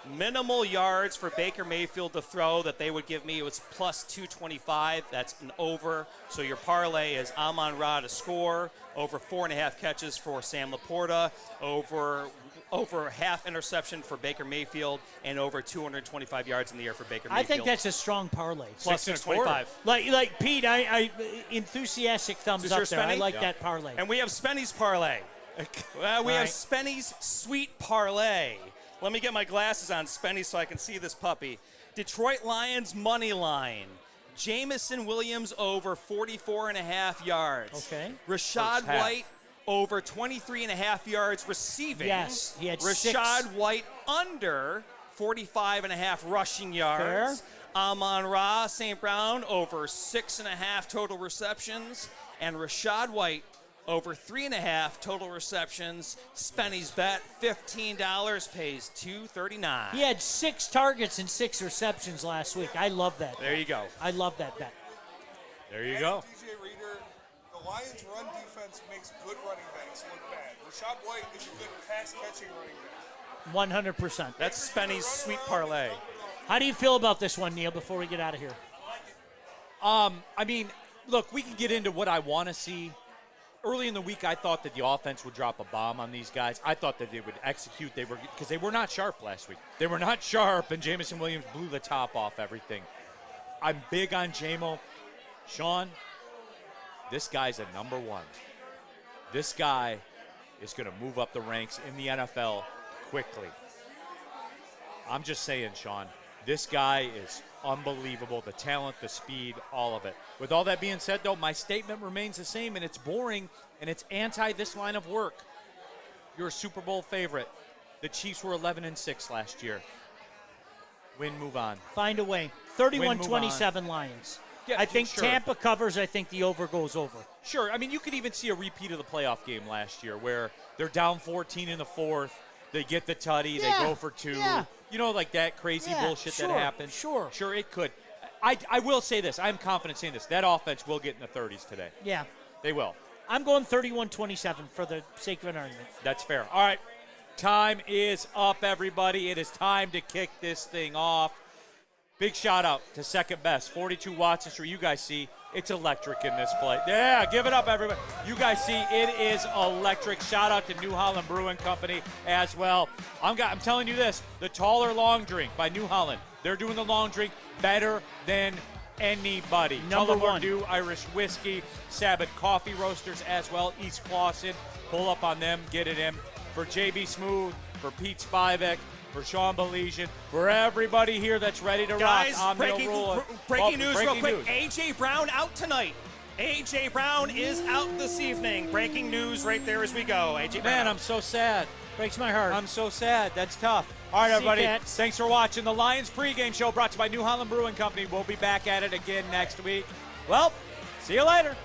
S6: minimal yards for Baker Mayfield to throw that they would give me. It was plus 225. That's an over. So your parlay is Amon-Ra to score, over 4.5 catches for Sam Laporta, over half interception for Baker Mayfield, and over 225 yards in the air for Baker Mayfield.
S7: I think that's a strong parlay.
S6: Plus 625.
S7: Like Pete, I enthusiastic thumbs
S6: Is
S7: up
S6: your
S7: there. I
S6: Spenny?
S7: like
S6: Yeah.
S7: that parlay.
S6: And we have Spenny's parlay. Well, we have
S7: All right.
S6: Spenny's sweet parlay. Let me get my glasses on, Spenny, so I can see this puppy. Detroit Lions money line. Jamison Williams over 44.5 yards.
S7: Okay.
S6: Rashad
S5: First half.
S6: White over 23.5 yards receiving.
S7: Yes, he had
S6: Rashad
S7: 6.
S6: White under 45.5 rushing yards.
S7: Fair.
S6: Amon-Ra St. Brown over 6.5 total receptions. And Rashad White over 3.5 total receptions. Spenny's bet, $15 pays $2.39.
S7: He had 6 targets and 6 receptions last week. I love that.
S6: There you go.
S7: I love that bet.
S5: There you go.
S20: DJ Reader, the Lions' run defense makes good running backs look bad. Rashad White is a good pass-catching running back.
S7: 100%.
S6: That's Spenny's sweet parlay.
S7: How do you feel about this one, Neil, before we get out of here?
S5: I mean, look, we can get into what I want to see. early in the week, I thought that the offense would drop a bomb on these guys. I thought that they would execute. Because they were not sharp last week. They were not sharp, and Jamison Williams blew the top off everything. I'm big on J-Mo. Sean, this guy's a number one. This guy is going to move up the ranks in the NFL quickly. I'm just saying, Sean, this guy is unbelievable. The talent, the speed, all of it. With all that being said, though, my statement remains the same, and it's boring, and it's anti this line of work. You're a Super Bowl favorite. The Chiefs were 11-6 last year. Win, move on.
S7: Find a way. 31-27 Lions.
S5: Yeah,
S7: I think
S5: sure.
S7: Tampa covers. I think the over goes over.
S5: Sure. I mean, you could even see a repeat of the playoff game last year where they're down 14 in the fourth. They get the tutty. They go for two.
S7: Yeah.
S5: You know, like that crazy bullshit that happens.
S7: Sure,
S5: it could. I will say this. I'm confident saying this. That offense will get in the 30s today.
S7: Yeah.
S5: They will.
S7: I'm going 31-27 for the sake of an argument.
S5: That's fair. All right. Time is up, everybody. It is time to kick this thing off. Big shout out to Second Best, 42 Watson Street. You guys see it's electric in this place. Yeah, give it up, everybody. You guys see it is electric. Shout out to New Holland Brewing Company as well. I'm telling you this, the taller long drink by New Holland. They're doing the long drink better than anybody.
S7: Number one.
S5: New Irish Whiskey, Sabbath Coffee Roasters as well. East Clawson, pull up on them, get it in. For JB Smooth, for Pete Spivak, for Sean Belesian, for everybody here that's ready to
S17: Guys,
S5: rock.
S17: breaking news real quick. A.J. Brown out tonight. A.J. Brown is out this evening. Breaking news right there as we go. A.J. Brown.
S5: Man, I'm so sad.
S7: Breaks my heart.
S5: I'm so sad. That's tough. All right, everybody. Thanks for watching the Lions pregame show brought to you by New Holland Brewing Company. We'll be back at it again next week. Well, see you later.